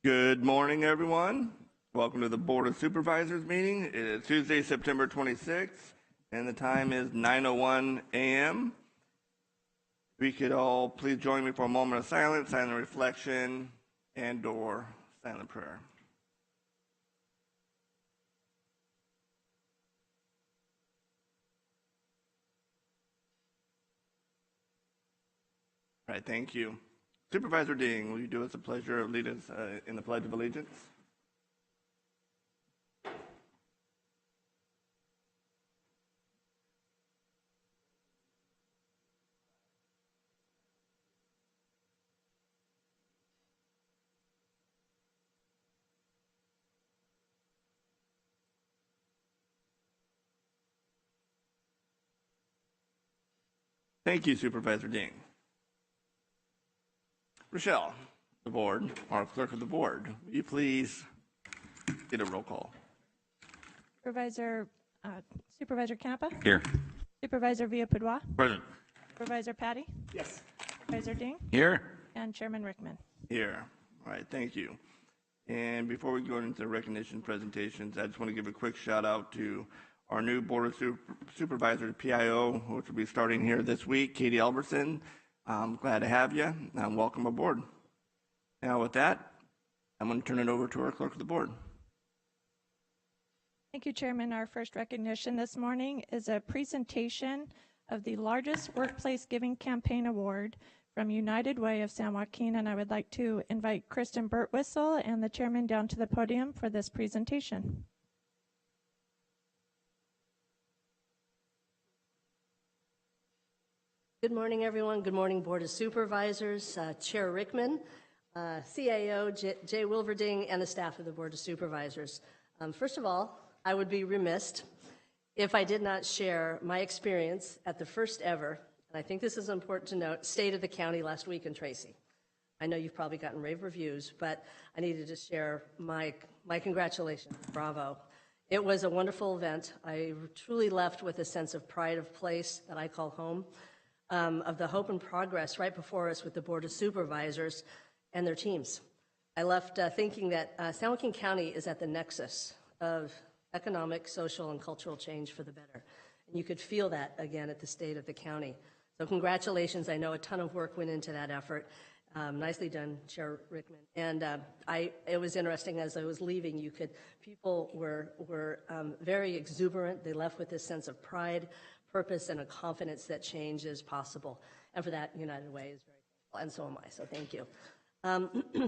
Good morning, everyone. Welcome to the Board of Supervisors meeting. It is Tuesday, September 26th, and the time is 9:01 a.m. We could all please join me for a moment of silence, silent reflection, and/or silent prayer. All right, thank you. Supervisor Ding, will you do us a pleasure of leading us in the Pledge of Allegiance? Thank you, Supervisor Ding. Rochelle, the board, our clerk of the board, will you please get a roll call? Supervisor Canepa? Here. Supervisor Villapadua? Present. Supervisor Patty? Yes. Supervisor Ding? Here. And Chairman Rickman. Here. All right, thank you. And before we go into the recognition presentations, I just want to give a quick shout out to our new Board of Supervisors PIO, which will be starting here this week, Katie Albertson. I'm glad to have you, and welcome aboard. Now with that, I'm going to turn it over to our clerk of the board. Thank you, Chairman. Our first recognition this morning is a presentation of the largest workplace giving campaign award from United Way of San Joaquin, and I would like to invite Kristen Burtwhistle and the chairman down to the podium for this presentation. Good morning, everyone. Good morning, Board of Supervisors, Chair Rickman, CAO Jay Wilverding, and the staff of the Board of Supervisors. First of all, I would be remiss if I did not share my experience at the first ever, and I think this is important to note, State of the County last week in Tracy. I know you've probably gotten rave reviews, but I needed to share my congratulations. Bravo. It was a wonderful event. I truly left with a sense of pride of place that I call home. Of the hope and progress right before us with the Board of Supervisors and their teams. I left thinking that San Joaquin County is at the nexus of economic, social, and cultural change for the better. And you could feel that again at the state of the county. So congratulations. I know a ton of work went into that effort. Nicely done, Chair Rickman. And it was interesting as I was leaving, people were very exuberant. They left with this sense of pride, purpose, and a confidence that change is possible. And for that, United Way is very thankful, and so am I, so thank you.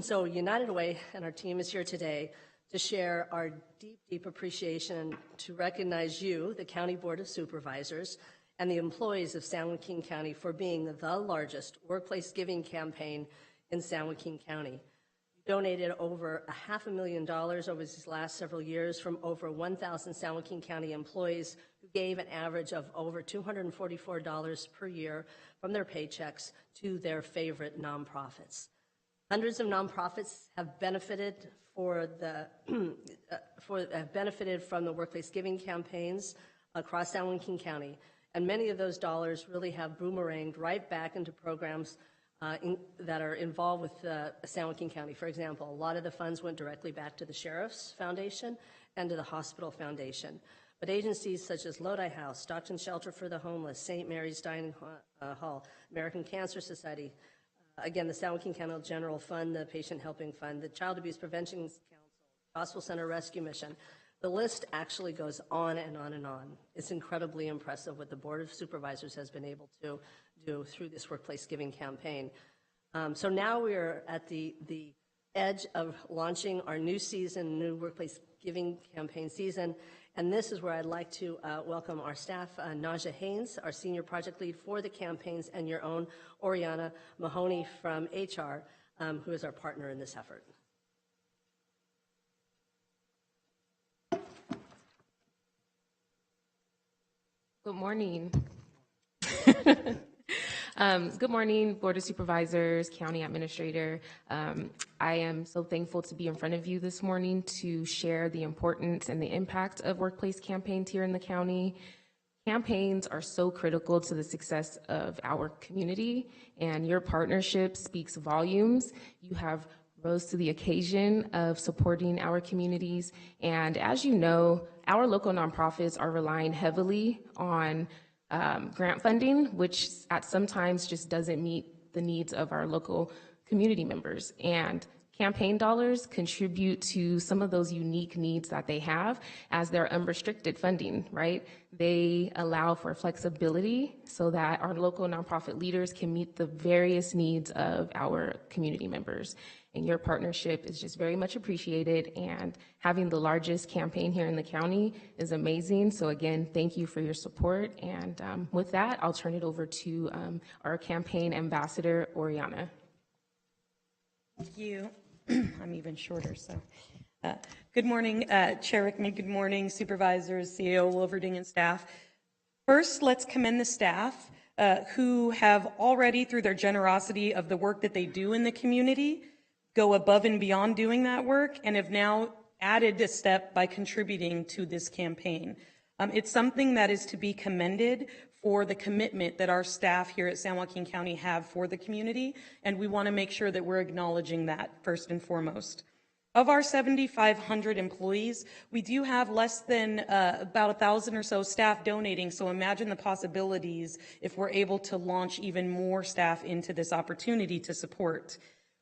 So United Way and our team is here today to share our deep, deep appreciation to recognize you, the County Board of Supervisors, and the employees of San Joaquin County for being the largest workplace giving campaign in San Joaquin County. Donated over $500,000 over these last several years from over 1,000 San Joaquin County employees who gave an average of over $244 per year from their paychecks to their favorite nonprofits. Hundreds of nonprofits have benefited from the workplace giving campaigns across San Joaquin County, and many of those dollars really have boomeranged right back into programs that are involved with San Joaquin County. For example, a lot of the funds went directly back to the Sheriff's Foundation and to the Hospital Foundation. But agencies such as Lodi House, Stockton Shelter for the Homeless, St. Mary's Dining Hall, American Cancer Society, again, the San Joaquin County General Fund, the Patient Helping Fund, the Child Abuse Prevention Council, Gospel Center Rescue Mission. The list actually goes on and on and on. It's incredibly impressive what the Board of Supervisors has been able to do through this workplace giving campaign. So now we are at the edge of launching our new season, new workplace giving campaign season, and this is where I'd like to welcome our staff, Naja Haynes, our senior project lead for the campaigns, and your own Oriana Mahoney from HR, who is our partner in this effort. Good morning. Good morning, Board of Supervisors, County Administrator. I am so thankful to be in front of you this morning to share the importance and the impact of workplace campaigns here in the county. Campaigns are so critical to the success of our community, and your partnership speaks volumes. You have rose to the occasion of supporting our communities. And as you know, our local nonprofits are relying heavily on grant funding, which at sometimes just doesn't meet the needs of our local community members. And campaign dollars contribute to some of those unique needs that they have as their unrestricted funding, right? They allow for flexibility so that our local nonprofit leaders can meet the various needs of our community members. And your partnership is just very much appreciated, and having the largest campaign here in the county is amazing. So again, thank you for your support. And with that, I'll turn it over to our campaign ambassador, Oriana. Thank you. I'm even shorter, so. Good morning, Chair Rickman. Good morning, supervisors, CAO Wilverding, and staff. First, let's commend the staff who have already, through their generosity of the work that they do in the community, go above and beyond doing that work, and have now added a step by contributing to this campaign. It's something that is to be commended for the commitment that our staff here at San Joaquin County have for the community, and we want to make sure that we're acknowledging that first and foremost. Of our 7,500 employees, we do have less than about 1,000 or so staff donating, so imagine the possibilities if we're able to launch even more staff into this opportunity to support.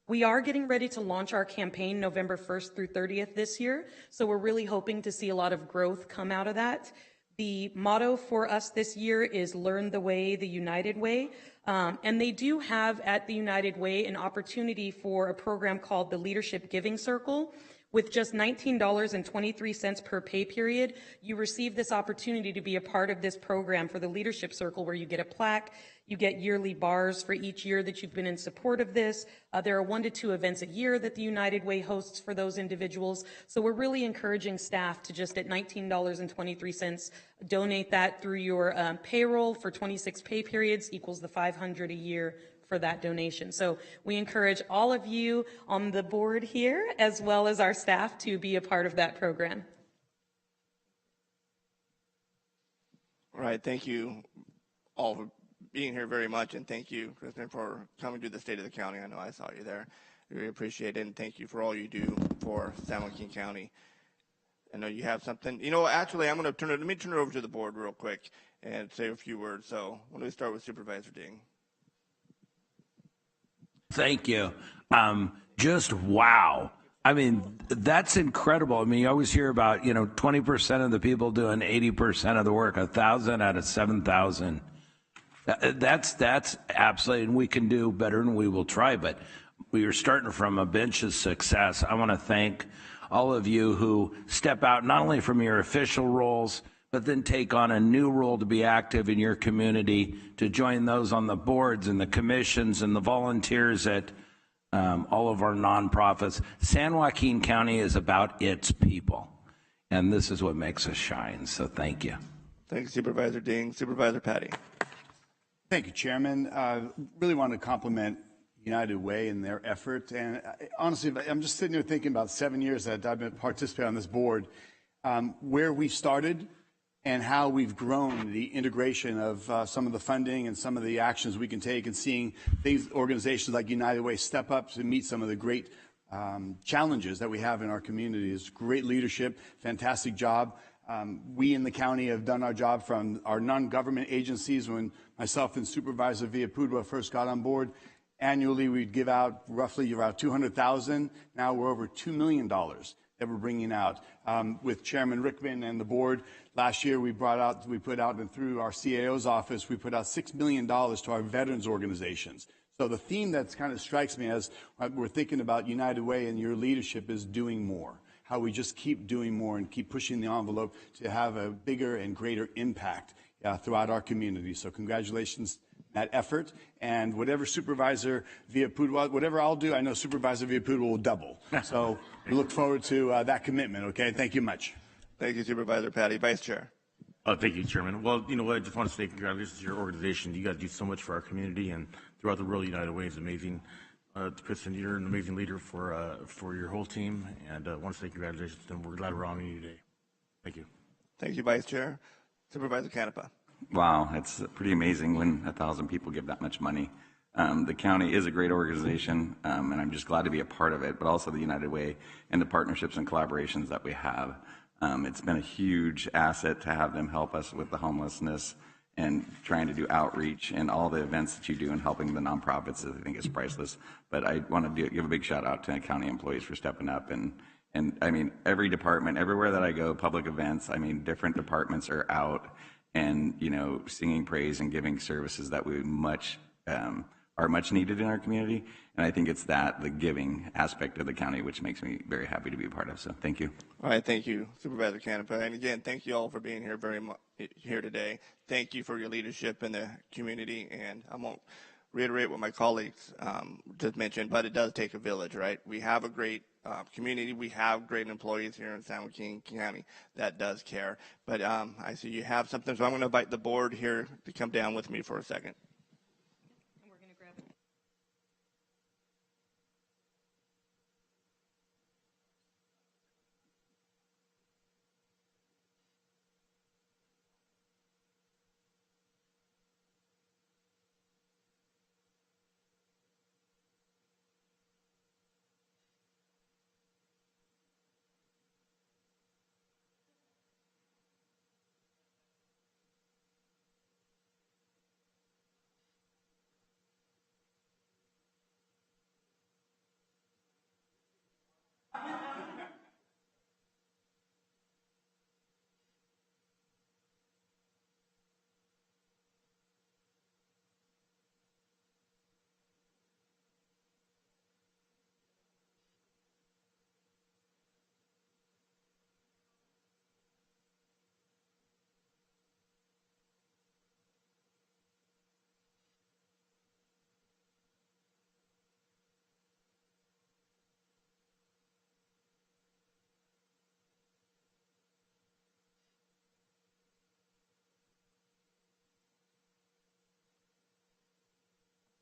We are getting ready to launch our campaign November 1st through 30th this year, so we're really hoping to see a lot of growth come out of that. The motto for us this year is Learn the Way, the United Way. And they do have at the United Way an opportunity for a program called the Leadership Giving Circle. With just $19.23 per pay period, you receive this opportunity to be a part of this program for the Leadership Circle, where you get a plaque, you get yearly bars for each year that you've been in support of this. There are 1 to 2 events a year that the United Way hosts for those individuals. So we're really encouraging staff to just at $19.23 donate that through your payroll for 26 pay periods equals the $500 a year for that donation. So we encourage all of you on the board here, as well as our staff, to be a part of that program. All right, thank you all for being here very much, and thank you, Kristen, for coming to the State of the County. I know I saw you there. We appreciate it, and thank you for all you do for San Joaquin County. I know you have something. You know, actually, let me turn it over to the board real quick and say a few words. So let me start with Supervisor Ding. Thank you. Just wow. I mean, that's incredible. I mean, you always hear about, 20% of the people doing 80% of the work, 1,000 out of 7,000. That's absolutely, and we can do better, and we will try, but we are starting from a bench of success. I want to thank all of you who step out not only from your official roles, but then take on a new role to be active in your community, to join those on the boards and the commissions and the volunteers at all of our nonprofits. San Joaquin County is about its people, and this is what makes us shine, so thank you. Thank you, Supervisor Ding. Supervisor Patty. Thank you, Chairman. Really want to compliment United Way and their effort. And honestly, I'm just sitting here thinking about 7 years that I've been participating on this board, where we started and how we've grown the integration of some of the funding and some of the actions we can take, and seeing these organizations like United Way step up to meet some of the great challenges that we have in our communities. Great leadership, fantastic job. We in the county have done our job from our non-government agencies. When myself and Supervisor Villapudua first got on board, annually we'd give out roughly around $200,000. Now we're over $2 million that we're bringing out. With Chairman Rickman and the board, last year we put out, and through our CAO's office, we put out $6 million to our veterans organizations. So the theme that kind of strikes me as we're thinking about United Way and your leadership is doing more. How we just keep doing more and keep pushing the envelope to have a bigger and greater impact throughout our community. So congratulations that effort, and whatever Supervisor Villapudua, whatever I'll do, I know Supervisor Villapudua will double. So we look forward to that commitment, okay? Thank you much. Thank you, Supervisor Patty. Vice Chair. Thank you, Chairman. Well, you know what, I just want to say congratulations to your organization. You guys do so much for our community and throughout the world. United Way is amazing. Kristen, you're an amazing leader for your whole team, and I want to say congratulations, and we're glad we're on you today. Thank you. Thank you, Vice Chair. Supervisor Canepa. Wow, it's pretty amazing when 1,000 people give that much money. The county is a great organization, and I'm just glad to be a part of it, but also the United Way and the partnerships and collaborations that we have. It's been a huge asset to have them help us with the homelessness and trying to do outreach, and all the events that you do and helping the nonprofits, I think, is priceless. But I want to give a big shout out to county employees for stepping up. And I mean, every department, everywhere that I go, public events, I mean, different departments are out and, you know, singing praise and giving services that we are much needed in our community. And I think it's the giving aspect of the county, which makes me very happy to be a part of. So thank you. All right, thank you, Supervisor Canepa. And again, thank you all for being here here today. Thank you for your leadership in the community. And I won't reiterate what my colleagues just mentioned, but it does take a village, right? We have a great community. We have great employees here in San Joaquin County that does care. But I see you have something, so I'm going to invite the board here to come down with me for a second.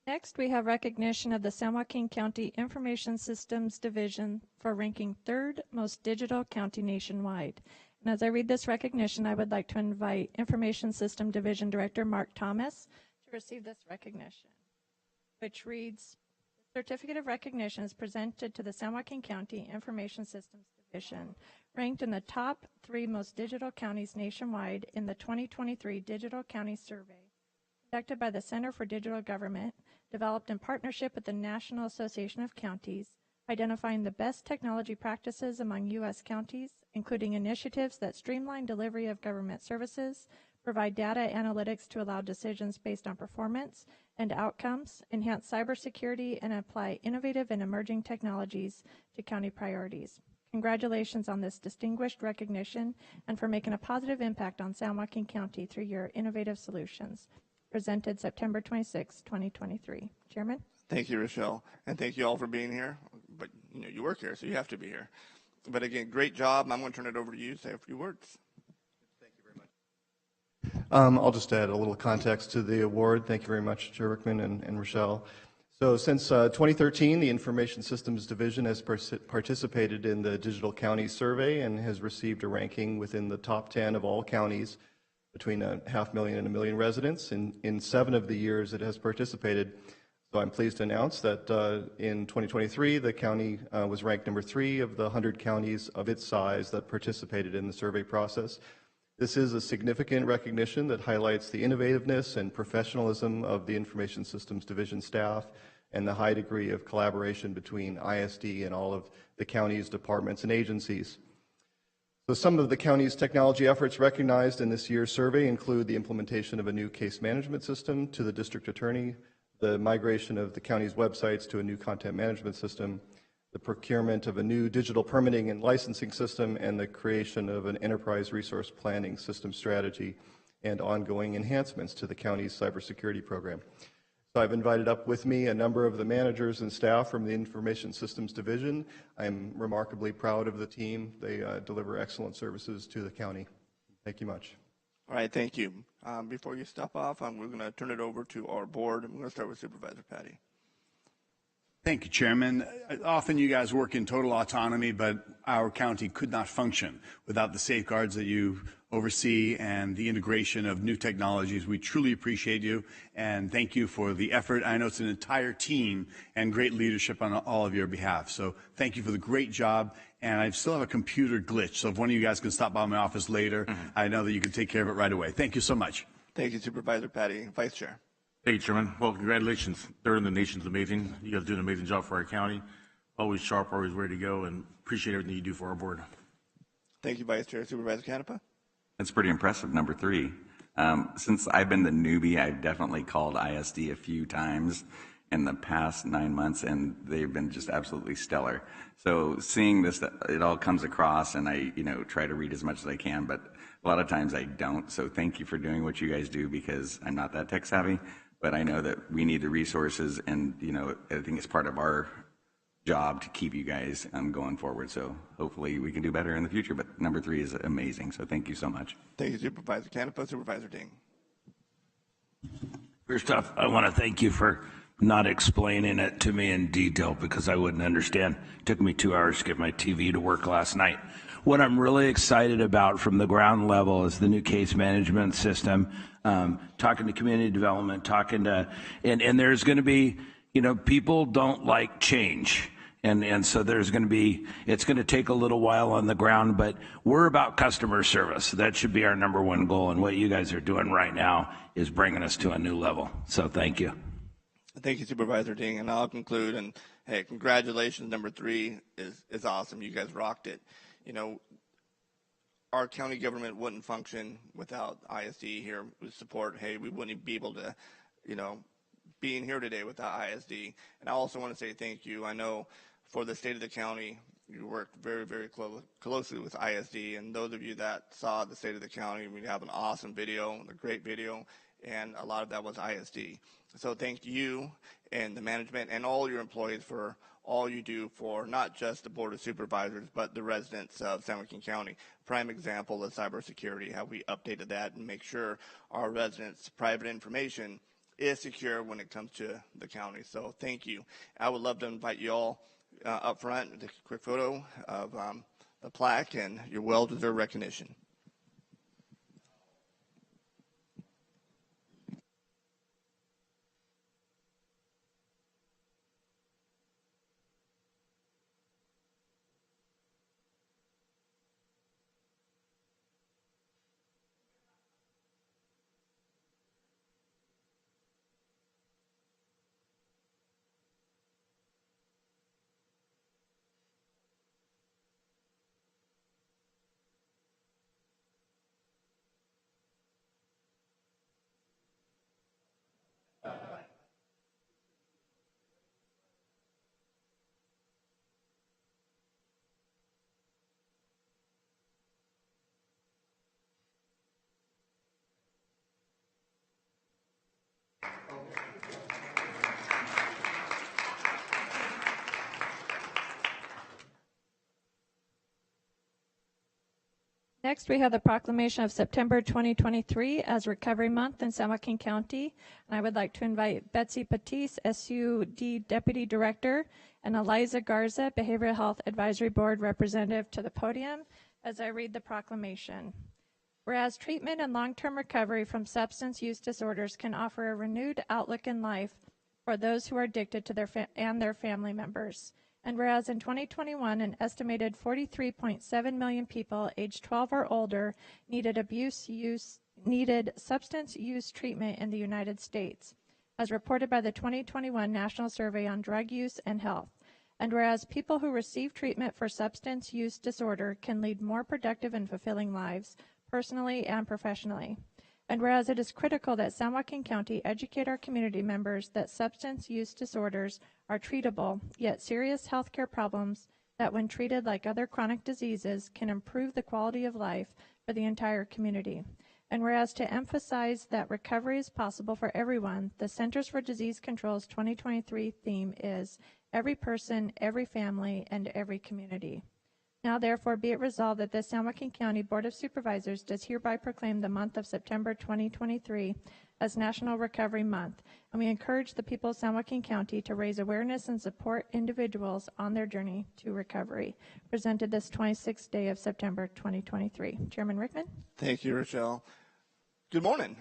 Next, we have recognition of the San Joaquin County Information Systems Division for ranking third most digital county nationwide. And as I read this recognition, I would like to invite Information System Division Director Mark Thomas to receive this recognition, which reads, "The certificate of recognition is presented to the San Joaquin County Information Systems Division, ranked in the top 3 most digital counties nationwide in the 2023 Digital County Survey, conducted by the Center for Digital Government, developed in partnership with the National Association of Counties, identifying the best technology practices among U.S. counties, including initiatives that streamline delivery of government services, provide data analytics to allow decisions based on performance and outcomes, enhance cybersecurity, and apply innovative and emerging technologies to county priorities. Congratulations on this distinguished recognition and for making a positive impact on San Joaquin County through your innovative solutions." Presented September 26, 2023. Chairman? Thank you, Rochelle, and thank you all for being here. But you know, you work here, so you have to be here. But again, great job. I'm going to turn it over to you to say a few words. Thank you very much. I'll just add a little context to the award. Thank you very much, Chair Rickman and Rochelle. So since 2013, the Information Systems Division has participated in the Digital County Survey and has received a ranking within the top 10 of all counties between 500,000 and 1 million residents. In 7 of the years it has participated. So I'm pleased to announce that in 2023, the county was ranked number 3 of the 100 counties of its size that participated in the survey process. This is a significant recognition that highlights the innovativeness and professionalism of the Information Systems Division staff and the high degree of collaboration between ISD and all of the county's departments and agencies. So some of the county's technology efforts recognized in this year's survey include the implementation of a new case management system to the district attorney, the migration of the county's websites to a new content management system, the procurement of a new digital permitting and licensing system, and the creation of an enterprise resource planning system strategy, and ongoing enhancements to the county's cybersecurity program. So I've invited up with me a number of the managers and staff from the Information Systems Division. I'm remarkably proud of the team. They deliver excellent services to the county. Thank you much. All right, thank you. Before you step off, we're going to turn it over to our board. I'm going to start with Supervisor Patty. Thank you, Chairman. Often you guys work in total autonomy, but our county could not function without the safeguards that you oversee and the integration of new technologies. We truly appreciate you, and thank you for the effort. I know it's an entire team and great leadership on all of your behalf. So thank you for the great job. And I still have a computer glitch, so if one of you guys can stop by my office later, I know that you can take care of it right away. Thank you so much. Thank you, Supervisor Patty. Vice Chair. Thank you, Chairman. Well, congratulations. Third in the nation's amazing. You guys do an amazing job for our county. Always sharp, always ready to go, and appreciate everything you do for our board. Thank you, Vice Chair. Supervisor Canepa. That's pretty impressive, number 3. Since I've been the newbie, I've definitely called ISD a few times in the past 9 months, and they've been just absolutely stellar. So seeing this, it all comes across, and I, try to read as much as I can, but a lot of times I don't. So thank you for doing what you guys do, because I'm not that tech savvy, but I know that we need the resources, and, I think it's part of our job to keep you guys going forward. So hopefully we can do better in the future, but number 3 is amazing. So thank you so much. Thank you, Supervisor Canepa. Supervisor Ding. First off, I want to thank you for not explaining it to me in detail, because I wouldn't understand. It took me 2 hours to get my TV to work last night. What I'm really excited about from the ground level is the new case management system, talking to community development, and there's going to be, people don't like change. And so it's going to take a little while on the ground, but we're about customer service. That should be our number 1 goal. And what you guys are doing right now is bringing us to a new level. So thank you. Thank you, Supervisor Ding. And I'll conclude. And hey, congratulations. Number 3 is awesome. You guys rocked it. Our county government wouldn't function without ISD here with support. Hey, we wouldn't be able to, being here today without ISD. And I also want to say thank you. I know for the state of the county, you worked very, very closely with ISD. And those of you that saw the state of the county, we have an awesome video, a great video, and a lot of that was ISD. So thank you and the management and all your employees for all you do for not just the Board of Supervisors, but the residents of San Joaquin County. Prime example is cybersecurity, how we updated that and make sure our residents' private information is secure when it comes to the county. So thank you. I would love to invite you all up front to take a quick photo of the plaque and your well-deserved recognition. Next, we have the proclamation of September 2023 as Recovery Month in San Joaquin County. And I would like to invite Betsy Patisse, SUD Deputy Director, and Eliza Garza, Behavioral Health Advisory Board Representative, to the podium as I read the proclamation. Whereas treatment and long-term recovery from substance use disorders can offer a renewed outlook in life for those who are addicted to their family members. And whereas in 2021, an estimated 43.7 million people aged 12 or older needed substance use treatment in the United States, as reported by the 2021 National Survey on Drug Use and Health. And whereas people who receive treatment for substance use disorder can lead more productive and fulfilling lives, personally and professionally. And whereas it is critical that San Joaquin County educate our community members that substance use disorders are treatable, yet serious healthcare problems that when treated like other chronic diseases can improve the quality of life for the entire community. And whereas to emphasize that recovery is possible for everyone, the Centers for Disease Control's 2023 theme is every person, every family, and every community. Now therefore be it resolved that the San Joaquin County Board of Supervisors does hereby proclaim the month of September 2023 as National Recovery Month, and we encourage the people of San Joaquin County to raise awareness and support individuals on their journey to recovery. Presented this 26th day of September 2023. Chairman Rickman. Thank you, Rochelle. Good morning.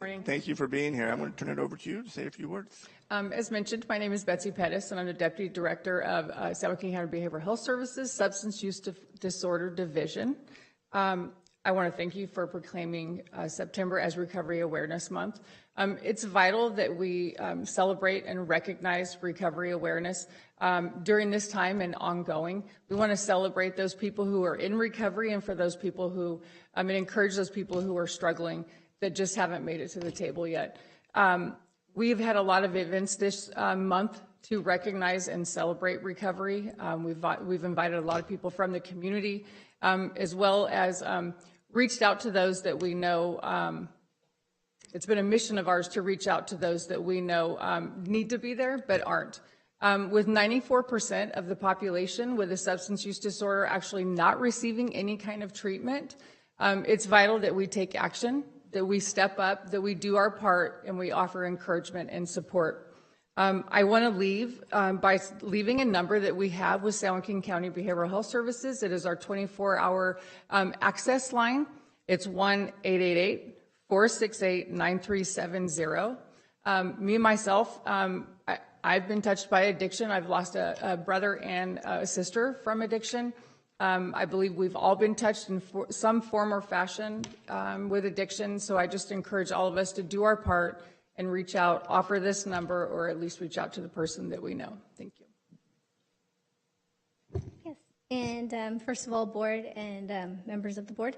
Morning. Thank you for being here. I'm going to turn it over to you to say a few words. As mentioned, my name is Betsy Pettis, and I'm the Deputy Director of San Joaquin County Behavioral Health Services Substance Use Disorder Division. I want to thank you for proclaiming September as Recovery Awareness Month. It's vital that we celebrate and recognize recovery awareness during this time and ongoing. We want to celebrate those people who are in recovery, and for those people who, and encourage those people who are struggling that just haven't made it to the table yet. We've had a lot of events this month to recognize and celebrate recovery. We've invited a lot of people from the community, as well as reached out to those that we know. It's been a mission of ours to reach out to those that we know need to be there but aren't. With 94% of the population with a substance use disorder actually not receiving any kind of treatment, it's vital that we take action, that we step up, that we do our part, and we offer encouragement and support. I want to leave by leaving a number that we have with San Joaquin County Behavioral Health Services. It is our 24-hour access line. It's 1-888-468-9370. Me and myself, I've been touched by addiction. I've lost a brother and a sister from addiction. I believe we've all been touched in some form or fashion with addiction, so I just encourage all of us to do our part and reach out, offer this number, or at least reach out to the person that we know. Thank you. Yes, and first of all, board and members of the board,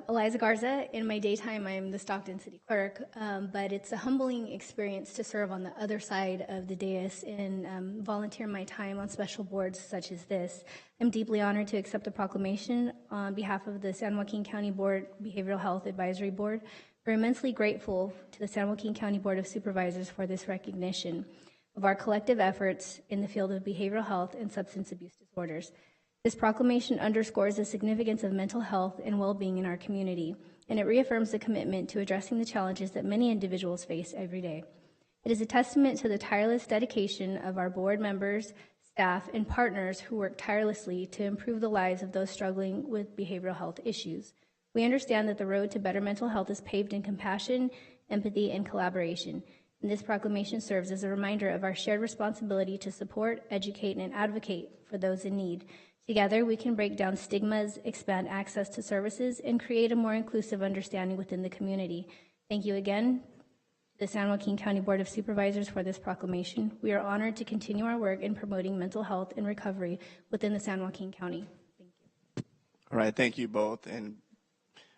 Eliza Garza. In my daytime, I'm the Stockton City Clerk, but it's a humbling experience to serve on the other side of the dais and volunteer my time on special boards such as this. I'm deeply honored to accept the proclamation on behalf of the San Joaquin County Board Behavioral Health Advisory Board. We're immensely grateful to the San Joaquin County Board of Supervisors for this recognition of our collective efforts in the field of behavioral health and substance abuse disorders. This proclamation underscores the significance of mental health and well-being in our community, and it reaffirms the commitment to addressing the challenges that many individuals face every day. It is a testament to the tireless dedication of our board members, staff, and partners who work tirelessly to improve the lives of those struggling with behavioral health issues. We understand that the road to better mental health is paved in compassion, empathy, and collaboration. And this proclamation serves as a reminder of our shared responsibility to support, educate, and advocate for those in need. Together, we can break down stigmas, expand access to services, and create a more inclusive understanding within the community. Thank you again to the San Joaquin County Board of Supervisors for this proclamation. We are honored to continue our work in promoting mental health and recovery within the San Joaquin County. Thank you. All right, thank you both. And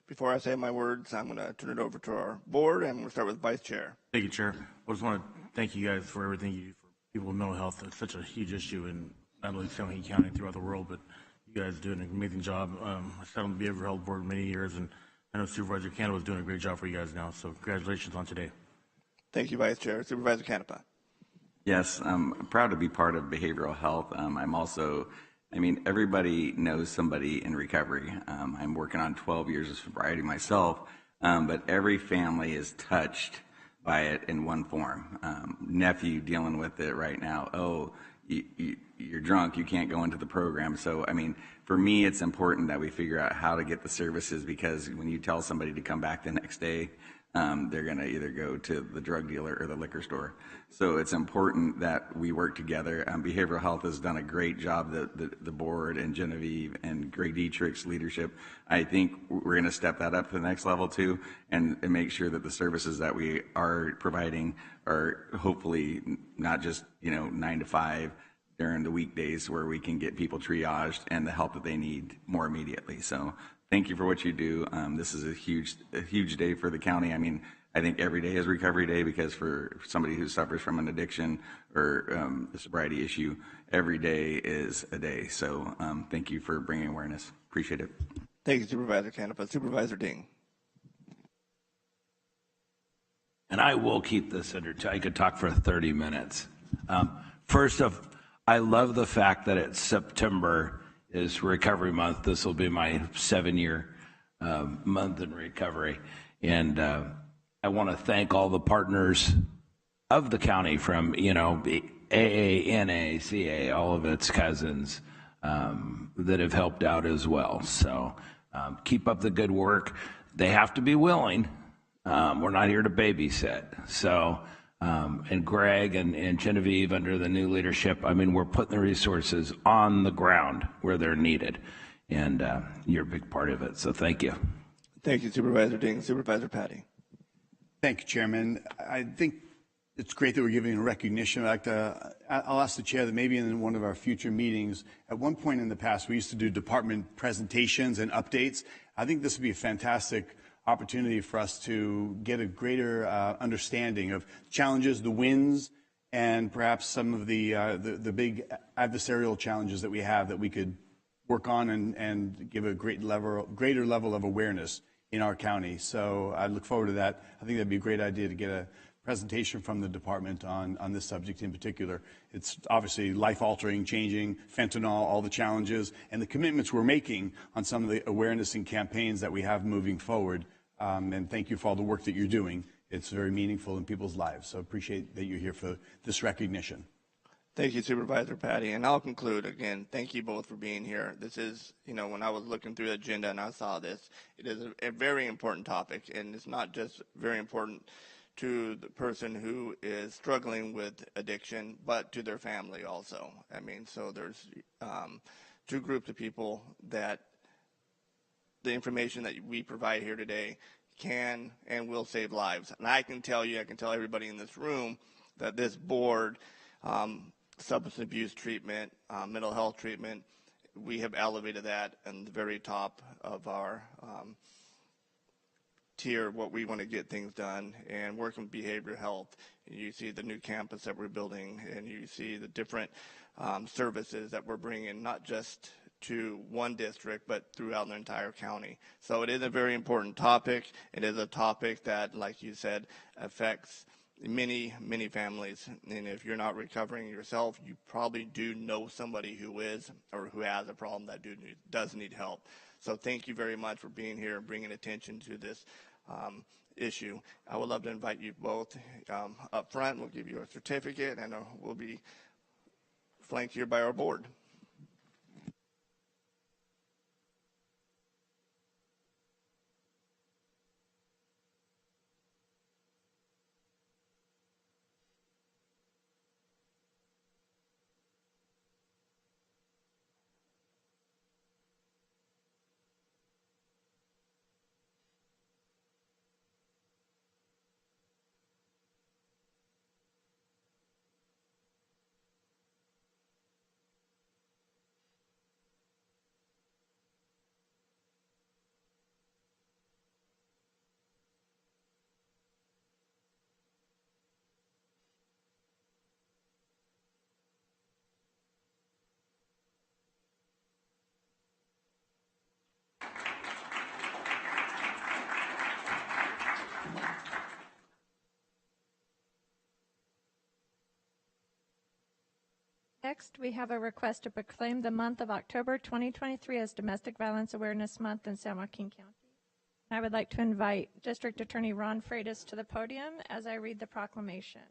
before I say my words, I'm going to turn it over to our board, and we'll start with Vice Chair. Thank you, Chair. I just want to thank you guys for everything you do for people with mental health. It's such a huge issue in not only San Joaquin County, throughout the world, but you guys do an amazing job. I sat on the Behavioral Health Board many years, and I know Supervisor Canepa is doing a great job for you guys now, so congratulations on today. Thank you, Vice Chair. Supervisor Canepa. Yes, I'm proud to be part of behavioral health. I'm also, everybody knows somebody in recovery. I'm working on 12 years of sobriety myself, but every family is touched by it in one form. Nephew dealing with it right now. Oh, you're drunk, you can't go into the program. So, for me, it's important that we figure out how to get the services, because when you tell somebody to come back the next day, they're going to either go to the drug dealer or the liquor store. So it's important that we work together. Behavioral health has done a great job, the board and Genevieve and Greg Dietrich's leadership. I think we're going to step that up to the next level too, and make sure that the services that we are providing are hopefully not just 9 to 5 during the weekdays, where we can get people triaged and the help that they need more immediately. So thank you for what you do. This is a huge day for the county. I think every day is Recovery Day, because for somebody who suffers from an addiction or a sobriety issue, every day is a day. So thank you for bringing awareness. Appreciate it. Thank you, Supervisor Canepa. Supervisor Ding. And I will keep this under, I could talk for 30 minutes. First off, I love the fact that it's September is Recovery Month. This will be my 7-year month in recovery. And I want to thank all the partners of the county from, AA, NA, CA, all of its cousins that have helped out as well. So keep up the good work. They have to be willing. We're not here to babysit. So, and Greg and Genevieve under the new leadership, we're putting the resources on the ground where they're needed. And you're a big part of it. So thank you. Thank you, Supervisor Ding. Supervisor Patty. Thank you, Chairman. I think it's great that we're giving recognition. I'll ask the chair that maybe in one of our future meetings, at one point in the past, we used to do department presentations and updates. I think this would be a fantastic opportunity for us to get a greater understanding of challenges, the wins, and perhaps some of the big adversarial challenges that we have that we could work on and give a greater level of awareness in our county. So I look forward to that. I think that'd be a great idea to get a presentation from the department on this subject in particular. It's obviously life-altering, changing, fentanyl, all the challenges, and the commitments we're making on some of the awareness and campaigns that we have moving forward. And thank you for all the work that you're doing. It's very meaningful in people's lives. So appreciate that you're here for this recognition. Thank you, Supervisor Patty. And I'll conclude again. Thank you both for being here. This is, when I was looking through the agenda and I saw this, it is a very important topic. And it's not just very important to the person who is struggling with addiction, but to their family also. So there's two groups of people that the information that we provide here today can and will save lives. And I can tell everybody in this room that this board, substance abuse treatment, mental health treatment, we have elevated that in the very top of our tier, what we want to get things done, and working with behavioral health. You see the new campus that we're building, and you see the different services that we're bringing, not just to one district, but throughout the entire county. So it is a very important topic. It is a topic that, like you said, affects many, many families. And if you're not recovering yourself, you probably do know somebody who is or who has a problem that does need help. So thank you very much for being here and bringing attention to this issue. I would love to invite you both up front. We'll give you a certificate, and we'll be flanked here by our board. Next, we have a request to proclaim the month of October 2023 as Domestic Violence Awareness Month in San Joaquin County. I would like to invite District Attorney Ron Freitas to the podium as I read the proclamation.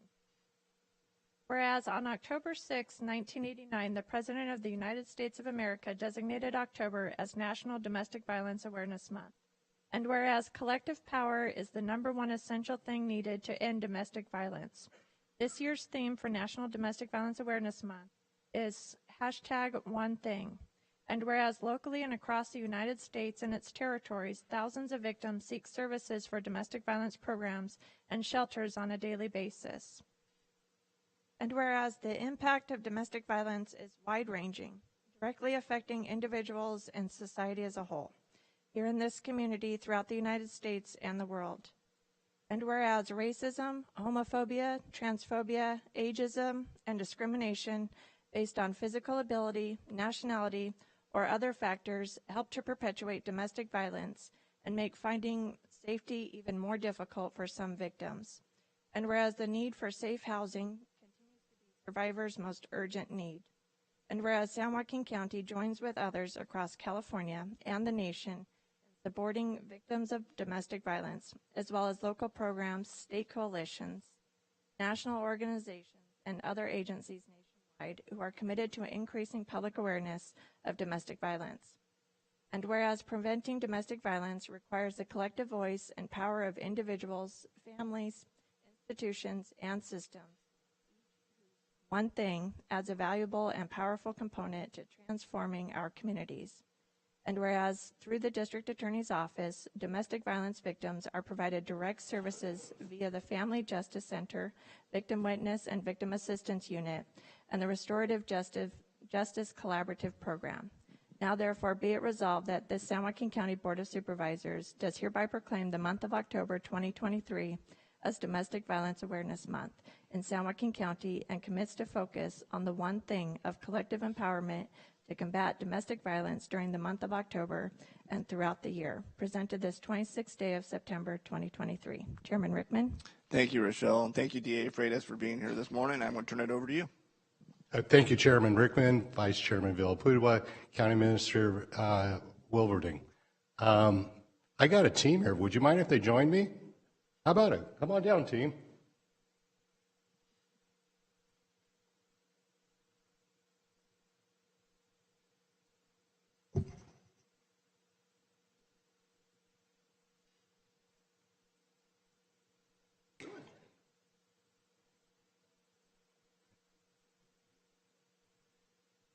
Whereas on October 6, 1989, the President of the United States of America designated October as National Domestic Violence Awareness Month. And whereas collective power is the #1 essential thing needed to end domestic violence. This year's theme for National Domestic Violence Awareness Month is #OneThing. And whereas locally and across the United States and its territories, thousands of victims seek services for domestic violence programs and shelters on a daily basis. And whereas the impact of domestic violence is wide-ranging, directly affecting individuals and society as a whole, here in this community, throughout the United States and the world. And whereas racism, homophobia, transphobia, ageism, and discrimination based on physical ability, nationality, or other factors help to perpetuate domestic violence and make finding safety even more difficult for some victims. And whereas the need for safe housing continues to be survivors' most urgent need. And whereas San Joaquin County joins with others across California and the nation in supporting victims of domestic violence, as well as local programs, state coalitions, national organizations, and other agencies nationwide who are committed to increasing public awareness of domestic violence. And whereas preventing domestic violence requires the collective voice and power of individuals, families, institutions, and systems, one thing adds a valuable and powerful component to transforming our communities. And whereas through the District Attorney's Office, domestic violence victims are provided direct services via the Family Justice Center, Victim Witness and Victim Assistance Unit, and the Restorative Justice Collaborative Program. Now therefore be it resolved that the San Joaquin County Board of Supervisors does hereby proclaim the month of October 2023 as Domestic Violence Awareness Month in San Joaquin County and commits to focus on the one thing of collective empowerment to combat domestic violence during the month of October and throughout the year, presented this 26th day of September 2023. Chairman Rickman. Thank you, Rochelle, and thank you, DA Freitas, for being here this morning. I'm going to turn it over to you. Thank you, Chairman Rickman, Vice Chairman Villalpudua, County Minister Wilverding. I got a team here. Would you mind if they join me? How about it? Come on down, team.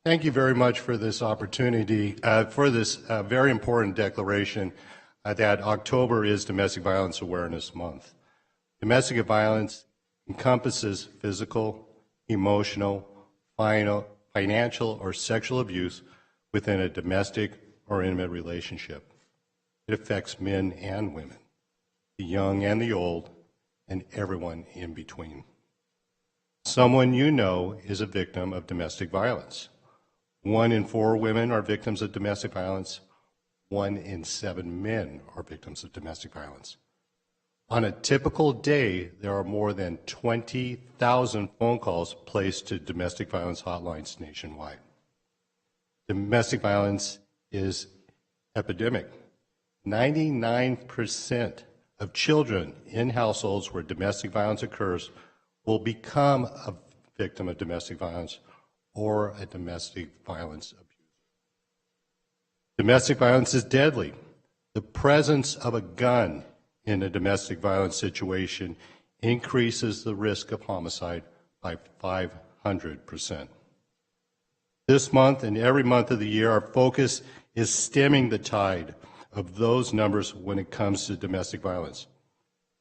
Thank you very much for this opportunity, for this very important declaration that October is Domestic Violence Awareness Month. Domestic violence encompasses physical, emotional, financial, or sexual abuse within a domestic or intimate relationship. It affects men and women, the young and the old, and everyone in between. Someone you know is a victim of domestic violence. 1 in 4 women are victims of domestic violence. 1 in 7 men are victims of domestic violence. On a typical day, there are more than 20,000 phone calls placed to domestic violence hotlines nationwide. Domestic violence is epidemic. 99% of children in households where domestic violence occurs will become a victim of domestic violence or a domestic violence abuse. Domestic violence is deadly. The presence of a gun in a domestic violence situation increases the risk of homicide by 500%. This month and every month of the year, our focus is stemming the tide of those numbers when it comes to domestic violence.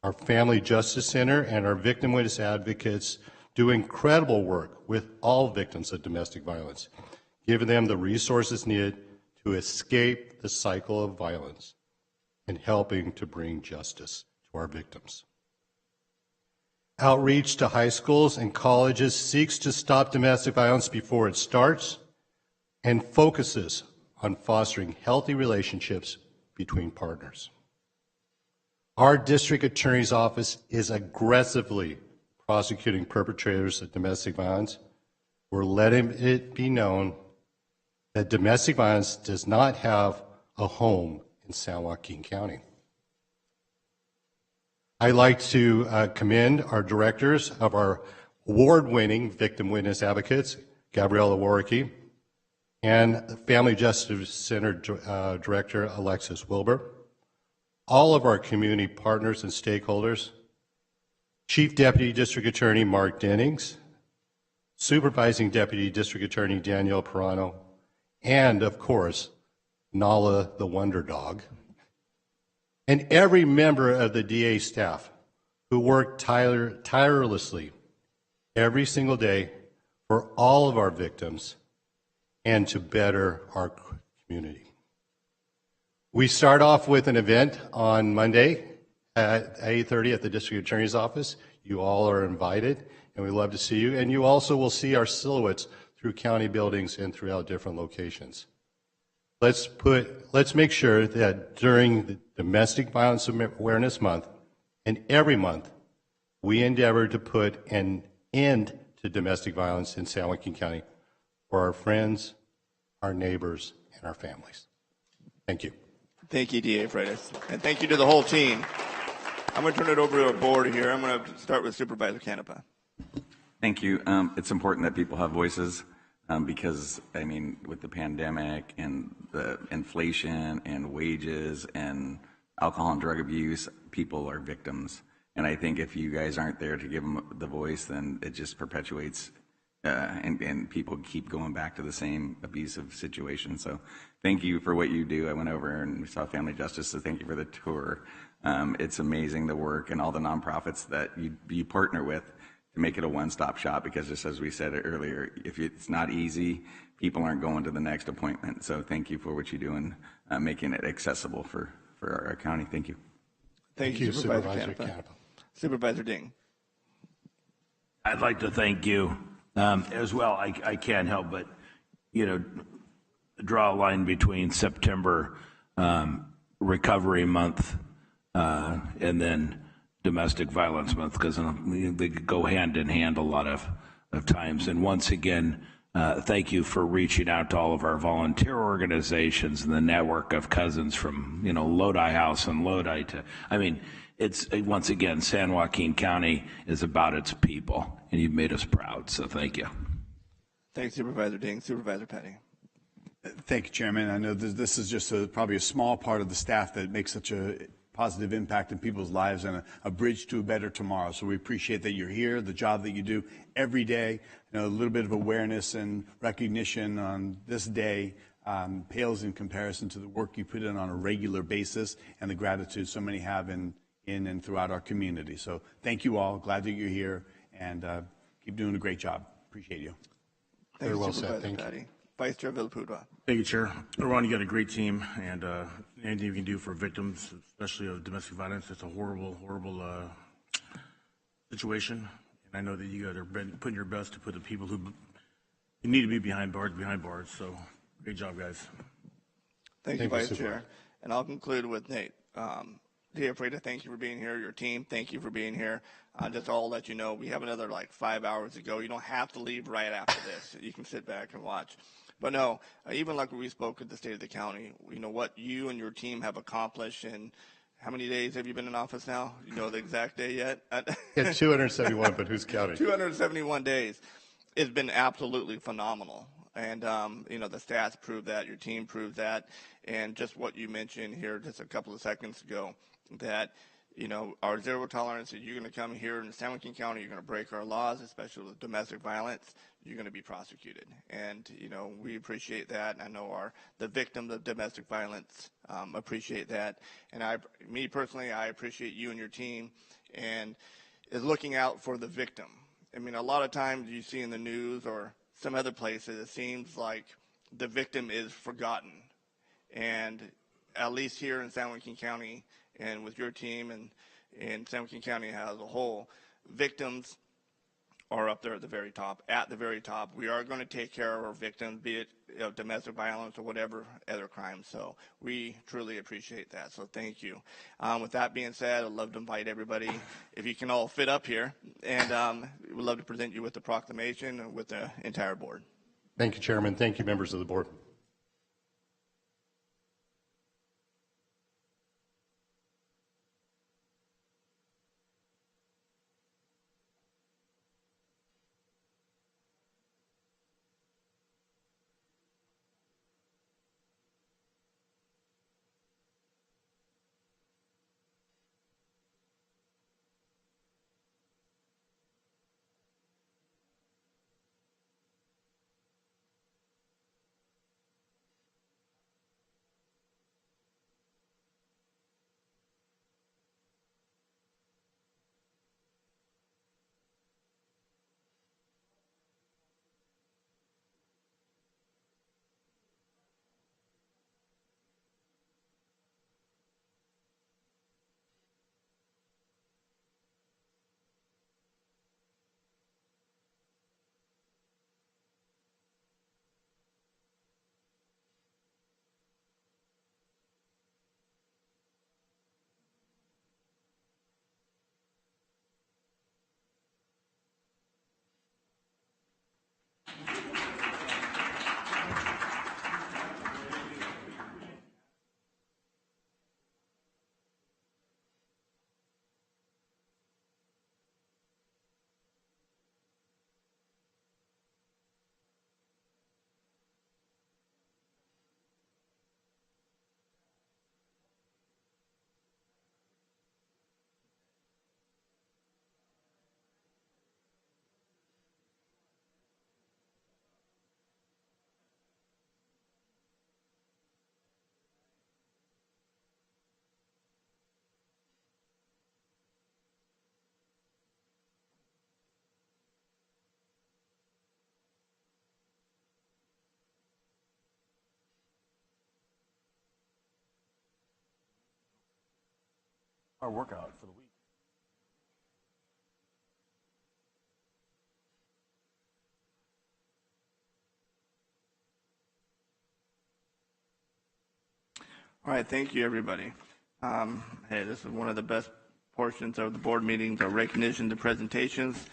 Our Family Justice Center and our victim witness advocates do incredible work with all victims of domestic violence, giving them the resources needed to escape the cycle of violence and helping to bring justice to our victims. Outreach to high schools and colleges seeks to stop domestic violence before it starts and focuses on fostering healthy relationships between partners. Our district attorney's office is aggressively prosecuting perpetrators of domestic violence. We're letting it be known that domestic violence does not have a home in San Joaquin County. I'd like to commend our directors of our award-winning victim witness advocates, Gabriella Warwicky, and Family Justice Center Director Alexis Wilbur, all of our community partners and stakeholders, Chief Deputy District Attorney Mark Dennings, Supervising Deputy District Attorney Danielle Perano, and of course, Nala the Wonder Dog, and every member of the DA staff who work tirelessly every single day for all of our victims and to better our community. We start off with an event on Monday at 8:30 at the District Attorney's Office. You all are invited, and we love to see you. And you also will see our silhouettes through county buildings and throughout different locations. Let's make sure that during the Domestic Violence Awareness Month and every month, we endeavor to put an end to domestic violence in San Joaquin County for our friends, our neighbors, and our families. Thank you. Thank you, DA Freitas. And thank you to the whole team. I'm going to turn it over to our board here. I'm going to start with Supervisor Canepa. Thank you. It's important that people have voices because, I mean, with the pandemic and the inflation and wages and alcohol and drug abuse, people are victims. And I think if you guys aren't there to give them the voice, then it just perpetuates and people keep going back to the same abusive situation. So thank you for what you do. I went over and we saw Family Justice, so thank you for the tour. It's amazing the work and all the nonprofits that you partner with to make it a one-stop shop, because just as we said earlier, if it's not easy, people aren't going to the next appointment. So thank you for what you do and making it accessible for our county. Thank you. Thank you, Supervisor Canepa. Supervisor Ding. I'd like to thank you as well. I can't help but, draw a line between September Recovery Month and then Domestic Violence Month, because they go hand in hand a lot of times. And once again, thank you for reaching out to all of our volunteer organizations and the network of cousins from, Lodi House and Lodi to, it's once again, San Joaquin County is about its people, and you've made us proud. So thank you. Thanks, Supervisor Ding. Supervisor Petty. Thank you, Chairman. I know this is just probably a small part of the staff that makes such a positive impact in people's lives and a bridge to a better tomorrow. So we appreciate that you're here, the job that you do every day. A little bit of awareness and recognition on this day pales in comparison to the work you put in on a regular basis and the gratitude so many have in and throughout our community. So thank you all. Glad that you're here, and keep doing a great job. Appreciate you. Very well said. Thank you. Vice Chair Villapudua. Thank you, Chair. Ron, you got a great team, and anything you can do for victims, especially of domestic violence, it's a horrible, horrible situation. And I know that you guys are putting your best to put the people who need to be behind bars. So great job, guys. Thank you, Vice Chair. And I'll conclude with Nate. DA Freitas, thank you for being here. Your team, thank you for being here. Just I'll let you know, we have another 5 hours to go. You don't have to leave right after this. You can sit back and watch. But no, even like when we spoke at the State of the County, what you and your team have accomplished in how many days have you been in office now? You know the exact day yet? Yeah, 271, but who's counting? 271 days. It's been absolutely phenomenal. And, the stats prove that, your team proves that, and just what you mentioned here just a couple of seconds ago, that, our zero tolerance, that you're going to come here in San Joaquin County, you're going to break our laws, especially with domestic violence, you're going to be prosecuted. And, we appreciate that. I know the victims of domestic violence appreciate that. And me personally, I appreciate you and your team and is looking out for the victim. A lot of times you see in the news or some other places, it seems like the victim is forgotten. And at least here in San Joaquin County and with your team and in San Joaquin County as a whole, victims are up there at the very top. At the very top, we are going to take care of our victims, be it domestic violence or whatever other crimes. So we truly appreciate that. So thank you. With that being said, I'd love to invite everybody, if you can all fit up here, and we'd love to present you with the proclamation with the entire board. Thank you, Chairman. Thank you, members of the board. our workout for the week. All right, thank you, everybody. Hey, this is one of the best portions of the board meetings, our recognition, the presentations,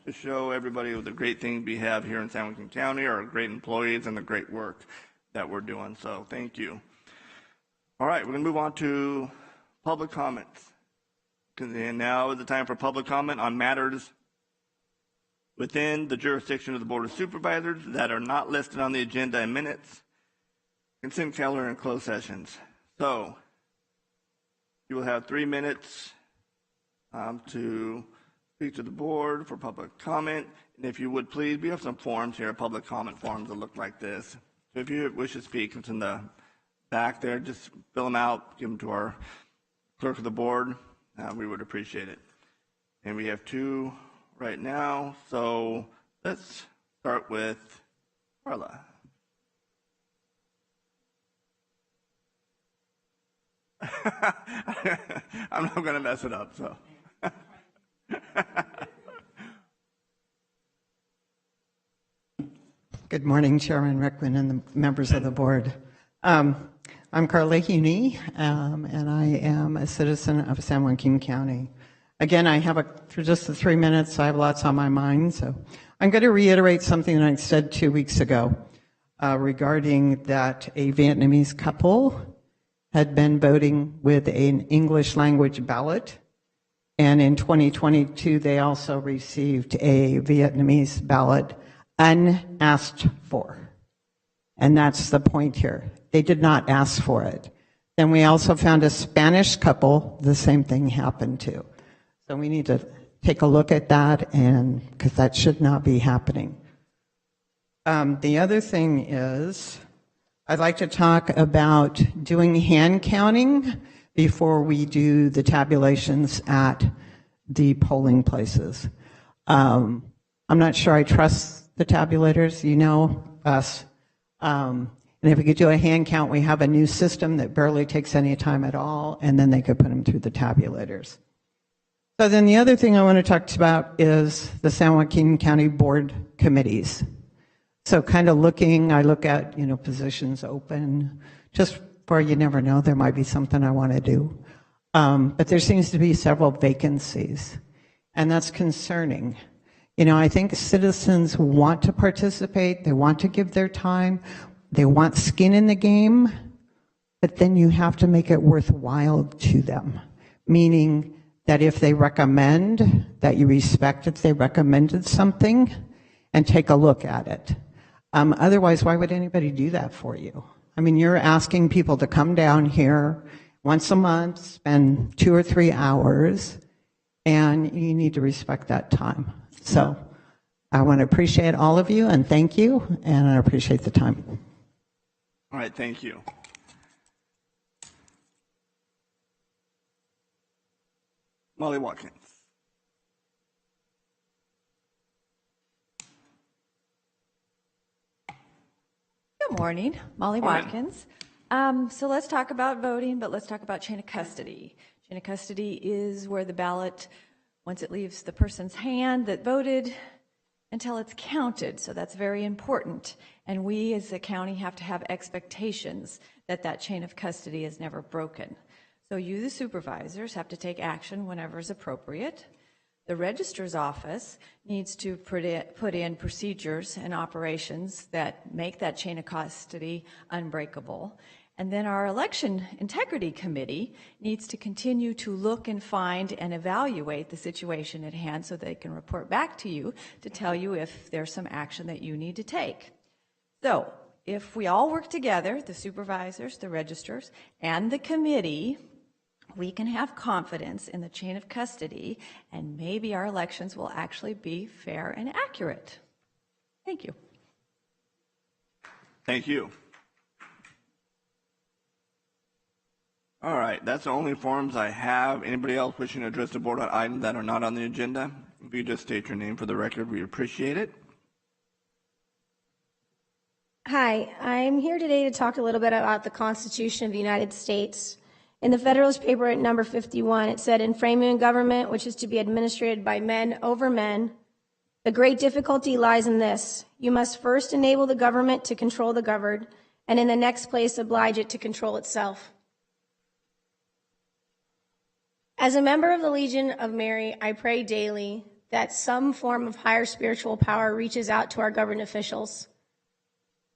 to show everybody the great things we have here in San Joaquin County, our great employees, and the great work that we're doing. So thank you. All right, we're going to move on to public comments. And now is the time for public comment on matters within the jurisdiction of the Board of Supervisors that are not listed on the agenda in minutes, consent calendar, and closed sessions. So you will have 3 minutes to speak to the board for public comment. And if you would please, we have some forms here, public comment forms that look like this. So if you wish to speak, it's in the back there. Just fill them out, give them to our clerk of the board. We would appreciate it. And we have 2 right now. So let's start with Carla. I'm not going to mess it up, so. Good morning, Chairman Rickman and the members of the board. I'm Carla Huney, and I am a citizen of San Joaquin County. Again, for just the 3 minutes, I have lots on my mind, so I'm going to reiterate something that I said 2 weeks ago regarding that a Vietnamese couple had been voting with an English language ballot, and in 2022 they also received a Vietnamese ballot unasked for. And that's the point here. They did not ask for it. Then we also found a Spanish couple the same thing happened to. So we need to take a look at that, and because that should not be happening. The other thing is, I'd like to talk about doing hand counting before we do the tabulations at the polling places. I'm not sure I trust the tabulators, you know us. And if we could do a hand count, we have a new system that barely takes any time at all, and then they could put them through the tabulators. So then the other thing I want to talk about is the San Joaquin County Board committees. So kind of I look at, positions open, just for you never know, there might be something I want to do. But there seems to be several vacancies, and that's concerning. I think citizens want to participate, they want to give their time, they want skin in the game, but then you have to make it worthwhile to them, meaning that if they recommend, that you respect if they recommended something and take a look at it. Otherwise, why would anybody do that for you? I mean, you're asking people to come down here once a month, spend 2 or 3 hours, and you need to respect that time. So I want to appreciate all of you, and thank you, and I appreciate the time. All right, thank you. Molly Watkins. Good morning, Molly Watkins. So let's talk about voting, but let's talk about chain of custody. Chain of custody is where the ballot, once it leaves the person's hand that voted, until it's counted. So that's very important. And we as a county have to have expectations that that chain of custody is never broken. So you, the supervisors, have to take action whenever is appropriate. The registrar's office needs to put in procedures and operations that make that chain of custody unbreakable. And then our election integrity committee needs to continue to look and find and evaluate the situation at hand so they can report back to you to tell you if there's some action that you need to take. So if we all work together, the supervisors, the registrars, and the committee, we can have confidence in the chain of custody, and maybe our elections will actually be fair and accurate. Thank you. Thank you. All right, that's the only forms I have. Anybody else wishing to address the board on items that are not on the agenda? If you just state your name for the record, we appreciate it. Hi, I'm here today to talk a little bit about the Constitution of the United States In the Federalist paper at number 51, it said, in framing a government which is to be administered by men over men, the great difficulty lies in this. You must first enable the government to control the governed, and in the next place oblige it to control itself. As a member of the Legion of Mary, I pray daily that some form of higher spiritual power reaches out to our government officials.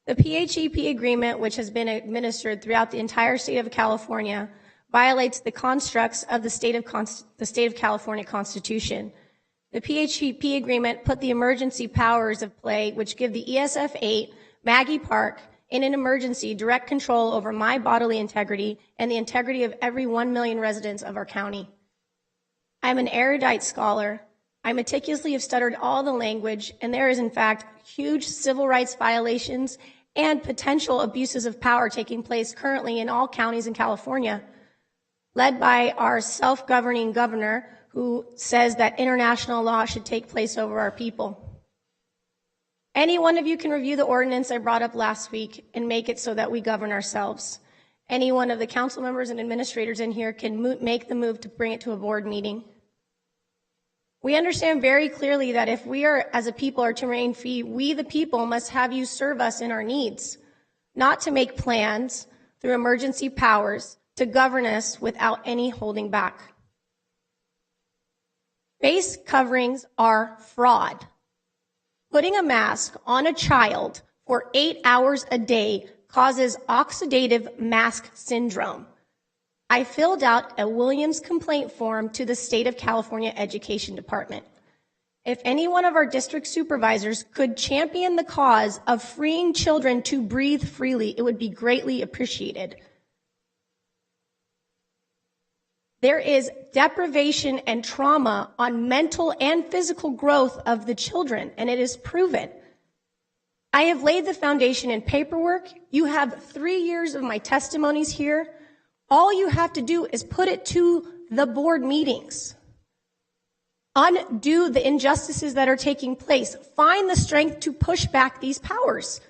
The PHEP agreement, which has been administered throughout the entire state of California, violates the constructs of the state of California Constitution. The PHEP agreement put the emergency powers of play, which give the ESF 8, Maggie Park, in an emergency, direct control over my bodily integrity and the integrity of every 1 million residents of our county. I'm an erudite scholar. I meticulously have studied all the language, and there is, in fact, huge civil rights violations and potential abuses of power taking place currently in all counties in California, led by our self-governing governor, who says that international law should take place over our people. Any one of you can review the ordinance I brought up last week and make it so that we govern ourselves. Any one of the council members and administrators in here can make the move to bring it to a board meeting. We understand very clearly that if we are, as a people, are to remain free, we, the people, must have you serve us in our needs, not to make plans through emergency powers to govern us without any holding back. Face coverings are fraud. Putting a mask on a child for 8 hours a day causes oxidative mask syndrome. I filled out a Williams complaint form to the State of California Education Department. If any one of our district supervisors could champion the cause of freeing children to breathe freely, it would be greatly appreciated. There is deprivation and trauma on mental and physical growth of the children, and it is proven. I have laid the foundation in paperwork. You have 3 years of my testimonies here. All you have to do is put it to the board meetings. Undo the injustices that are taking place. Find the strength to push back these powers.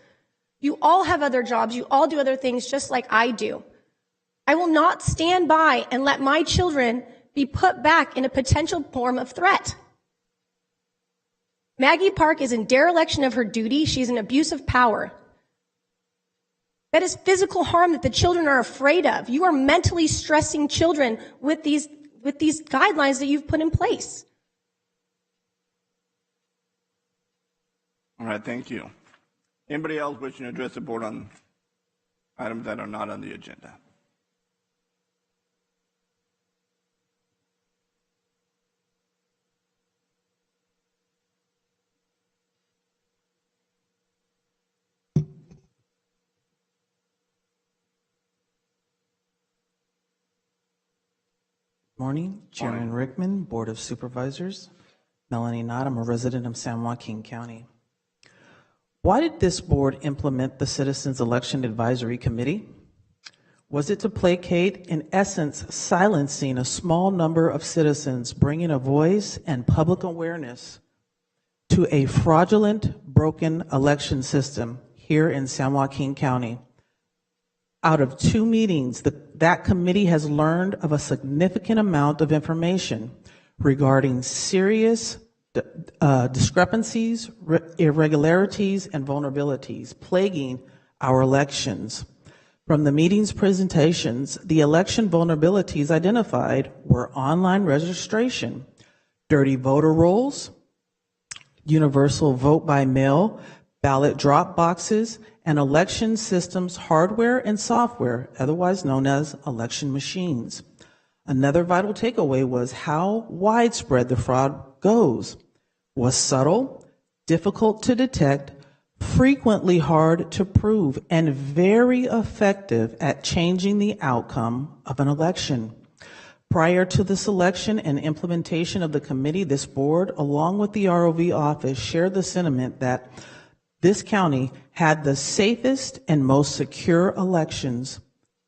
You all have other jobs. You all do other things just like I do. I will not stand by and let my children be put back in a potential form of threat. Maggie Park is in dereliction of her duty. She's an abuse of power. That is physical harm that the children are afraid of. You are mentally stressing children with these guidelines that you've put in place. All right, thank you. Anybody else wishing to address the board on items that are not on the agenda? Morning, Chairman Rickman, Board of Supervisors. Melanie Knott, I'm a resident of San Joaquin County. Why did this board implement the Citizens Election Advisory Committee? Was it to placate, in essence, silencing a small number of citizens, bringing a voice and public awareness to a fraudulent, broken election system here in San Joaquin County? Out of 2 meetings, that committee has learned of a significant amount of information regarding serious discrepancies, irregularities, and vulnerabilities plaguing our elections. From the meeting's presentations, the election vulnerabilities identified were online registration, dirty voter rolls, universal vote by mail, ballot drop boxes, and election systems hardware and software, otherwise known as election machines. Another vital takeaway was how widespread the fraud goes. Was subtle, difficult to detect, frequently hard to prove, and very effective at changing the outcome of an election. Prior to the selection and implementation of the committee, this board, along with the ROV office, shared the sentiment that this county had the safest and most secure elections.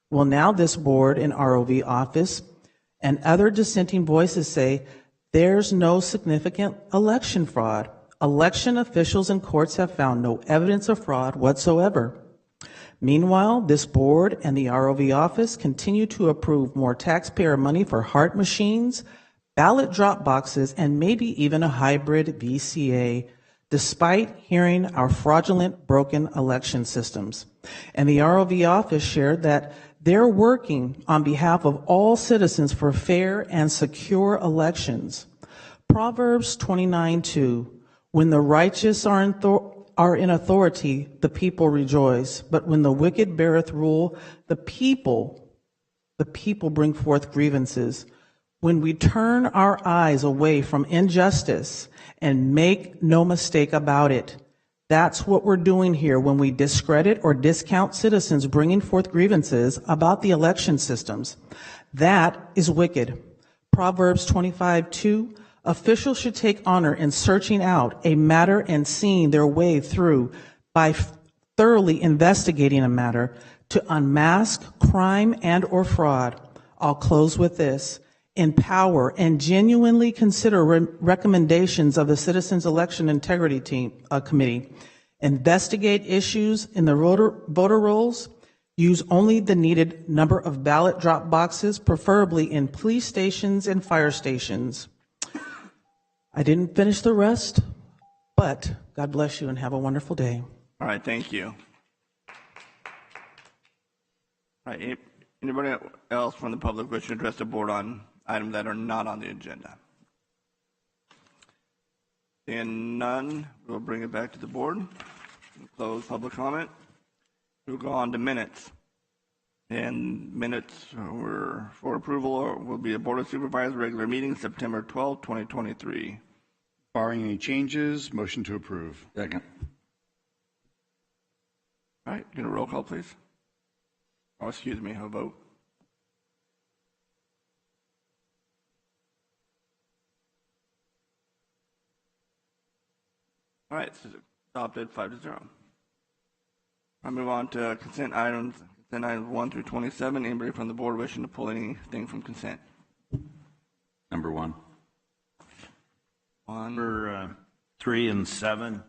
Well, now this board and ROV office and other dissenting voices say there's no significant election fraud. Election officials and courts have found no evidence of fraud whatsoever. Meanwhile, this board and the ROV office continue to approve more taxpayer money for HART machines, ballot drop boxes, and maybe even a hybrid VCA, despite hearing our fraudulent, broken election systems. And the ROV office shared that they're working on behalf of all citizens for fair and secure elections. Proverbs 29:2, when the righteous are in authority, the people rejoice. But when the wicked beareth rule, the people bring forth grievances. When we turn our eyes away from injustice and make no mistake about it, that's what we're doing here when we discredit or discount citizens bringing forth grievances about the election systems. That is wicked. Proverbs 25:2, officials should take honor in searching out a matter and seeing their way through by thoroughly investigating a matter to unmask crime and or fraud. I'll close with this. Empower and genuinely consider recommendations of the Citizens Election Integrity Committee. Investigate issues in the voter rolls. Use only the needed number of ballot drop boxes, preferably in police stations and fire stations. I didn't finish the rest, but God bless you and have a wonderful day. All right, thank you. All right, anybody else from the public wish to address the board on items that are not on the agenda? Seeing none, we'll bring it back to the board. We'll close public comment. We'll go on to minutes. And minutes were for approval will be a Board of Supervisors regular meeting September 12, 2023. Barring any changes, motion to approve. Second. All right, get a roll call, please. Oh, excuse me, a vote. All right, so adopted 5-0. I'll move on to consent items 1 through 27. Anybody from the board wishing to pull anything from consent? Number 1. Number 3 and 7.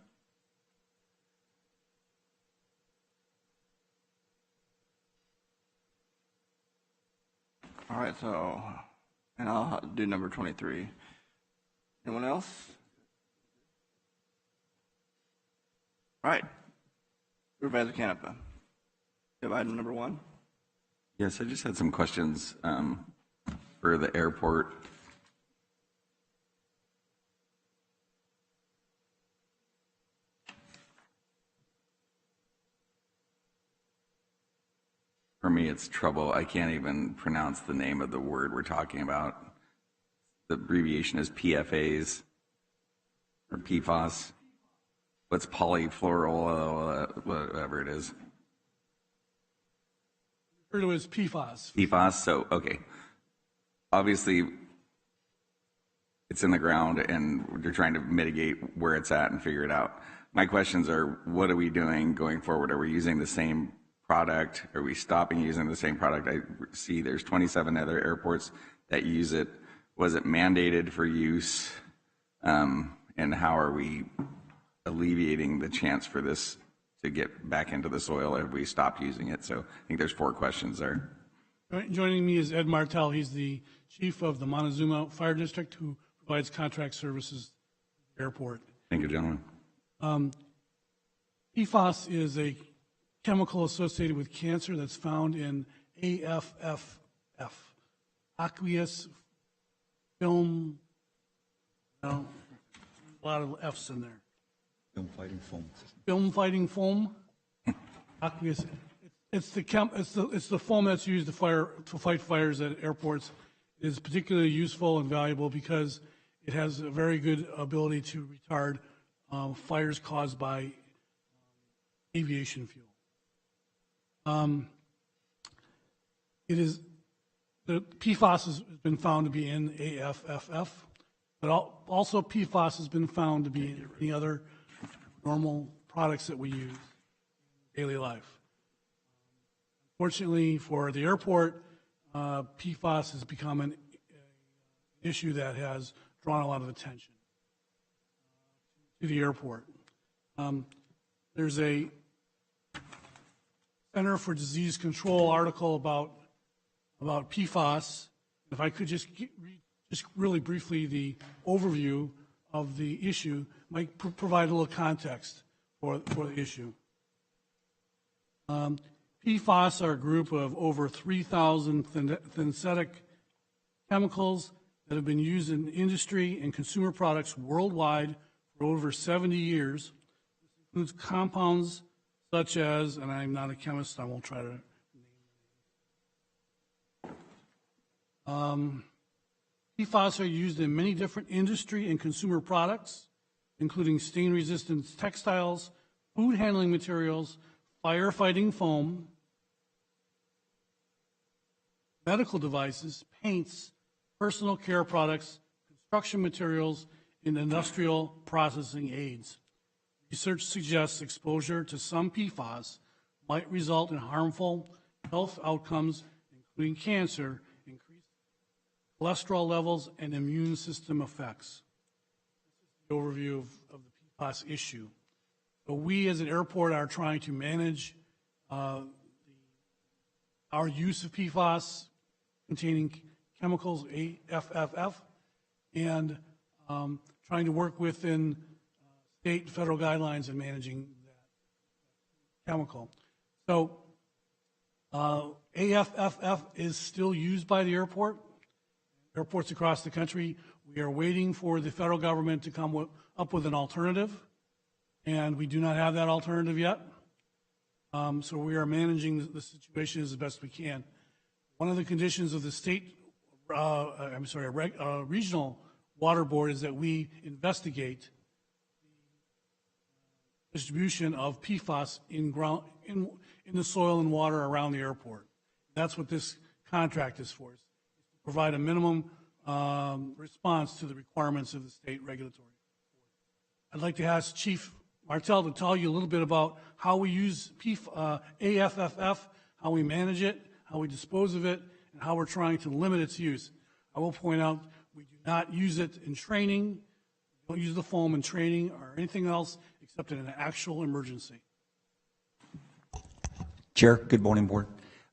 All right, so, and I'll do number 23. Anyone else? All right. Supervisor Canepa, you have item number 1. Yes, I just had some questions for the airport. For me, it's trouble. I can't even pronounce the name of the word we're talking about. The abbreviation is PFAs or PFAS. What's polyfluoral, whatever it is. Referred to as PFAS. PFAS, so, okay. Obviously, it's in the ground and you're trying to mitigate where it's at and figure it out. My questions are, what are we doing going forward? Are we using the same product? Are we stopping using the same product? I see there's 27 other airports that use it. Was it mandated for use? And how are we alleviating the chance for this to get back into the soil if we stopped using it? So I think there's 4 questions there. Joining me is Ed Martel. He's the chief of the Montezuma Fire District who provides contract services at the airport. Thank you, gentlemen. PFAS is a chemical associated with cancer that's found in AFFF, aqueous film, a lot of F's in there. Film fighting foam. Film fighting foam, aqueous. It's the foam that's used to fight fires at airports. It is particularly useful and valuable because it has a very good ability to retard fires caused by aviation fuel. The PFAS has been found to be in AFFF, but also PFAS has been found to be in any other normal products that we use in daily life. Fortunately for the airport, PFAS has become an issue that has drawn a lot of attention to the airport. There's a Center for Disease Control article about PFAS. If I could just read just really briefly the overview of the issue, might provide a little context for the issue. PFAS are a group of over 3,000 synthetic chemicals that have been used in industry and consumer products worldwide for over 70 years. This includes compounds such as, and I'm not a chemist, I won't try to name PFAS are used in many different industry and consumer products, including stain-resistant textiles, food handling materials, firefighting foam, medical devices, paints, personal care products, construction materials, and industrial processing aids. Research suggests exposure to some PFAS might result in harmful health outcomes, including cancer, increased cholesterol levels, and immune system effects. This is the overview of the PFAS issue. So we as an airport are trying to manage our use of PFAS containing chemicals, AFFF, and trying to work within state and federal guidelines in managing that chemical. So AFFF is still used by the airport. Airports across the country, we are waiting for the federal government to come up with an alternative, and we do not have that alternative yet. So we are managing the situation as best we can. One of the conditions of the regional water board is that we investigate the distribution of PFAS in the soil and water around the airport. That's what this contract is for, is to provide a minimum response to the requirements of the state regulatory board. I'd like to ask Chief Martell to tell you a little bit about how we use AFFF, how we manage it, how we dispose of it, and how we're trying to limit its use. I will point out we do not use it in training. We don't use the foam in training or anything else except in an actual emergency. Chair, good morning, Board.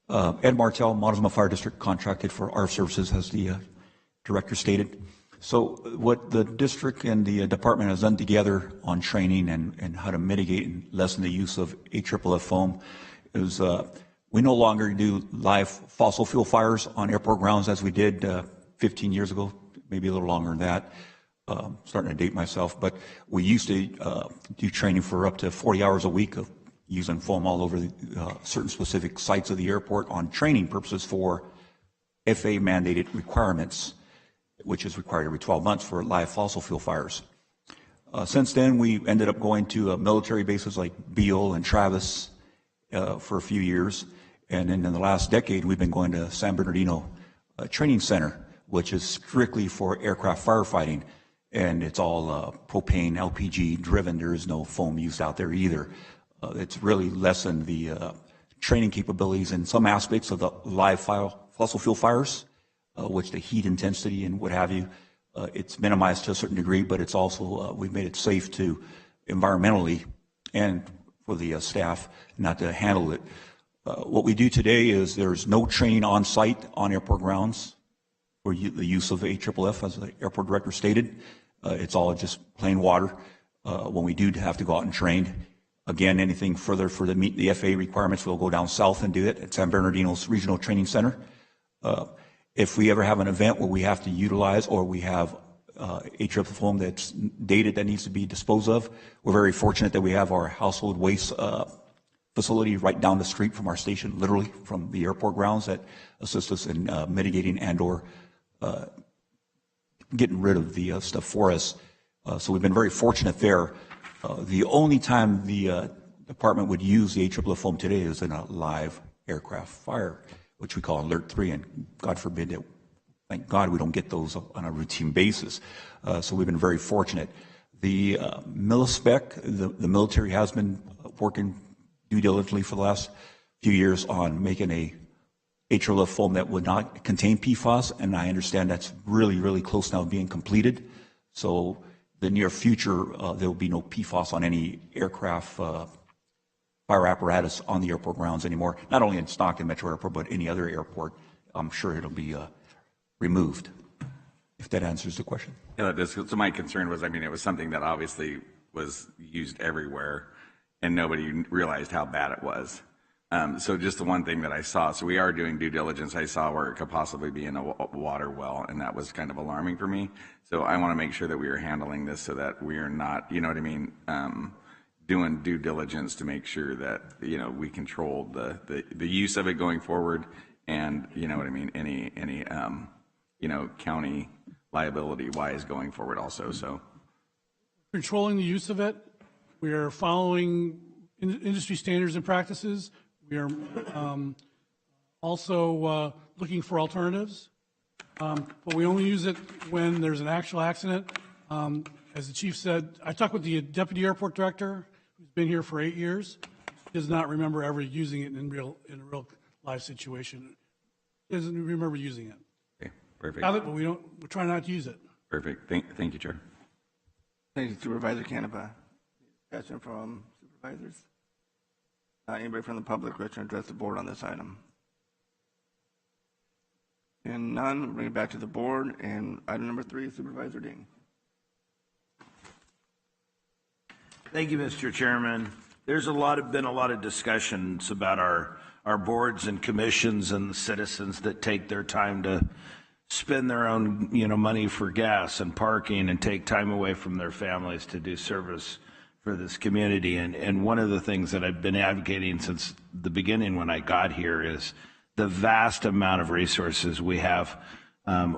Ed Martell, Montezuma Fire District, contracted for our services, as the director stated. So what the district and the department has done together on training and how to mitigate and lessen the use of AFFF foam is we no longer do live fossil fuel fires on airport grounds as we did 15 years ago, maybe a little longer than that. Starting to date myself, but we used to do training for up to 40 hours a week of using foam all over certain specific sites of the airport on training purposes for FAA mandated requirements, which is required every 12 months for live fossil fuel fires. Since then, we ended up going to military bases like Beale and Travis for a few years. And then in the last decade, we've been going to San Bernardino Training Center, which is strictly for aircraft firefighting. And it's all propane, LPG driven. There is no foam used out there either. It's really lessened the training capabilities in some aspects of the live fossil fuel fires, which the heat intensity and what have you, it's minimized to a certain degree, but it's also, we've made it safe to environmentally and for the staff not to handle it. What we do today is there's no training on site on airport grounds for the use of AFFF, as the airport director stated. It's all just plain water. When we do have to go out and train, again, anything further for the meet the FAA requirements, we'll go down south and do it at San Bernardino's Regional Training Center. If we ever have an event where we have to utilize or we have AFFF foam that's dated that needs to be disposed of, we're very fortunate that we have our household waste facility right down the street from our station, literally from the airport grounds, that assist us in mitigating and or getting rid of the stuff for us. So we've been very fortunate there. The only time the department would use the AFFF foam today is in a live aircraft fire, which we call Alert 3, and God forbid that, thank God we don't get those on a routine basis. So we've been very fortunate. The mil-spec, the military has been working due diligently for the last few years on making a AFFF foam that would not contain PFAS, and I understand that's really, really close now to being completed. So the near future, there will be no PFAS on any aircraft fire apparatus on the airport grounds anymore, not only in Stockton Metro Airport, but any other airport. I'm sure it'll be removed, if that answers the question. Yeah, so my concern was, I mean, it was something that obviously was used everywhere, and nobody realized how bad it was. So just the one thing that I saw, so we are doing due diligence. I saw where it could possibly be in a water well, and that was kind of alarming for me. So I want to make sure that we are handling this so that we are not, you know what I mean, doing due diligence to make sure that, you know, we control the use of it going forward, and, you know what I mean, any you know, county liability wise going forward also. So Controlling the use of it, we are following industry standards and practices. We are also looking for alternatives, but we only use it when there's an actual accident. As the chief said, I talked with the deputy airport director, who's been here for 8 years. He does not remember ever using it in a real life situation. He doesn't remember using it. Okay, perfect. Have it, but we're trying not to use it. Perfect. Thank you, Chair. Thank you, Supervisor Canepa. Discussion from supervisors? Anybody from the public wish to address the board on this item? And none, bring it back to the board. And item number 3, Supervisor Ding. Thank you, Mr. Chairman. There's been a lot of discussions about our boards and commissions and the citizens that take their time to spend their own, you know, money for gas and parking and take time away from their families to do service for this community. And one of the things that I've been advocating since the beginning when I got here is the vast amount of resources we have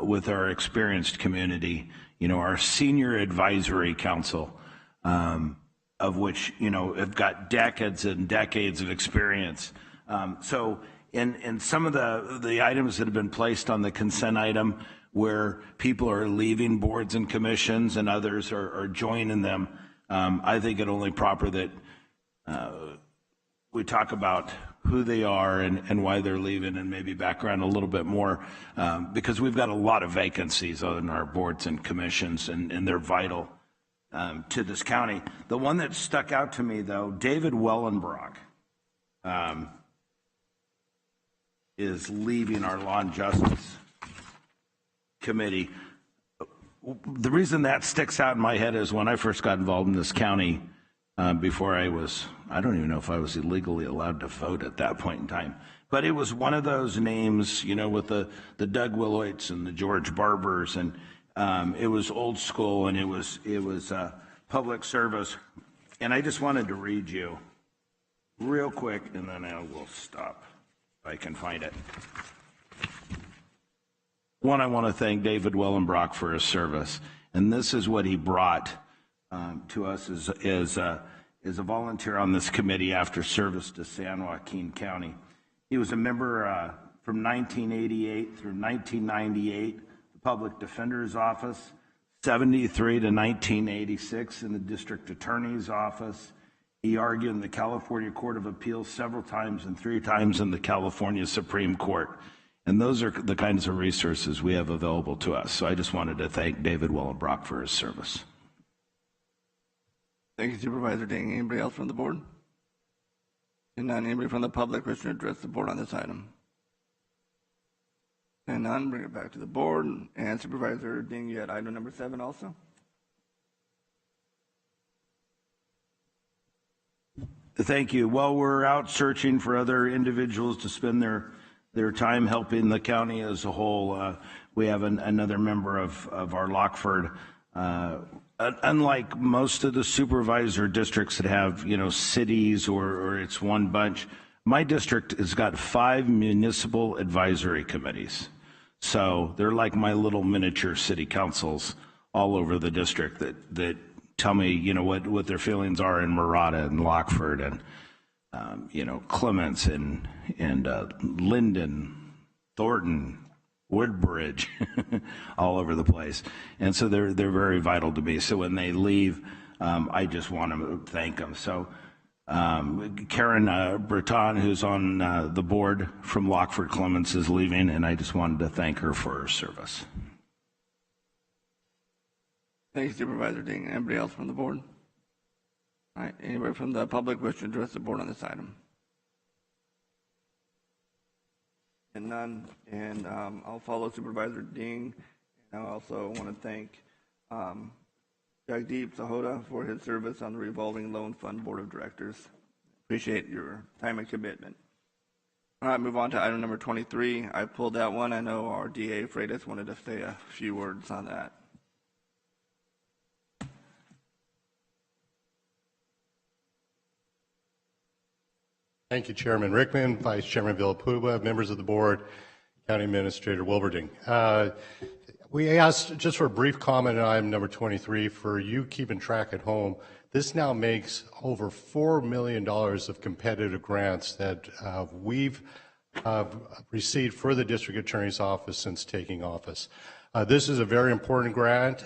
with our experienced community. You know, our senior advisory council, of which, you know, have got decades and decades of experience. So in some of the items that have been placed on the consent item where people are leaving boards and commissions and others are joining them, I think it only proper that we talk about who they are and why they're leaving and maybe background a little bit more, because we've got a lot of vacancies on our boards and commissions, and they're vital to this county. The one that stuck out to me, though, David Wellenbrock is leaving our Law and Justice Committee. The reason that sticks out in my head is when I first got involved in this county, before I don't even know if I was illegally allowed to vote at that point in time, but it was one of those names, you know, with the Doug Willoits and the George Barbers, and it was old school, and it was public service. And I just wanted to read you real quick, and then I will stop if I can find it. One, I want to thank David Wellenbrock for his service, and this is what he brought to us as a volunteer on this committee after service to San Joaquin County. He was a member from 1988 through 1998, the Public Defender's Office, 73 to 1986 in the District Attorney's Office. He argued in the California Court of Appeals several times and 3 times in the California Supreme Court. And those are the kinds of resources we have available to us. So I just wanted to thank David Wellenbrock for his service. Thank you, Supervisor Ding. Anybody else from the board? And none, anybody from the public wishing to address the board on this item? And none, bring it back to the board. And Supervisor Ding, you had item number 7 also? Thank you. Well, we're out searching for other individuals to spend their time helping the county as a whole. We have another member of our Lockford. Unlike most of the supervisor districts that have, you know, cities or it's one bunch, my district has got 5 municipal advisory committees. So they're like my little miniature city councils all over the district that tell me, you know, what their feelings are in Murata and Lockford and, you know, Clements and Linden, Thornton, Woodbridge, all over the place. And so they're very vital to me. So when they leave, I just want to thank them. So Karen Breton, who's on the board from Lockford Clements, is leaving, and I just wanted to thank her for her service. Thank you, Supervisor Ding. Anybody else from the board? All right, anybody from the public wish to address the board on this item? And none, and I'll follow Supervisor Ding. And I also want to thank Jagdeep Sahota for his service on the Revolving Loan Fund Board of Directors. Appreciate your time and commitment. All right, move on to item number 23. I pulled that one. I know our DA Freitas wanted to say a few words on that. Thank you, Chairman Rickman, Vice Chairman Villapuba, members of the board, County Administrator Wilverding. We asked just for a brief comment on item number 23 for you keeping track at home. This now makes over $4 million of competitive grants that we've received for the District Attorney's Office since taking office. This is a very important grant.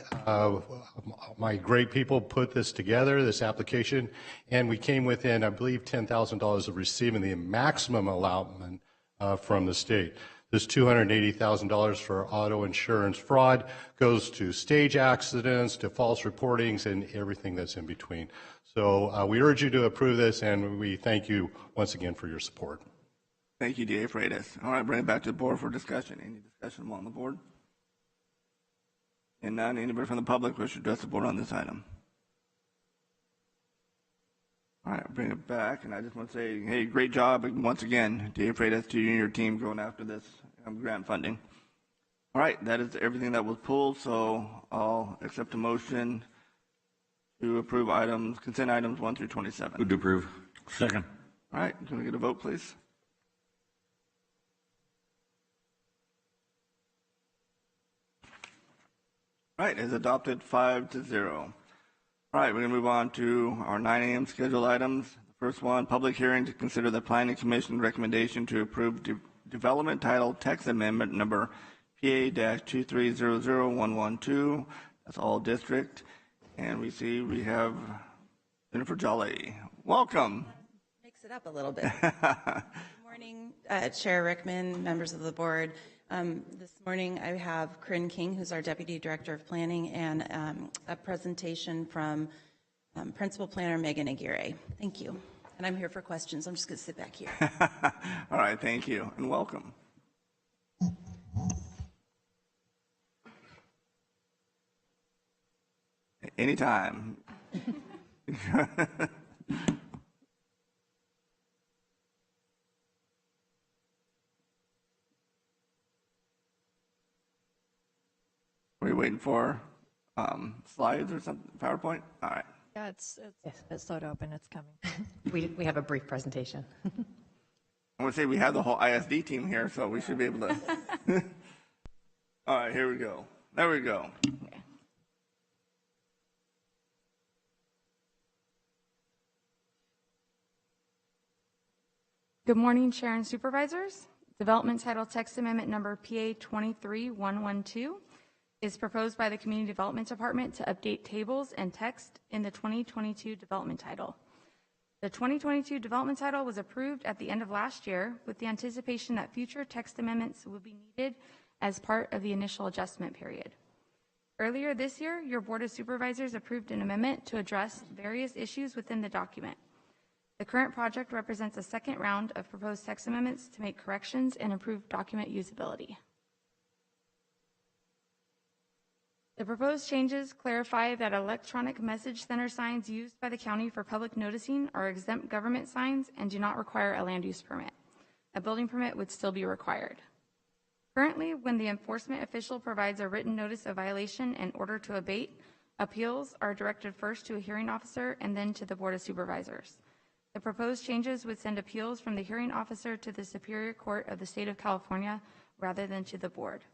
My great people put this together, this application, and we came within, I believe, $10,000 of receiving the maximum allotment from the state. This $280,000 for auto insurance fraud goes to stage accidents, to false reportings, and everything that's in between. So we urge you to approve this, and we thank you once again for your support. Thank you, DA Freitas. All right, bring it back to the board for discussion. Any discussion on the board? And none, anybody from the public wish to address the board on this item? All right, I'll bring it back, and I just want to say, hey, great job once again, DA Freitas, to you and your team going after this grant funding. All right, that is everything that was pulled, so I'll accept a motion to approve items, consent items 1 through 27. Move to approve. Second. All right, can we get a vote, please? All right, is adopted 5-0. All right, we're going to move on to our 9 a.m. scheduled items. The first one, public hearing to consider the Planning Commission recommendation to approve Development Title Text Amendment number PA-2300112. That's all district. And we see we have Jennifer Jolly. Welcome. Mix it up a little bit. Good morning, Chair Rickman, members of the board. This morning I have Corinne King, who's our Deputy Director of Planning, and a presentation from Principal Planner Megan Aguirre. Thank you. And I'm here for questions. I'm just going to sit back here. All right, thank you, and welcome. Anytime. Are we waiting for slides or something? PowerPoint? All right. Yeah, it's slow to open. It's coming. We have a brief presentation. I want to say we have the whole ISD team here, so we should be able to. All right, here we go. There we go. Okay. Good morning, Chair and Supervisors. Development Title Text Amendment number PA-23112 is proposed by the Community Development Department to update tables and text in the 2022 Development Title. The 2022 Development Title was approved at the end of last year with the anticipation that future text amendments will be needed as part of the initial adjustment period. Earlier this year, your Board of Supervisors approved an amendment to address various issues within the document. The current project represents a second round of proposed text amendments to make corrections and improve document usability. The proposed changes clarify that electronic message center signs used by the county for public noticing are exempt government signs and do not require a land use permit. A building permit would still be required. Currently, when the enforcement official provides a written notice of violation in order to abate, appeals are directed first to a hearing officer and then to the Board of Supervisors. The proposed changes would send appeals from the hearing officer to the Superior Court of the State of California rather than to the board.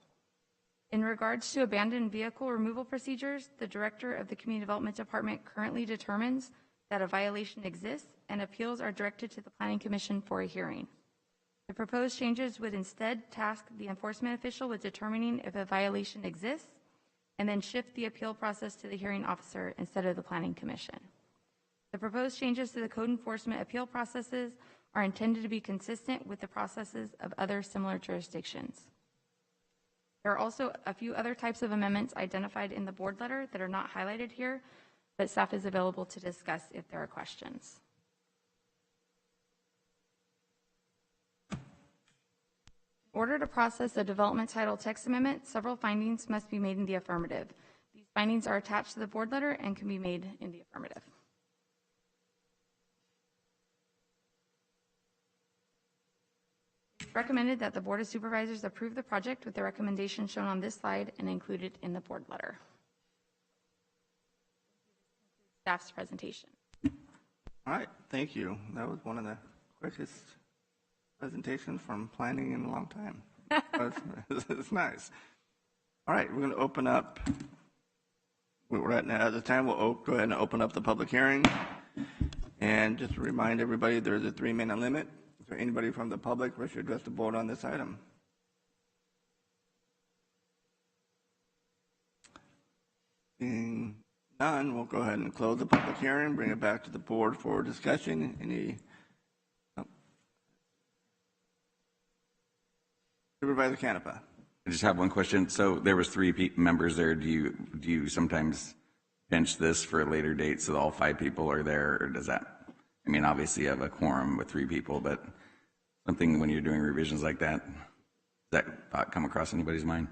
In regards to abandoned vehicle removal procedures, the Director of the Community Development Department currently determines that a violation exists and appeals are directed to the Planning Commission for a hearing. The proposed changes would instead task the enforcement official with determining if a violation exists and then shift the appeal process to the hearing officer instead of the Planning Commission. The proposed changes to the code enforcement appeal processes are intended to be consistent with the processes of other similar jurisdictions. There are also a few other types of amendments identified in the board letter that are not highlighted here, but staff is available to discuss if there are questions. In order to process the development title text amendment, several findings must be made in the affirmative. These findings are attached to the board letter and can be made in the affirmative. It's recommended that the Board of Supervisors approve the project with the recommendation shown on this slide and included in the board letter. Staff's presentation. All right, thank you. That was one of the quickest presentations from planning in a long time. It's nice. All right, we're going to open up. We're at the time. We'll go ahead and open up the public hearing. And just to remind everybody, there's a 3-minute limit. Is there anybody from the public wish to address the board on this item? Seeing none, we'll go ahead and close the public hearing, bring it back to the board for discussion. Supervisor Canepa. I just have one question. So there was 3 members there. Do you sometimes bench this for a later date so all 5 people are there, or does that? I mean, obviously you have a quorum with 3 people, but something when you're doing revisions like that, does that thought come across anybody's mind?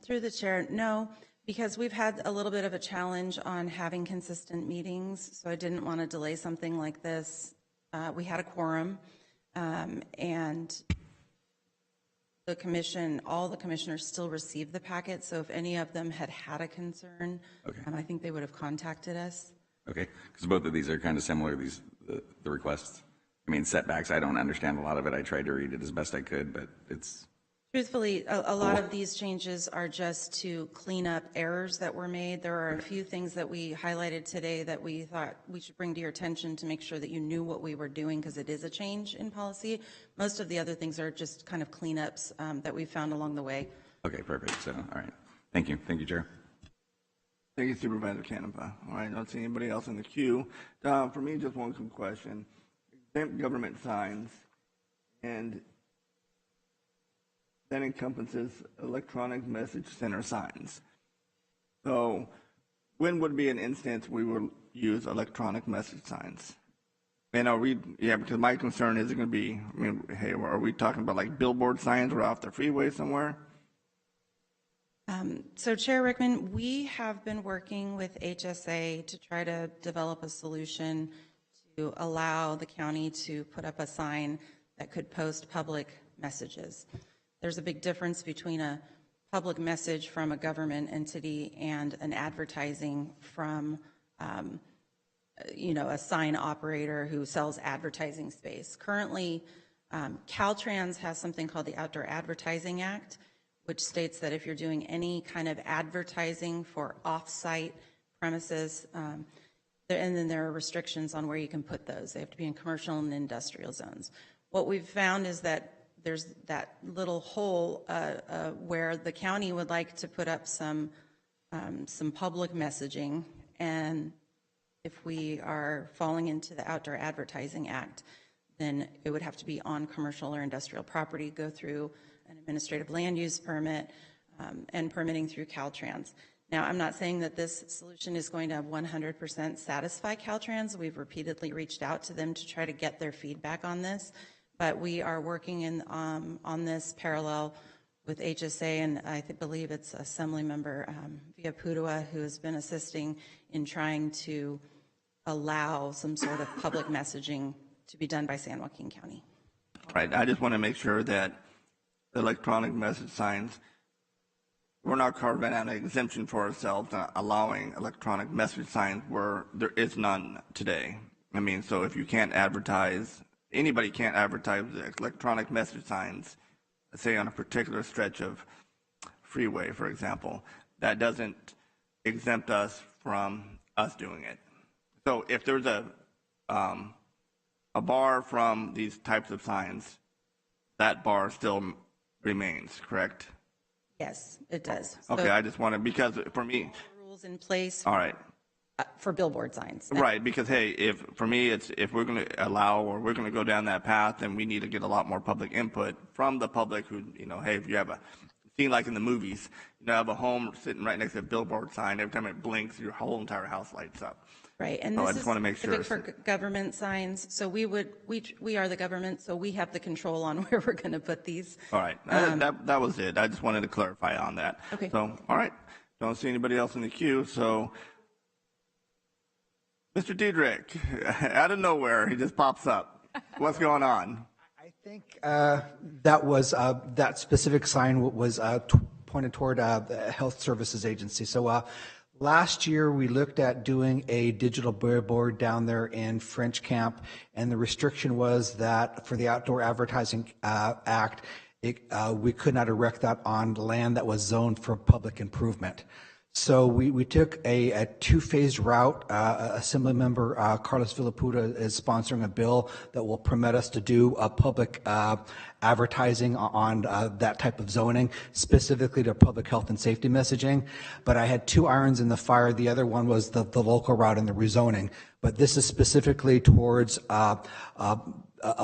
Through the chair, no, because we've had a little bit of a challenge on having consistent meetings, so I didn't want to delay something like this. We had a quorum, and the commission, all the commissioners still received the packet, so if any of them had a concern, I think they would have contacted us. Okay, because both of these are kind of similar, the requests. I mean, setbacks, I don't understand a lot of it. I tried to read it as best I could, but it's... Truthfully, a lot of these changes are just to clean up errors that were made. There are a few things that we highlighted today that we thought we should bring to your attention to make sure that you knew what we were doing, because it is a change in policy. Most of the other things are just kind of cleanups that we found along the way. Okay, perfect. So, all right. Thank you. Thank you, Chair. Thank you, Supervisor Canepa. All right, I don't see anybody else in the queue. For me, just one quick question. Exempt government signs, and that encompasses electronic message center signs. So when would be an instance we would use electronic message signs? And because my concern is it going to be, I mean, hey, are we talking about like billboard signs or off the freeway somewhere? So Chair Rickman, we have been working with HSA to try to develop a solution to allow the county to put up a sign that could post public messages. There's a big difference between a public message from a government entity and an advertising from, a sign operator who sells advertising space. Currently, Caltrans has something called the Outdoor Advertising Act, which states that if you're doing any kind of advertising for off-site premises, and then there are restrictions on where you can put those. They have to be in commercial and industrial zones. What we've found is that there's that little hole where the county would like to put up some public messaging, and if we are falling into the Outdoor Advertising Act, then it would have to be on commercial or industrial property, go through an administrative land use permit, and permitting through Caltrans. Now, I'm not saying that this solution is going to 100% satisfy Caltrans. We've repeatedly reached out to them to try to get their feedback on this, but we are working on this parallel with HSA, and I believe it's Assembly Member Via Pudua who has been assisting in trying to allow some sort of public messaging to be done by San Joaquin County. Right. I just want to make sure that electronic message signs, we're not carving out an exemption for ourselves, allowing electronic message signs where there is none today. I mean, so if you can't advertise, anybody can't advertise electronic message signs, say on a particular stretch of freeway, for example, that doesn't exempt us from us doing it. So if there's a bar from these types of signs, that bar still remains, correct? Yes, it does. Okay, so I just want to, because for me, rules in place. All right. For billboard signs. Right, because hey, if we're going to allow or we're going to go down that path, then we need to get a lot more public input from the public who, hey, if you have a being like in the movies. You have a home sitting right next to a billboard sign. Every time it blinks, your whole entire house lights up. Right, and So I this just is want to make sure. specific for government signs, so we are the government, so we have the control on where we're going to put these. All right, that was it. I just wanted to clarify on that. Okay. So, all right, don't see anybody else in the queue, so Mr. Diedrich, out of nowhere, he just pops up. What's going on? I think that was that specific sign was pointed toward the Health Services Agency. So last year we looked at doing a digital billboard down there in French Camp, and the restriction was that for the Outdoor Advertising Act, we could not erect that on land that was zoned for public improvement. So we took a two-phase route. Assembly member Carlos Villaputa is sponsoring a bill that will permit us to do public advertising on that type of zoning, specifically to public health and safety messaging. But I had two irons in the fire. The other one was the local route and the rezoning. But this is specifically towards a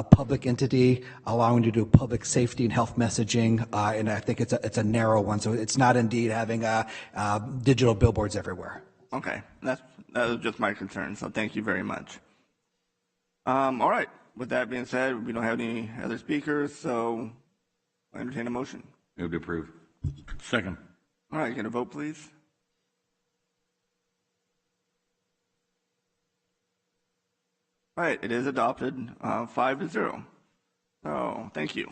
public entity, allowing you to do public safety and health messaging, and I think it's a narrow one, so it's not indeed having digital billboards everywhere. Okay, that was just my concern, so thank you very much. All right, with that being said, we don't have any other speakers, so I entertain a motion. Move to approve. Second. All right, can a vote, please? All right, it is adopted 5-0. So thank you.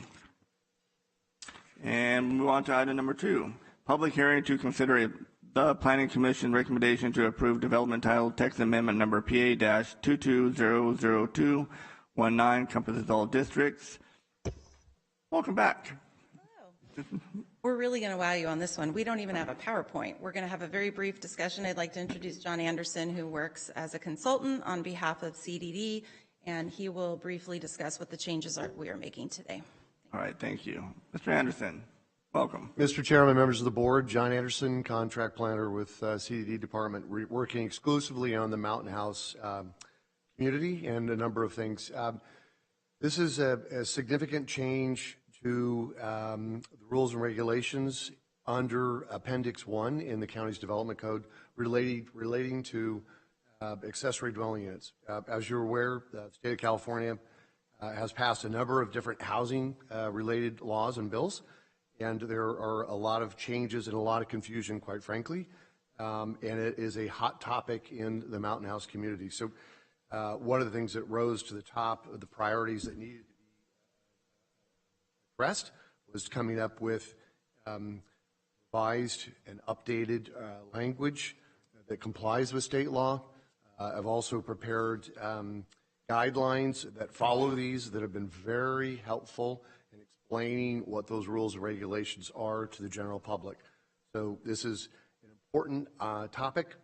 And move on to item number 2. Public hearing to consider the Planning Commission recommendation to approve development title text amendment number PA-2200219 encompasses all districts. Welcome back. We're really going to wow you on this one. We don't even have a PowerPoint. We're going to have a very brief discussion. I'd like to introduce John Anderson, who works as a consultant on behalf of CDD, and he will briefly discuss what the changes are we are making today. All right, thank you. Mr. Anderson, welcome. Mr. Chairman, members of the board, John Anderson, contract planner with CDD Department, working exclusively on the Mountain House community and a number of things. This is a significant change to the rules and regulations under Appendix 1 in the county's development code relating to accessory dwelling units. As you're aware, the state of California has passed a number of different housing related laws and bills, and there are a lot of changes and a lot of confusion, quite frankly, and it is a hot topic in the Mountain House community. So one of the things that rose to the top of the priorities that needed to be addressed was coming up with revised and updated language that complies with state law. I've also prepared guidelines that follow these that have been very helpful in explaining what those rules and regulations are to the general public. So this is an important topic.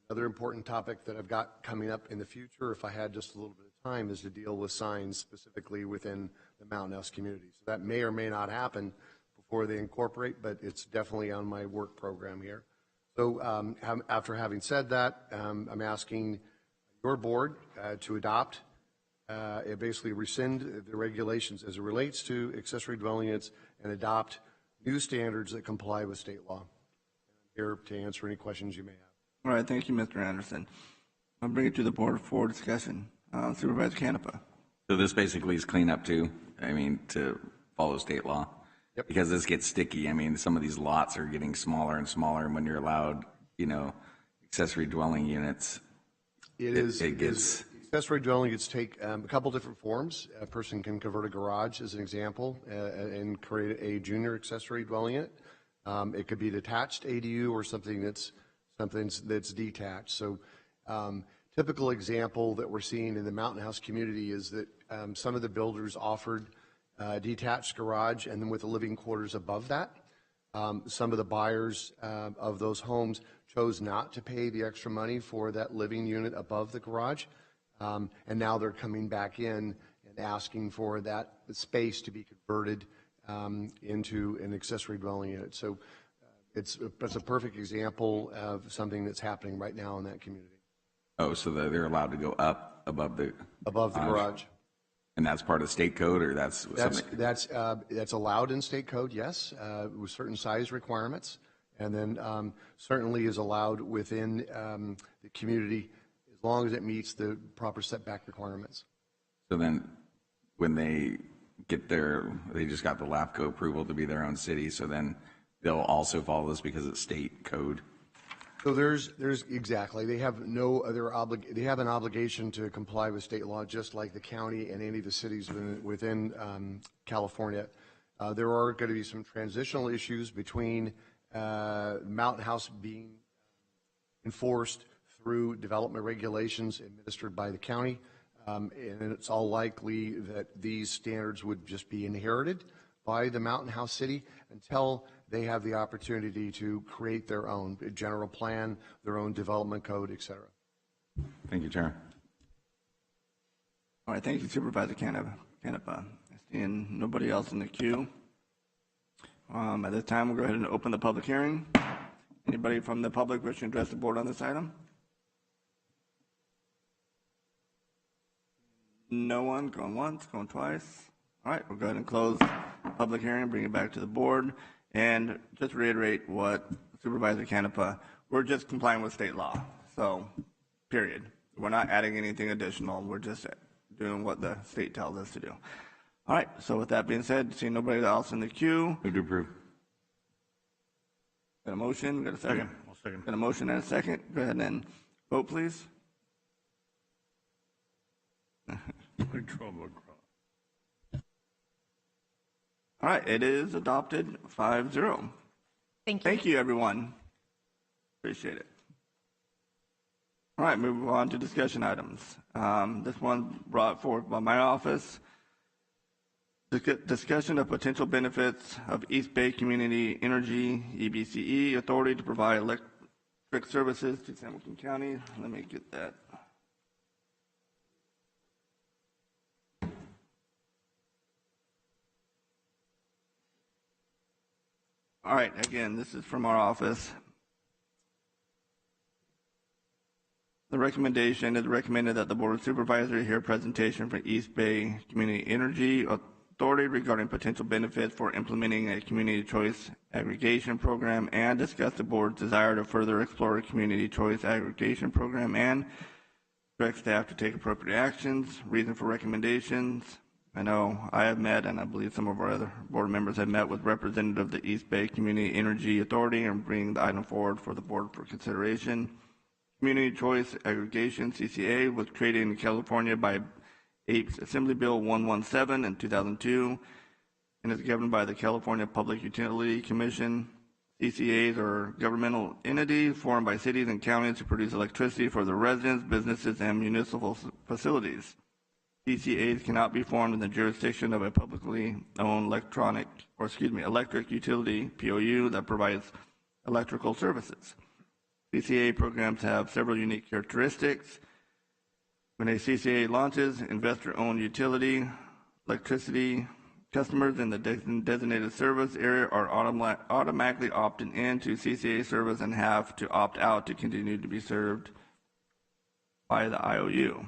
Another important topic that I've got coming up in the future, if I had just a little bit of time, is to deal with signs specifically within the Mountain House community. So that may or may not happen before they incorporate, but it's definitely on my work program here. So after having said that, I'm asking your board to adopt, basically rescind the regulations as it relates to accessory dwelling units and adopt new standards that comply with state law. I'm here to answer any questions you may have. All right, thank you, Mr. Anderson. I'll bring it to the board for discussion. Supervisor Canepa. So this basically is cleanup too, I mean, to follow state law. Yep. Because this gets sticky. I mean, some of these lots are getting smaller and smaller, and when you're allowed, accessory dwelling units, it gets... Accessory dwelling units take a couple different forms. A person can convert a garage, as an example, and create a junior accessory dwelling unit. It could be detached ADU or something that's detached. So typical example that we're seeing in the Mountain House community is that some of the builders offered detached garage and then with the living quarters above that. Some of the buyers of those homes chose not to pay the extra money for that living unit above the garage. And now they're coming back in and asking for that space to be converted into an accessory dwelling unit. So it's a perfect example of something that's happening right now in that community. Oh, so they're allowed to go up above the garage. And that's part of state code, or that's something? That's allowed in state code, yes, with certain size requirements, and then certainly is allowed within the community as long as it meets the proper setback requirements. So then, when they they just got the LAFCO approval to be their own city, so then they'll also follow this because it's state code. So there's exactly, they have no other they have an obligation to comply with state law, just like the county and any of the cities within California. There are going to be some transitional issues between Mountain House being enforced through development regulations administered by the county, and it's all likely that these standards would just be inherited by the Mountain House city until they have the opportunity to create their own general plan, their own development code, et cetera. Thank you, Chair. All right, thank you, Supervisor Canepa. Seeing nobody else in the queue. At this time, we'll go ahead and open the public hearing. Anybody from the public wishing to address the board on this item? No one, going once, going twice. All right, we'll go ahead and close the public hearing, bring it back to the board, and just reiterate what Supervisor Canepa, we're just complying with state law, so period. We're not adding anything additional, we're just doing what the state tells us to do. All right, so with that being said, seeing nobody else in the queue. Move to approve. Got a motion, got a second? I'll second. Got a motion and a second, go ahead and vote, please. All right, it is adopted 5-0. Thank you. Thank you, everyone. Appreciate it. All right, move on to discussion items. This one brought forth by my office. Discussion of potential benefits of East Bay Community Energy, EBCE, authority to provide electric services to San Joaquin County. Let me get that. All right, again, this is from our office. The recommendation is recommended that the Board of Supervisors hear a presentation from East Bay Community Energy Authority regarding potential benefits for implementing a community choice aggregation program and discuss the board's desire to further explore a community choice aggregation program and direct staff to take appropriate actions. Reason for recommendations. I know I have met, and I believe some of our other board members have met with representatives of the East Bay Community Energy Authority and bringing the item forward for the board for consideration. Community Choice Aggregation, CCA, was created in California by APE's Assembly Bill 117 in 2002 and is governed by the California Public Utility Commission. CCAs are governmental entities formed by cities and counties to produce electricity for their residents, businesses, and municipal facilities. CCAs cannot be formed in the jurisdiction of a publicly owned electric utility, POU, that provides electrical services. CCA programs have several unique characteristics. When a CCA launches, investor-owned utility, electricity customers in the designated service area are automatically opted into CCA service and have to opt out to continue to be served by the IOU.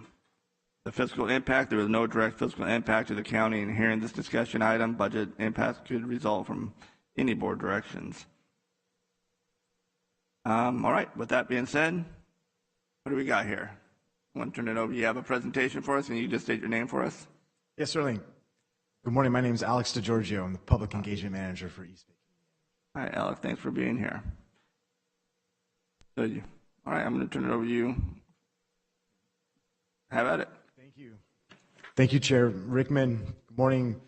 The fiscal impact, there is no direct fiscal impact to the county, and here in this discussion item, budget impacts could result from any board directions. All right, with that being said, what do we got here? I want to turn it over. You have a presentation for us, and you just state your name for us? Yes, certainly. Good morning, my name is Alex DeGiorgio. I'm the Public Engagement Manager for East Bay. All right, Alex, thanks for being here. All right, I'm going to turn it over to you. Have at it. Thank you. Thank you, Chair Rickman. Good morning,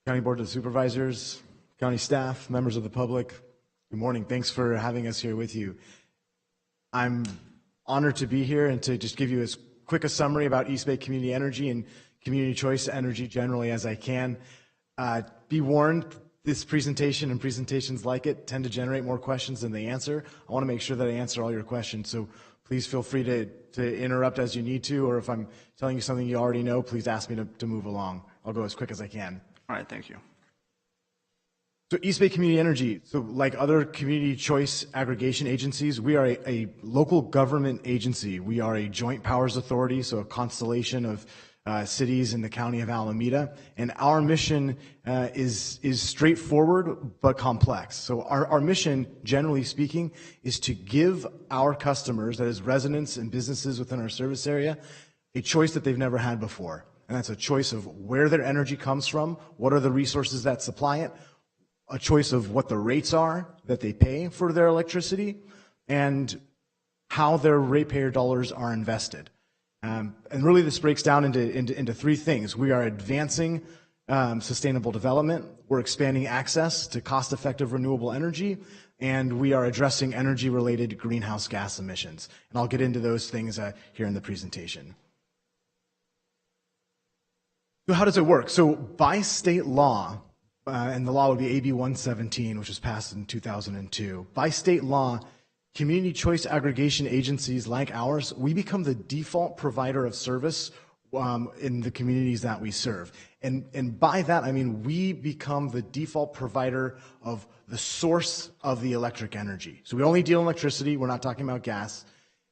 County Board of Supervisors, county staff, members of the public. Good morning. Thanks for having us here with you. I'm honored to be here and to just give you as quick a summary about East Bay Community Energy and community choice energy generally as I can. Be warned, this presentation and presentations like it tend to generate more questions than they answer. I want to make sure that I answer all your questions, so please feel free to interrupt as you need to, or if I'm telling you something you already know, please ask me to move along. I'll go as quick as I can. All right, thank you. So East Bay Community Energy, so like other community choice aggregation agencies, we are a local government agency. We are a joint powers authority, so a constellation of cities in the county of Alameda. And our mission is straightforward but complex. So our mission, generally speaking, is to give our customers, that is residents and businesses within our service area, a choice that they've never had before. And that's a choice of where their energy comes from, what are the resources that supply it, a choice of what the rates are that they pay for their electricity, and how their ratepayer dollars are invested. And really this breaks down into three things. We are advancing sustainable development, we're expanding access to cost-effective renewable energy, and we are addressing energy-related greenhouse gas emissions. And I'll get into those things here in the presentation. So how does it work? So by state law, and the law would be AB 117, which was passed in 2002, by state law, community choice aggregation agencies like ours, we become the default provider of service in the communities that we serve. And by that, I mean we become the default provider of the source of the electric energy. So we only deal in electricity, we're not talking about gas.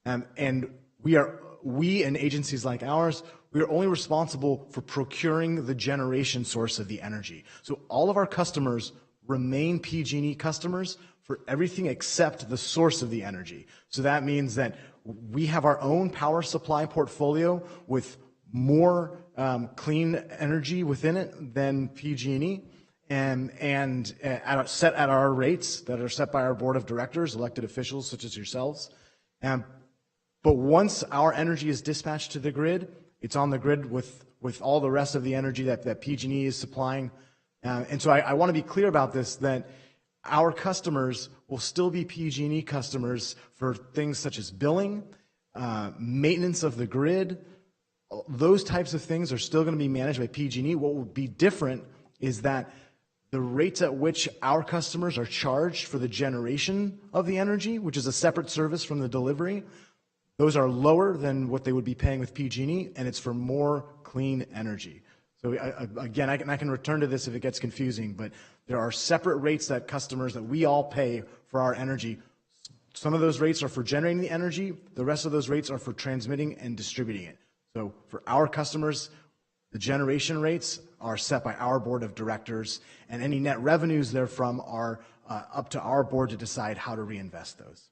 And we and agencies like ours, we are only responsible for procuring the generation source of the energy. So all of our customers remain PG&E customers for everything except the source of the energy. So that means that we have our own power supply portfolio with more clean energy within it than PG&E, and set at our rates that are set by our board of directors, elected officials such as yourselves. But once our energy is dispatched to the grid, it's on the grid with all the rest of the energy that PG&E is supplying. And so I want to be clear about this, that our customers will still be PG&E customers for things such as billing, maintenance of the grid. Those types of things are still going to be managed by PG&E. What will be different is that the rates at which our customers are charged for the generation of the energy, which is a separate service from the delivery, those are lower than what they would be paying with PG&E, and it's for more clean energy. So again, I can return to this if it gets confusing, but there are separate rates that customers, that we all pay for our energy. Some of those rates are for generating the energy. The rest of those rates are for transmitting and distributing it. So for our customers, the generation rates are set by our board of directors, and any net revenues therefrom are up to our board to decide how to reinvest those.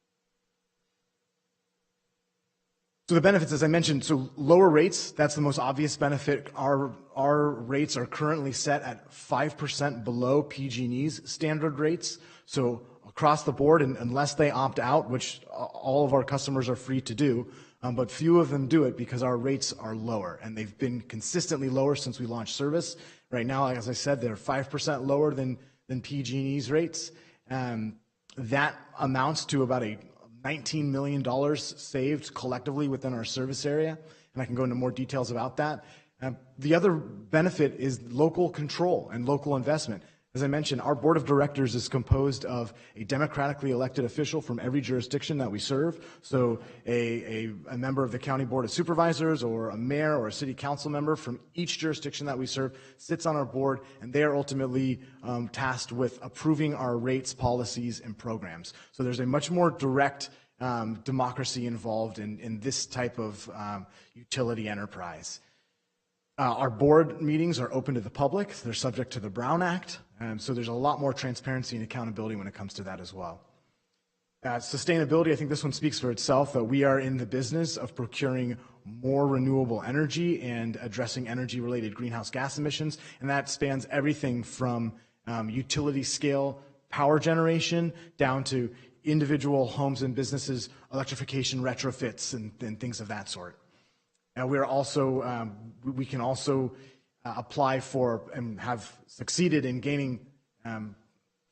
So the benefits, as I mentioned, so lower rates, that's the most obvious benefit. Our rates are currently set at 5% below PG&E's standard rates. So across the board, and unless they opt out, which all of our customers are free to do, but few of them do it because our rates are lower, and they've been consistently lower since we launched service. Right now, as I said, they're 5% lower than PG&E's rates. That amounts to about a $19 million saved collectively within our service area, and I can go into more details about that. The other benefit is local control and local investment. As I mentioned, our board of directors is composed of a democratically elected official from every jurisdiction that we serve. So a member of the county board of supervisors, or a mayor or a city council member from each jurisdiction that we serve sits on our board, and they are ultimately tasked with approving our rates, policies, and programs. So there's a much more direct democracy involved in this type of utility enterprise. Our board meetings are open to the public. They're subject to the Brown Act. So there's a lot more transparency and accountability when it comes to that as well. Sustainability, I think this one speaks for itself, that we are in the business of procuring more renewable energy and addressing energy-related greenhouse gas emissions, and that spans everything from utility scale power generation down to individual homes and businesses, electrification retrofits, and things of that sort. We're also, we can also apply for and have succeeded in gaining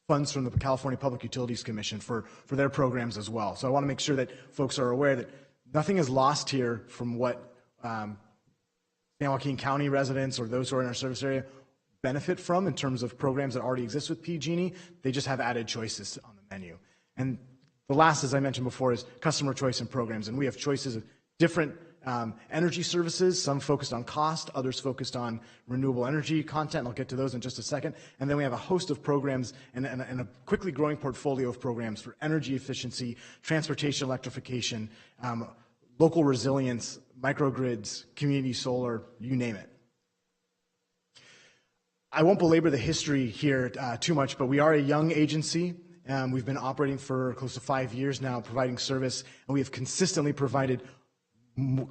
funds from the California Public Utilities Commission for their programs as well. So I want to make sure that folks are aware that nothing is lost here from what San Joaquin County residents or those who are in our service area benefit from in terms of programs that already exist with PG&E. They just have added choices on the menu. And the last, as I mentioned before, is customer choice and programs. And we have choices of different energy services, some focused on cost, others focused on renewable energy content. I'll get to those in just a second. And then we have a host of programs and a quickly growing portfolio of programs for energy efficiency, transportation electrification, local resilience, microgrids, community solar, you name it. I won't belabor the history here too much, but we are a young agency. We've been operating for close to 5 years now, providing service, and we have consistently provided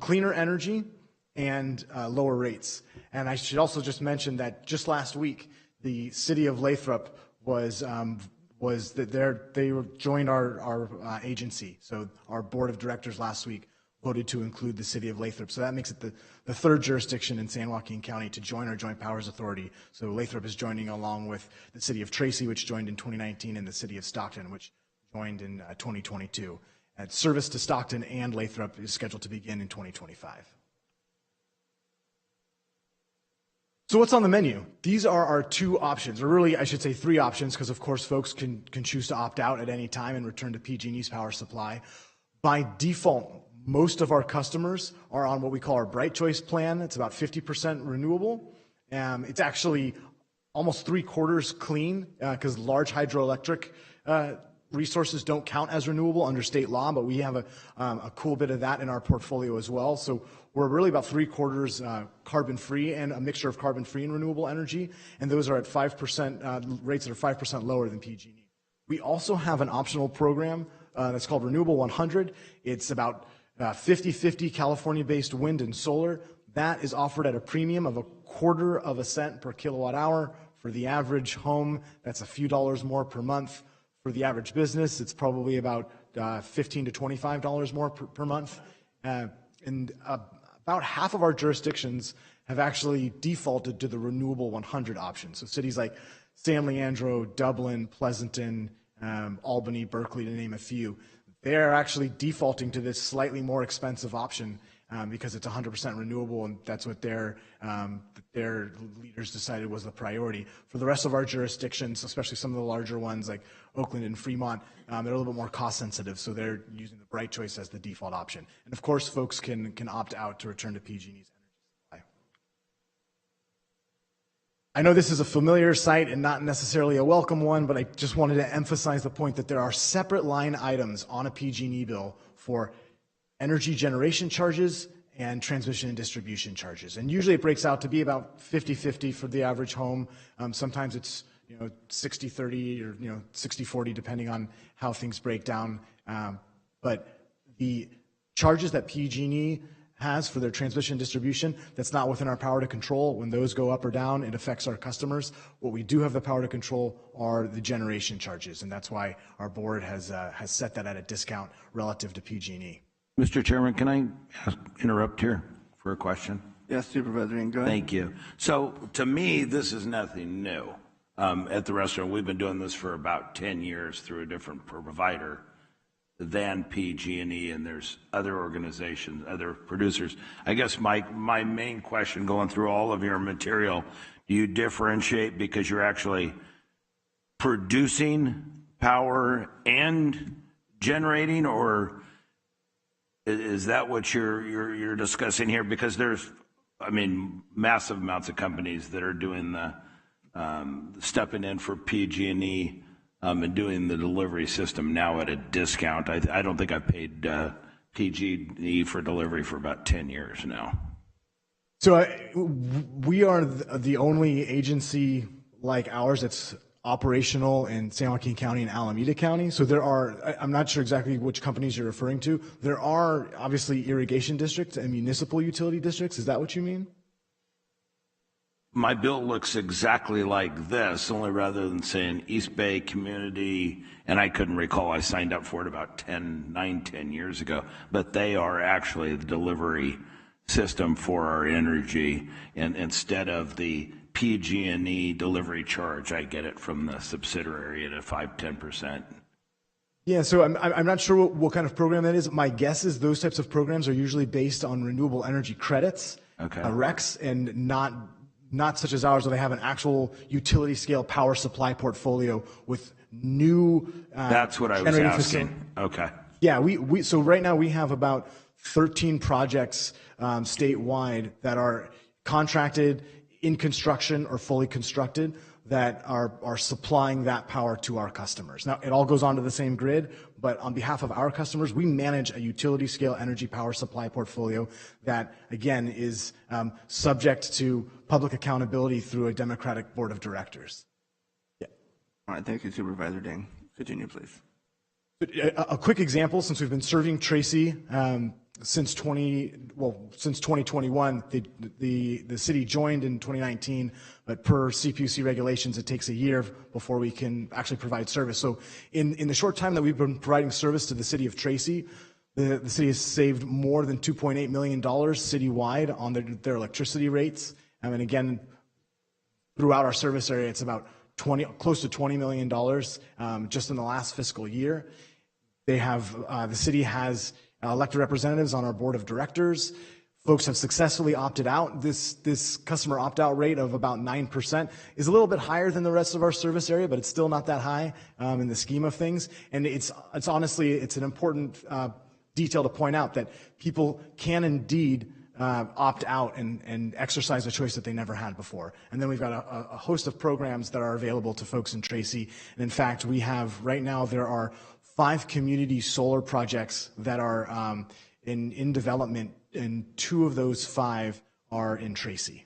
cleaner energy and lower rates. And I should also just mention that just last week, the city of Lathrop they joined our agency. So our board of directors last week voted to include the city of Lathrop. So that makes it the third jurisdiction in San Joaquin County to join our Joint Powers Authority. So Lathrop is joining along with the city of Tracy, which joined in 2019, and the city of Stockton, which joined in 2022. And service to Stockton and Lathrop is scheduled to begin in 2025. So what's on the menu? These are our two options, or really I should say three options, because of course folks can choose to opt out at any time and return to PG&E's power supply. By default, most of our customers are on what we call our Bright Choice plan. It's about 50% renewable. It's actually almost 3/4 clean because large hydroelectric resources don't count as renewable under state law, but we have a cool bit of that in our portfolio as well. So we're really about 3/4 carbon-free and a mixture of carbon-free and renewable energy, and those are at 5% rates that are 5% lower than PG&E. We also have an optional program that's called Renewable 100. It's about 50/50 California-based wind and solar. That is offered at a premium of 1/4 cent per kilowatt hour. For the average home, that's a few dollars more per month. For the average business, it's probably about $15 to $25 more per month. And about half of our jurisdictions have actually defaulted to the Renewable 100 option. So cities like San Leandro, Dublin, Pleasanton, Albany, Berkeley, to name a few, they're actually defaulting to this slightly more expensive option because it's 100% renewable, and that's what their leaders decided was the priority. For the rest of our jurisdictions, especially some of the larger ones like Oakland and Fremont, they're a little bit more cost sensitive, so they're using the Bright Choice as the default option. And of course, folks can opt out to return to PG&E's energy supply. I know this is a familiar sight and not necessarily a welcome one, but I just wanted to emphasize the point that there are separate line items on a PG&E bill for energy generation charges and transmission and distribution charges. And usually it breaks out to be about 50/50 for the average home. Sometimes it's 60/30 or 60/40 depending on how things break down. But the charges that PG&E has for their transmission and distribution, that's not within our power to control. When those go up or down, it affects our customers. What we do have the power to control are the generation charges, and that's why our board has set that at a discount relative to PG&E. Mr. Chairman, can I interrupt here for a question? Yes, Supervisor, go ahead. Thank you. So to me, this is nothing new. At the restaurant, we've been doing this for about 10 years through a different provider than PG&E, and there's other organizations, other producers. I guess my main question going through all of your material, do you differentiate because you're actually producing power and generating, or is that what you're discussing here? Because there's, massive amounts of companies that are doing the stepping in for PG&E and doing the delivery system now at a discount. I don't think I've paid PG&E for delivery for about 10 years now. So we are the only agency like ours that's operational in San Joaquin County and Alameda County. So there are, I'm not sure exactly which companies you're referring to. There are obviously irrigation districts and municipal utility districts. Is that what you mean? My bill looks exactly like this, only rather than saying East Bay Community, and I couldn't recall, I signed up for it about 10 years ago, but they are actually the delivery system for our energy, and instead of the PG&E delivery charge, I get it from the subsidiary at a 5-10%. Yeah, so I'm not sure what kind of program that is. My guess is those types of programs are usually based on renewable energy credits, RECs, and not such as ours, where they have an actual utility scale power supply portfolio with new that's what I was asking. Okay. Yeah, so right now we have about 13 projects statewide that are contracted, in construction, or fully constructed. that are supplying that power to our customers. Now, it all goes onto the same grid, but on behalf of our customers, we manage a utility-scale energy power supply portfolio that, again, is subject to public accountability through a democratic board of directors. All right, thank you, Supervisor Ding. Continue, please. A quick example, since we've been serving Tracy since 2021, the city joined in 2019, but per CPUC regulations, it takes a year before we can actually provide service. So in the short time that we've been providing service to the city of Tracy, the city has saved more than $2.8 million citywide on their electricity rates. And again, throughout our service area, it's about close to $20 million just in the last fiscal year. They have, the city has elected representatives on our board of directors. Folks have successfully opted out. This customer opt-out rate of about 9% is a little bit higher than the rest of our service area, but it's still not that high in the scheme of things. And it's honestly, it's an important detail to point out that people can indeed opt out and exercise a choice that they never had before. And then we've got a host of programs that are available to folks in Tracy. And in fact, we have right now, there are 5 community solar projects that are in development, and 2 of those 5 are in Tracy.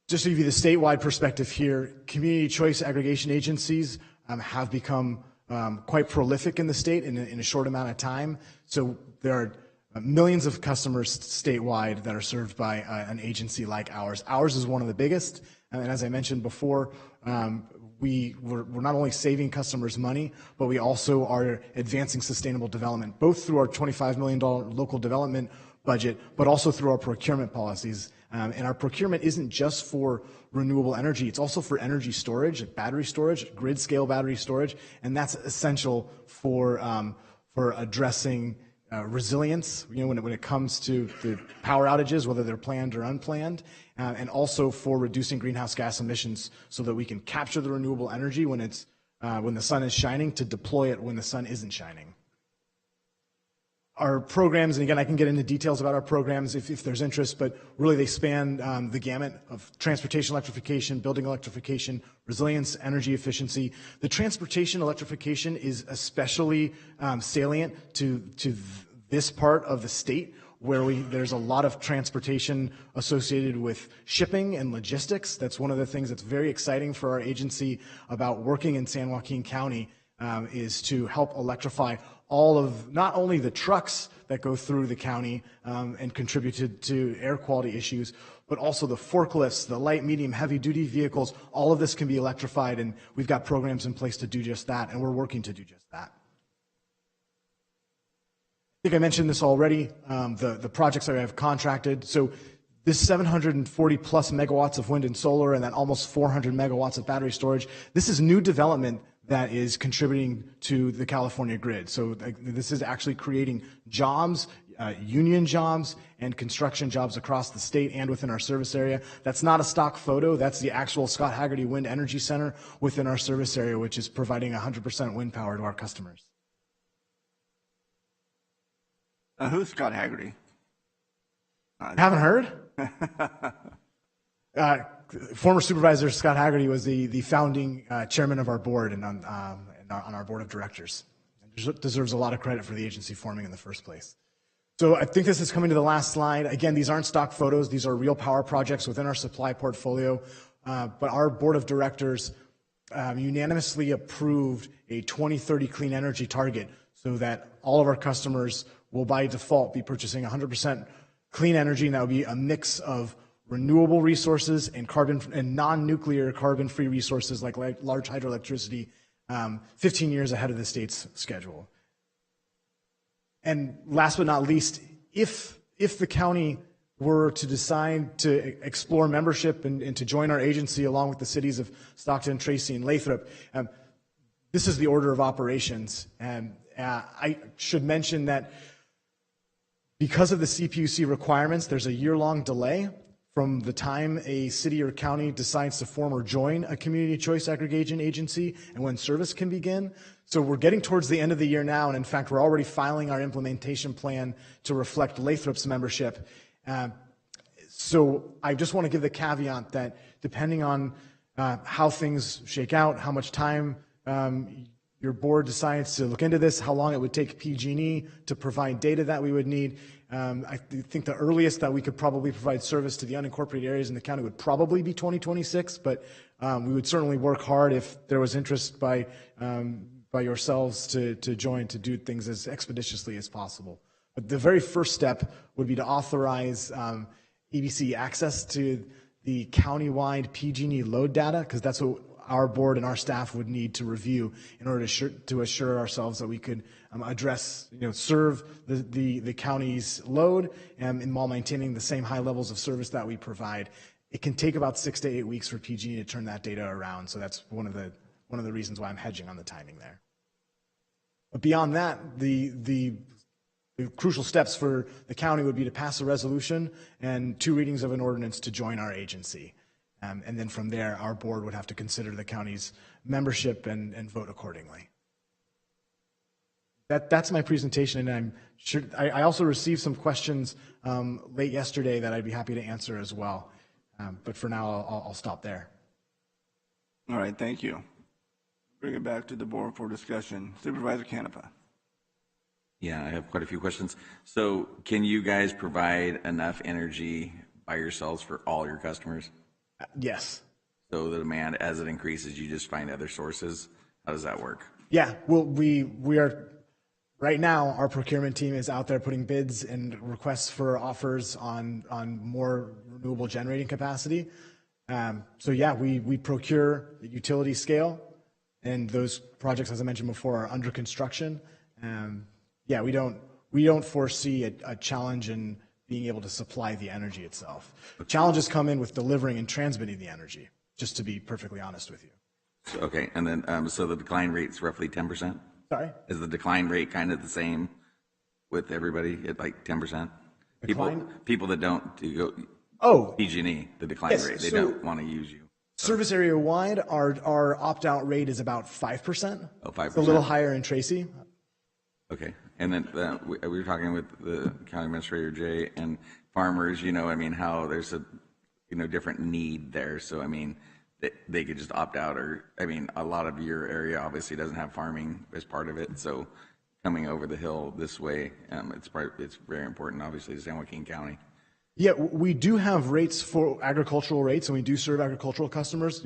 Just to give you the statewide perspective here, community choice aggregation agencies have become quite prolific in the state in a short amount of time. So there are millions of customers statewide that are served by an agency like ours. Ours is one of the biggest, and as I mentioned before, we're not only saving customers money, but we also are advancing sustainable development, both through our $25 million local development budget, but also through our procurement policies. And our procurement isn't just for renewable energy, it's also for energy storage, battery storage, grid scale battery storage, and that's essential for addressing resilience, when it comes to the power outages, whether they're planned or unplanned, and also for reducing greenhouse gas emissions so that we can capture the renewable energy when the sun is shining to deploy it when the sun isn't shining. Our programs, and again, I can get into details about our programs if there's interest, but really they span the gamut of transportation electrification, building electrification, resilience, energy efficiency. The transportation electrification is especially salient to this part of the state, where there's a lot of transportation associated with shipping and logistics. That's one of the things that's very exciting for our agency about working in San Joaquin County, is to help electrify all of not only the trucks that go through the county and contributed to air quality issues, but also the forklifts, the light, medium, heavy-duty vehicles. All of this can be electrified, and we've got programs in place to do just that, and we're working to do just that. I think I mentioned this already, the projects that I have contracted. So this 740 plus megawatts of wind and solar and then almost 400 megawatts of battery storage, this is new development that is contributing to the California grid. So this is actually creating jobs, union jobs and construction jobs across the state and within our service area. That's not a stock photo. That's the actual Scott Haggerty Wind Energy Center within our service area, which is providing 100% wind power to our customers. Who's Scott Haggerty? Haven't heard? Former Supervisor Scott Haggerty was the founding chairman of our board and on our board of directors. And deserves a lot of credit for the agency forming in the first place. So I think this is coming to the last slide. Again, these aren't stock photos. These are real power projects within our supply portfolio. But our board of directors unanimously approved a 2030 clean energy target so that all of our customers will by default be purchasing 100% clean energy, and that will be a mix of renewable resources and carbon and non-nuclear carbon-free resources like large hydroelectricity, 15 years ahead of the state's schedule. And last but not least, if the county were to decide to explore membership and to join our agency along with the cities of Stockton, Tracy, and Lathrop, this is the order of operations. And I should mention that because of the CPUC requirements, there's a year-long delay from the time a city or county decides to form or join a community choice aggregation agency and when service can begin. So we're getting towards the end of the year now, and in fact, we're already filing our implementation plan to reflect Lathrop's membership. So I just want to give the caveat that depending on how things shake out, how much time your board decides to look into this, how long it would take PG&E to provide data that we would need. I think the earliest that we could probably provide service to the unincorporated areas in the county would probably be 2026, but we would certainly work hard if there was interest by yourselves to join to do things as expeditiously as possible. But the very first step would be to authorize EDC access to the countywide PG&E load data, because that's what our board and our staff would need to review in order to assure ourselves that we could address, serve the county's load and while maintaining the same high levels of service that we provide. It can take about 6 to 8 weeks for PG&E to turn that data around, so that's one of the reasons why I'm hedging on the timing there. But beyond that, the crucial steps for the county would be to pass a resolution and 2 readings of an ordinance to join our agency. And then from there, our board would have to consider the county's membership and vote accordingly. That's my presentation, and I'm sure I also received some questions late yesterday that I'd be happy to answer as well. But for now, I'll stop there. All right, thank you. Bring it back to the board for discussion. Supervisor Canepa. Yeah, I have quite a few questions. So can you guys provide enough energy by yourselves for all your customers? Yes. So the demand, as it increases, you just find other sources? How does that work? Yeah, well, we are, right now, our procurement team is out there putting bids and requests for offers on more renewable generating capacity. So yeah, we procure the utility scale, and those projects, as I mentioned before, are under construction. Yeah, we don't foresee a challenge in being able to supply the energy itself. Challenges come in with delivering and transmitting the energy, just to be perfectly honest with you. So, okay, and then so the decline rate's roughly 10%? Sorry? Is the decline rate kind of the same with everybody at like 10%? People that don't go PG&E, the decline rate, they don't want to use you. Service area wide, our opt-out rate is about 5%. Oh, 5%. It's a little higher in Tracy. Okay, and then we were talking with the county administrator, Jay, and farmers, how there's a, different need there. So, they could just opt out, or, a lot of your area obviously doesn't have farming as part of it. So coming over the hill this way, it's very important, obviously, to San Joaquin County. Yeah, we do have rates for agricultural rates, and we do serve agricultural customers.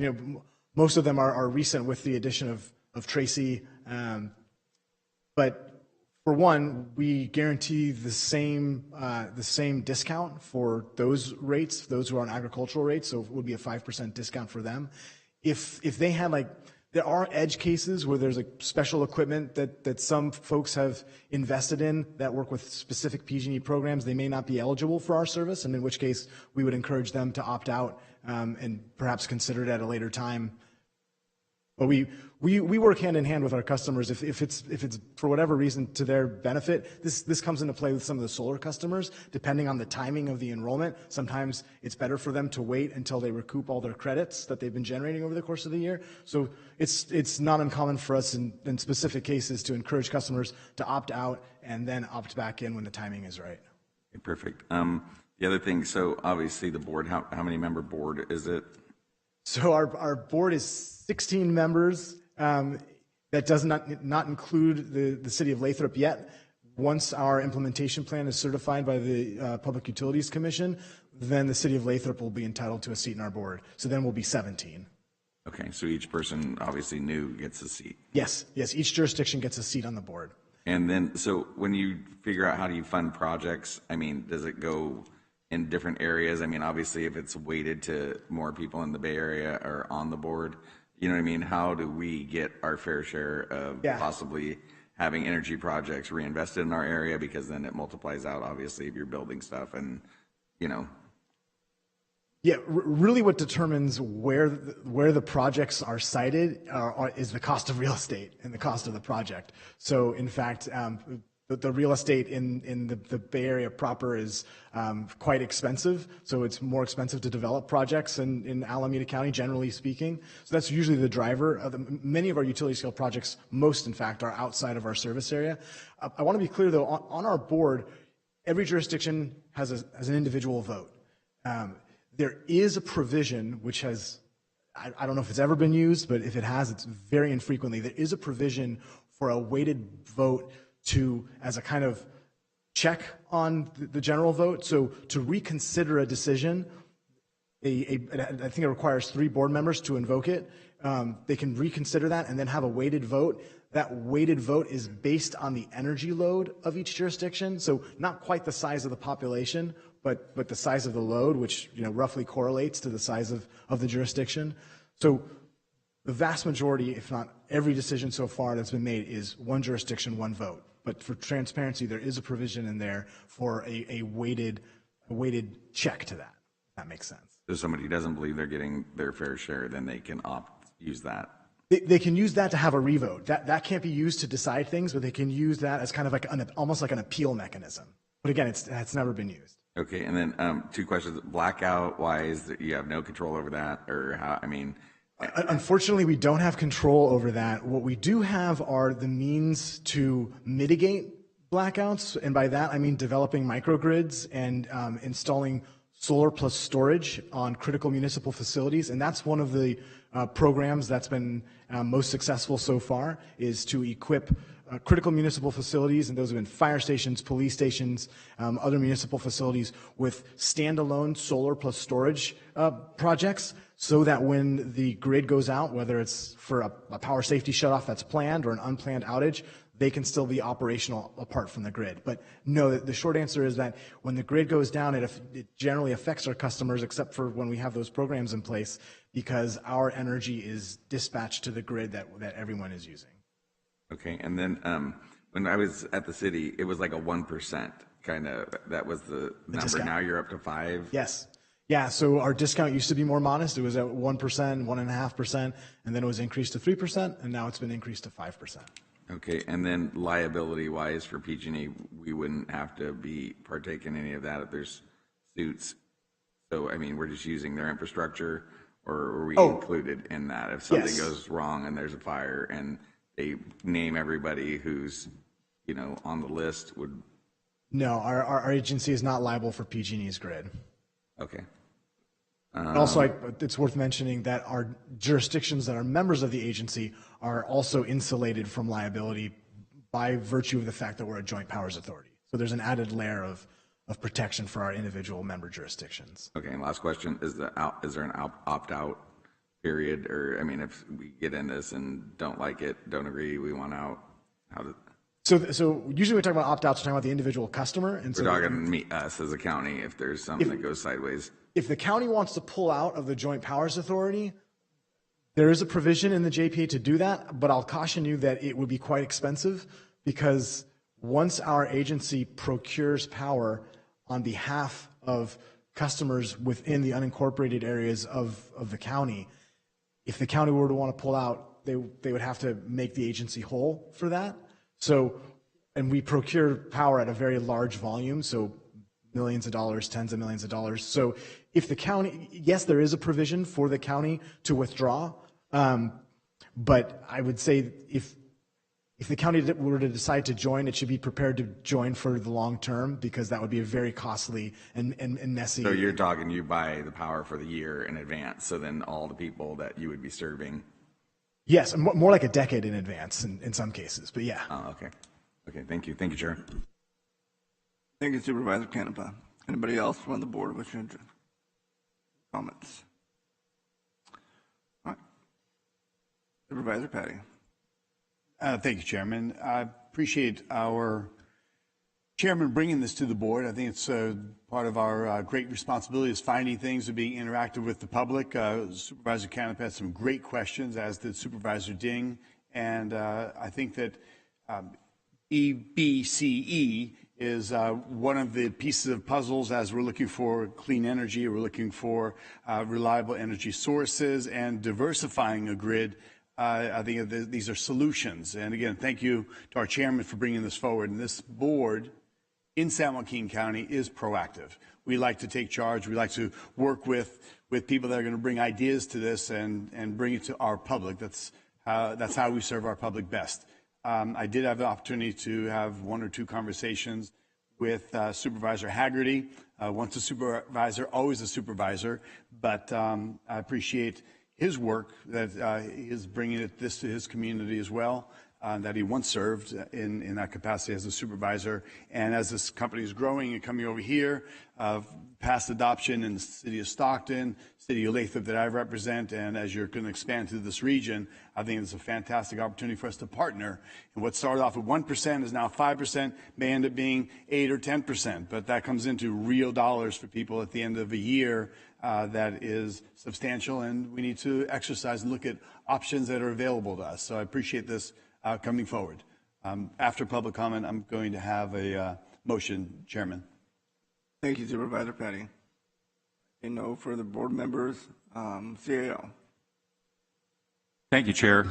Most of them are recent with the addition of Tracy. But for one, we guarantee the same discount for those rates, those who are on agricultural rates. So it would be a 5% discount for them. If they had there are edge cases where there's special equipment that some folks have invested in that work with specific PG&E programs. They may not be eligible for our service, and in which case we would encourage them to opt out and perhaps consider it at a later time. But we work hand in hand with our customers. If it's for whatever reason to their benefit, this comes into play with some of the solar customers. Depending on the timing of the enrollment, sometimes it's better for them to wait until they recoup all their credits that they've been generating over the course of the year. So it's not uncommon for us in specific cases to encourage customers to opt out and then opt back in when the timing is right. Okay, perfect. The other thing, so obviously the board, how many member board is it? So our board is 16 members. That does not include the city of Lathrop yet. Once our implementation plan is certified by the Public Utilities Commission, then the city of Lathrop will be entitled to a seat in our board. So then we'll be 17. Okay, so each person obviously new gets a seat. Yes, each jurisdiction gets a seat on the board. And then, so when you figure out how do you fund projects, does it go in different areas? Obviously, if it's weighted to more people in the Bay Area or on the board, how do we get our fair share of possibly having energy projects reinvested in our area? Because then it multiplies out, obviously, if you're building stuff and, Yeah, really what determines where the projects are sited is the cost of real estate and the cost of the project. So, in fact, the real estate in the Bay Area proper is quite expensive, so it's more expensive to develop projects in Alameda County, generally speaking. So that's usually the driver. Many of our utility scale projects, most in fact, are outside of our service area. I want to be clear, though, on our board, every jurisdiction has an individual vote. There is a provision which has, I don't know if it's ever been used, but if it has, it's very infrequently. There is a provision for a weighted vote as a kind of check on the general vote. So to reconsider a decision, I think it requires 3 board members to invoke it. They can reconsider that and then have a weighted vote. That weighted vote is based on the energy load of each jurisdiction. So not quite the size of the population, but the size of the load, which roughly correlates to the size of the jurisdiction. So the vast majority, if not every decision so far that's been made, is one jurisdiction, one vote. But for transparency, there is a provision in there for a weighted check to that. If that makes sense. So somebody doesn't believe they're getting their fair share, then they can use that. They can use that to have a revote. That can't be used to decide things, but they can use that as kind of like almost like an appeal mechanism. But again, it's never been used. Okay, and then 2 questions. Blackout, why is that you have no control over that, or how? I mean, unfortunately, we don't have control over that. What we do have are the means to mitigate blackouts, and by that I mean developing microgrids and installing solar plus storage on critical municipal facilities, and that's one of the programs that's been most successful so far, is to equip critical municipal facilities, and those have been fire stations, police stations, other municipal facilities, with standalone solar plus storage projects, so that when the grid goes out, whether it's for a power safety shutoff that's planned or an unplanned outage, they can still be operational apart from the grid. But no, the short answer is that when the grid goes down, it generally affects our customers, except for when we have those programs in place, because our energy is dispatched to the grid that everyone is using. Okay, and then when I was at the city, it was like a 1% kind of, that was the number. Discount. Now you're up to 5%? Yes. Yeah, so our discount used to be more modest. It was at 1%, 1.5%, and then it was increased to 3%, and now it's been increased to 5%. Okay, and then liability-wise for PG&E, we wouldn't have to partake in any of that if there's suits. So, I mean, we're just using their infrastructure, or are we included in that? If something goes wrong and there's a fire and they name everybody who's, on the list, would... No, our agency is not liable for PG&E's grid. Okay. Also, it's worth mentioning that our jurisdictions that are members of the agency are also insulated from liability by virtue of the fact that we're a joint powers authority. So there's an added layer of protection for our individual member jurisdictions. Okay, and last question, is there an opt-out period? Or, I mean, if we get in this and don't like it, don't agree, we want out, So usually we talk about opt-outs, we're talking about the individual customer. And so we're talking us as a county if there's something that goes sideways. If the county wants to pull out of the Joint Powers Authority, there is a provision in the JPA to do that, but I'll caution you that it would be quite expensive, because once our agency procures power on behalf of customers within the unincorporated areas of the county, if the county were to want to pull out, they would have to make the agency whole for that. So, and we procure power at a very large volume, so millions of dollars, tens of millions of dollars. So if the county, yes, there is a provision for the county to withdraw, but I would say if the county were to decide to join, it should be prepared to join for the long term, because that would be a very costly and messy. So you're talking, you buy the power for the year in advance, so then all the people that you would be serving. Yes, more like a decade in advance in some cases, but yeah. Oh, okay. Okay, thank you. Thank you, Chair. Thank you, Supervisor Canepa. Anybody else on the board wishing to comments? All right. Supervisor Patty. Thank you, Chairman. I appreciate our chairman bringing this to the board. I think it's part of our great responsibility is finding things and being interactive with the public. Supervisor Canepa had some great questions, as did Supervisor Ding. And I think that EBCE is one of the pieces of puzzles as we're looking for clean energy, we're looking for reliable energy sources and diversifying a grid. I think these are solutions. And again, thank you to our chairman for bringing this forward. And this board in San Joaquin County is proactive. We like to take charge. We like to work with people that are going to bring ideas to this and bring it to our public. That's how we serve our public best. I did have the opportunity to have 1 or 2 conversations with Supervisor Haggerty. Once a supervisor, always a supervisor, but I appreciate his work that he is bringing this to his community as well. That he once served in that capacity as a supervisor. And as this company is growing and coming over here, past adoption in the city of Stockton, city of Lathrop that I represent, and as you're going to expand to this region, I think it's a fantastic opportunity for us to partner. And what started off at 1% is now 5%, may end up being 8 or 10%, but that comes into real dollars for people at the end of a year. That is substantial, and we need to exercise and look at options that are available to us. So I appreciate this coming forward. After public comment, I'm going to have a motion, Chairman. Thank you, Supervisor Petty. And no further board members. CAO. Thank you, Chair.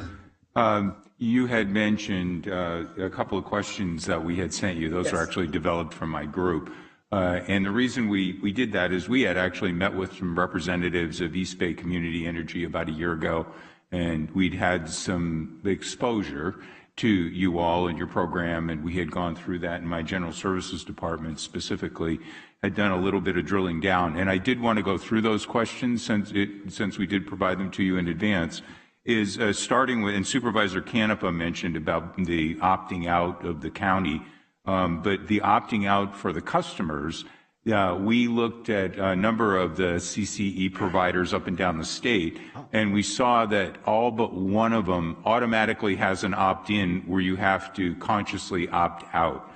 You had mentioned a couple of questions that we had sent you. Those are actually developed from my group. And the reason we did that is we had actually met with some representatives of East Bay Community Energy about a year ago, and we'd had some exposure to you all and your program, and we had gone through that, and my general services department specifically had done a little bit of drilling down. And I did want to go through those questions since we did provide them to you in advance, is starting with, and Supervisor Canepa mentioned about the opting out of the county, but the opting out for the customers, we looked at a number of the CCE providers up and down the state, and we saw that all but one of them automatically has an opt-in where you have to consciously opt out.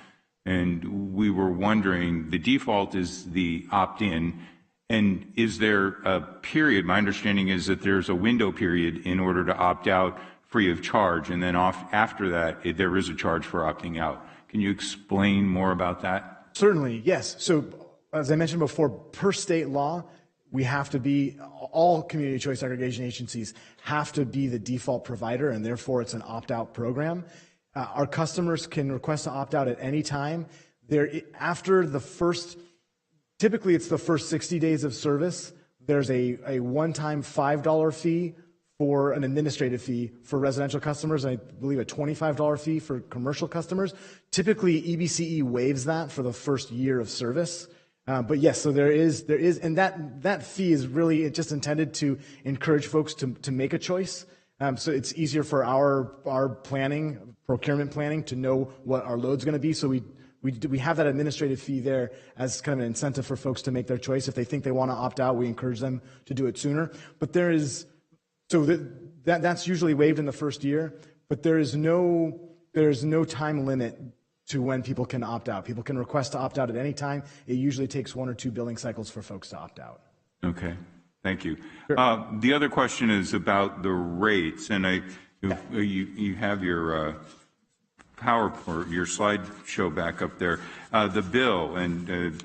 And we were wondering, the default is the opt-in, and is there a period? My understanding is that there's a window period in order to opt out free of charge, and then after that, there is a charge for opting out. Can you explain more about that? Certainly, yes. So as I mentioned before, per state law, we have to be, all community choice aggregation agencies have to be the default provider, and therefore it's an opt-out program. Our customers can request to opt out at any time. After the first, typically it's the first 60 days of service, there's a one-time $5 fee for an administrative fee for residential customers, and I believe a $25 fee for commercial customers. Typically, EBCE waives that for the first year of service. But yes, so there is, and that fee is really just intended to encourage folks to make a choice. So it's easier for our planning, procurement planning, to know what our load's going to be. So we have that administrative fee there as kind of an incentive for folks to make their choice. If they think they want to opt out, we encourage them to do it sooner. But that's usually waived in the first year. But there is no time limit to when people can opt out. People can request to opt out at any time. It usually takes 1 or 2 billing cycles for folks to opt out. Okay, thank you. Sure. The other question is about the rates, and you have your your slideshow back up there. The bill, and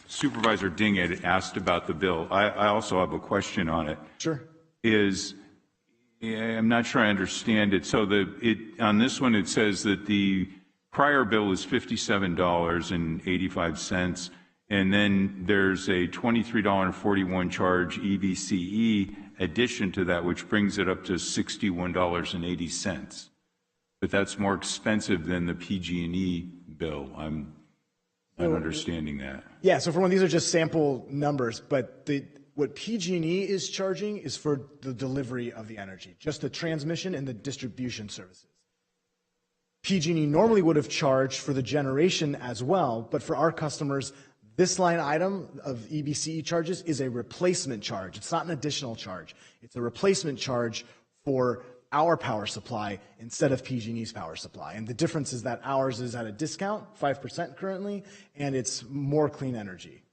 Supervisor Ding had asked about the bill. I also have a question on it. Sure. I'm not sure I understand it. So on this one, it says that the prior bill is $57.85, and then there's a $23.41 charge EBCE addition to that, which brings it up to $61.80. But that's more expensive than the PG&E bill. I'm not understanding that. Yeah, so for one, these are just sample numbers, but what PG&E is charging is for the delivery of the energy, just the transmission and the distribution services. PG&E normally would have charged for the generation as well, but for our customers, this line item of EBCE charges is a replacement charge. It's not an additional charge. It's a replacement charge for our power supply instead of PG&E's power supply. And the difference is that ours is at a discount, 5% currently, and it's more clean energy.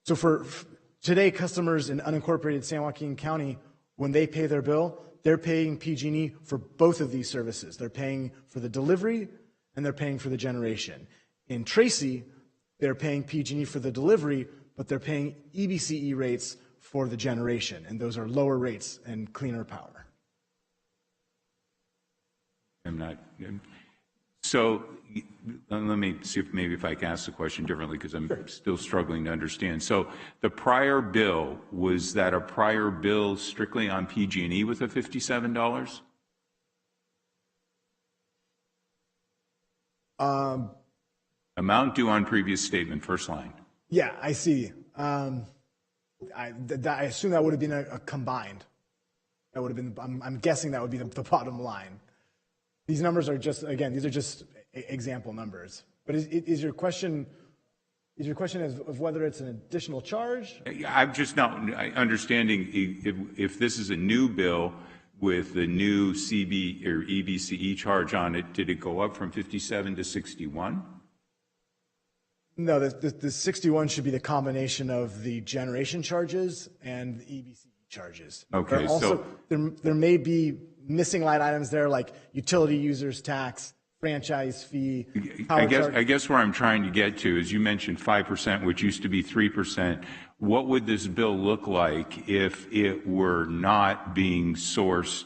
So for today, customers in unincorporated San Joaquin County, when they pay their bill, they're paying PG&E for both of these services. They're paying for the delivery and they're paying for the generation. In Tracy, they're paying PG&E for the delivery, but they're paying EBCE rates for the generation, and those are lower rates and cleaner power. So let me see if I can ask the question differently, because I'm still struggling to understand. So the prior bill, was that a prior bill strictly on PG&E with the $57? Amount due on previous statement, first line. Yeah, I see. I assume that would have been a combined. That would have been. I'm guessing that would be the bottom line. These numbers are just, again, these are just example numbers. But is your question? Is your question of whether it's an additional charge? I'm just not understanding if this is a new bill with the new CB or EBCE charge on it. Did it go up from 57 to 61? No, the 61 should be the combination of the generation charges and the EBCE charges. Okay, also, there may be missing line items there like utility users tax, franchise fee. I guess where I'm trying to get to is you mentioned 5%, which used to be 3%. What would this bill look like if it were not being sourced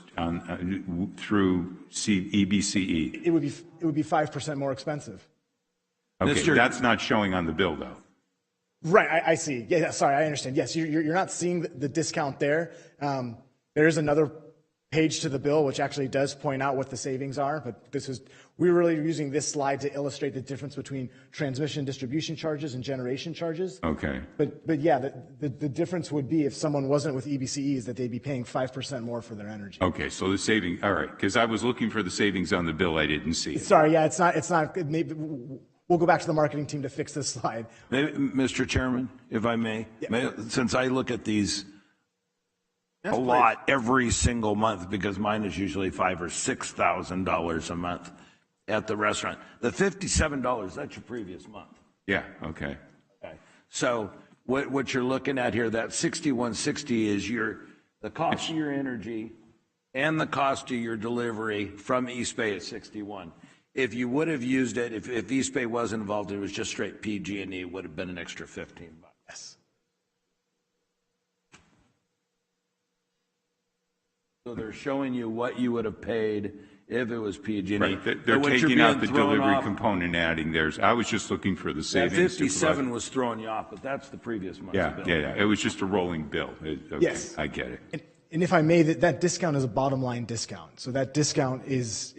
through EBCE? It would be 5% more expensive. Okay, that's not showing on the bill, though. Right, I see. Yeah, sorry, I understand. Yes, you're not seeing the discount there. There is another page to the bill which actually does point out what the savings are, but we're really using this slide to illustrate the difference between transmission distribution charges and generation charges. Okay. But yeah, the difference would be if someone wasn't with EBCE is that they'd be paying 5% more for their energy. Okay, so the saving, all right, because I was looking for the savings on the bill, I didn't see it. Sorry, yeah, it's not, maybe we'll go back to the marketing team to fix this slide. Maybe, Mr. Chairman, if I may, since I look at these a lot every single month, because mine is usually $5,000 or $6,000 a month at the restaurant. The $57, that's your previous month. Yeah, okay. Okay. So what you're looking at here, that $61.60 is the cost of your energy and the cost of your delivery from East Bay at 61. If you would have used it, if East Bay wasn't involved, it was just straight PG&E, it would have been an extra $15. Yes. So they're showing you what you would have paid if it was PG&E. Right. They're taking out the delivery component and adding theirs. I was just looking for the savings. That 57 was throwing you off, but that's the previous month's bill. Yeah. It was just a rolling bill. Okay, yes. I get it. And if I may, that discount is a bottom line discount. So that discount is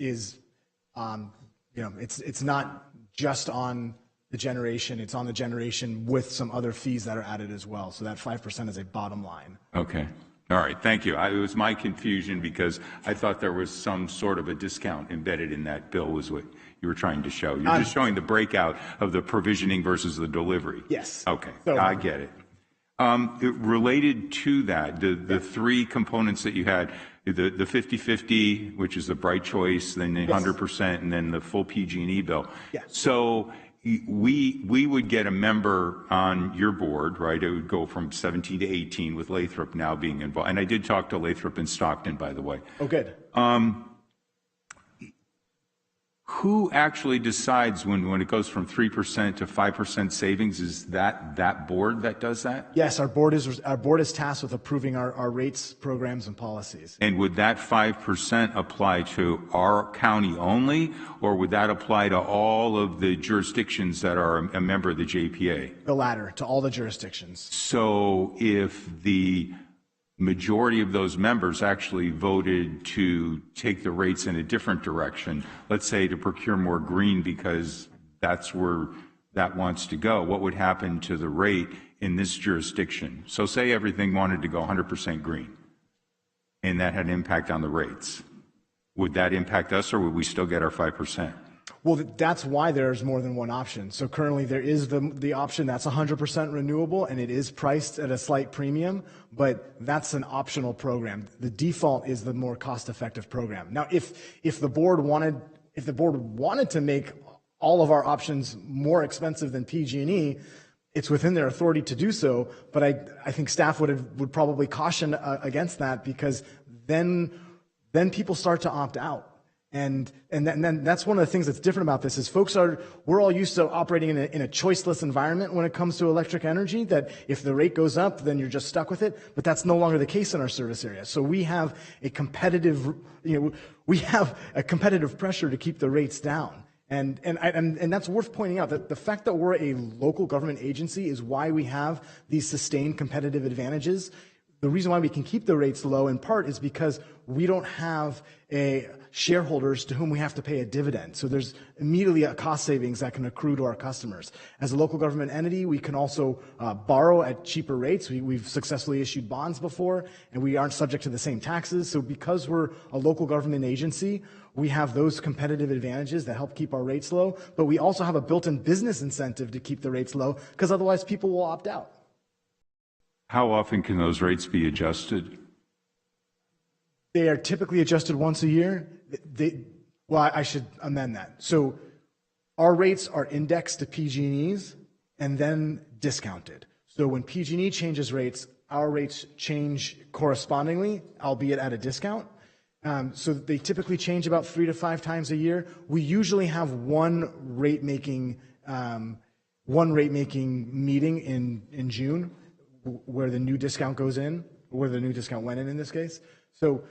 it's not just on the generation, it's on the generation with some other fees that are added as well. So that 5% is a bottom line. Okay. All right. Thank you. It was my confusion because I thought there was some sort of a discount embedded in that bill was what you were trying to show. You're just showing the breakout of the provisioning versus the delivery. Yes. Okay. I get it. Related to that, the three components that you had, the 50-50, which is the Bright Choice, then the 100%, and then the full PG&E bill. Yes. So we would get a member on your board, right? It would go from 17 to 18 with Lathrop now being involved. And I did talk to Lathrop in Stockton, by the way. Oh, good. Who actually decides when it goes from 3% to 5% savings? Is that board that does that? Yes, our board is tasked with approving our rates, programs, and policies. And would that 5% apply to our county only, or would that apply to all of the jurisdictions that are a member of the JPA? The latter, to all the jurisdictions. So if the majority of those members actually voted to take the rates in a different direction, let's say to procure more green because that's where that wants to go, what would happen to the rate in this jurisdiction? So say everything wanted to go 100% green and that had an impact on the rates. Would that impact us, or would we still get our 5%? Well, that's why there's more than one option. So currently there is the option that's 100% renewable, and it is priced at a slight premium, but that's an optional program. The default is the more cost-effective program. Now, if the board wanted to make all of our options more expensive than PG&E, it's within their authority to do so. But I think staff would probably caution against that, because then people start to opt out. And then that's one of the things that's different about this is we're all used to operating in a choiceless environment when it comes to electric energy, that if the rate goes up, then you're just stuck with it. But that's no longer the case in our service area. So we have a competitive pressure to keep the rates down. And that's worth pointing out, that the fact that we're a local government agency is why we have these sustained competitive advantages. the reason why we can keep the rates low in part is because we don't have shareholders to whom we have to pay a dividend. So there's immediately a cost savings that can accrue to our customers. As a local government entity, we can also borrow at cheaper rates. We've successfully issued bonds before, and we aren't subject to the same taxes. So because we're a local government agency, we have those competitive advantages that help keep our rates low, but we also have a built-in business incentive to keep the rates low, because otherwise people will opt out. How often can those rates be adjusted? They are typically adjusted once a year. Well, I should amend that. So our rates are indexed to PG&E's and then discounted. So when PG&E changes rates, our rates change correspondingly, albeit at a discount. So they typically change about 3 to 5 times a year. We usually have one rate making meeting in June, where the new discount goes in, where the new discount went in this case. So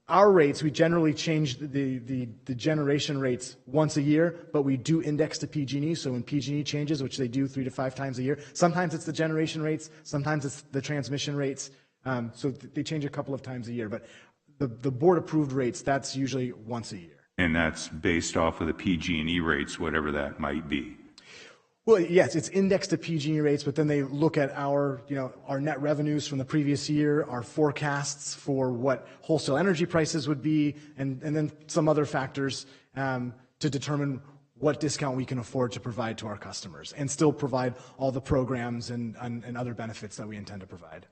our rates, we generally change the generation rates once a year, but we do index to PG&E. So when PG&E changes, which they do 3 to 5 times a year, sometimes it's the generation rates, sometimes it's the transmission rates. So they change a couple of times a year. But the board approved rates, that's usually once a year. And that's based off of the PG&E rates, whatever that might be. Well, yes, it's indexed to PG&E rates, but then they look at our net revenues from the previous year, our forecasts for what wholesale energy prices would be, and then some other factors to determine what discount we can afford to provide to our customers and still provide all the programs and other benefits that we intend to provide.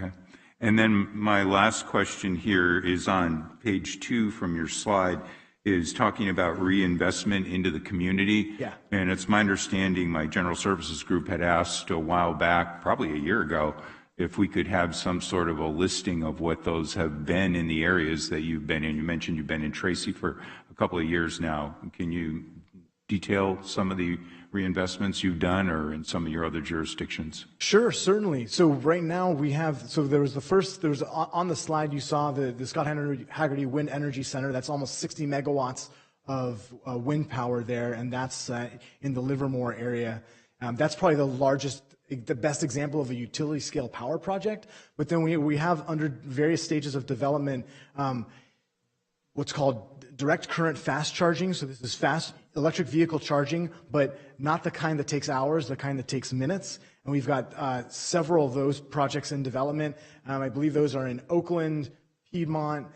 Okay. And then my last question here is on page 2 from your slide, is talking about reinvestment into the community. Yeah. And it's my understanding my general services group had asked a while back, probably a year ago, if we could have some sort of a listing of what those have been in the areas that you've been in. You mentioned you've been in Tracy for a couple of years now. Can you detail some of the reinvestments you've done or in some of your other jurisdictions? Sure, certainly. So right now we have, there was on the slide you saw the Scott Haggerty Wind Energy Center. That's almost 60 megawatts of wind power there, and that's in the Livermore area. That's probably the best example of a utility scale power project. But then we have under various stages of development what's called direct current fast charging. So this is fast electric vehicle charging, but not the kind that takes hours, the kind that takes minutes. And we've got several of those projects in development. I believe those are in Oakland, Piedmont,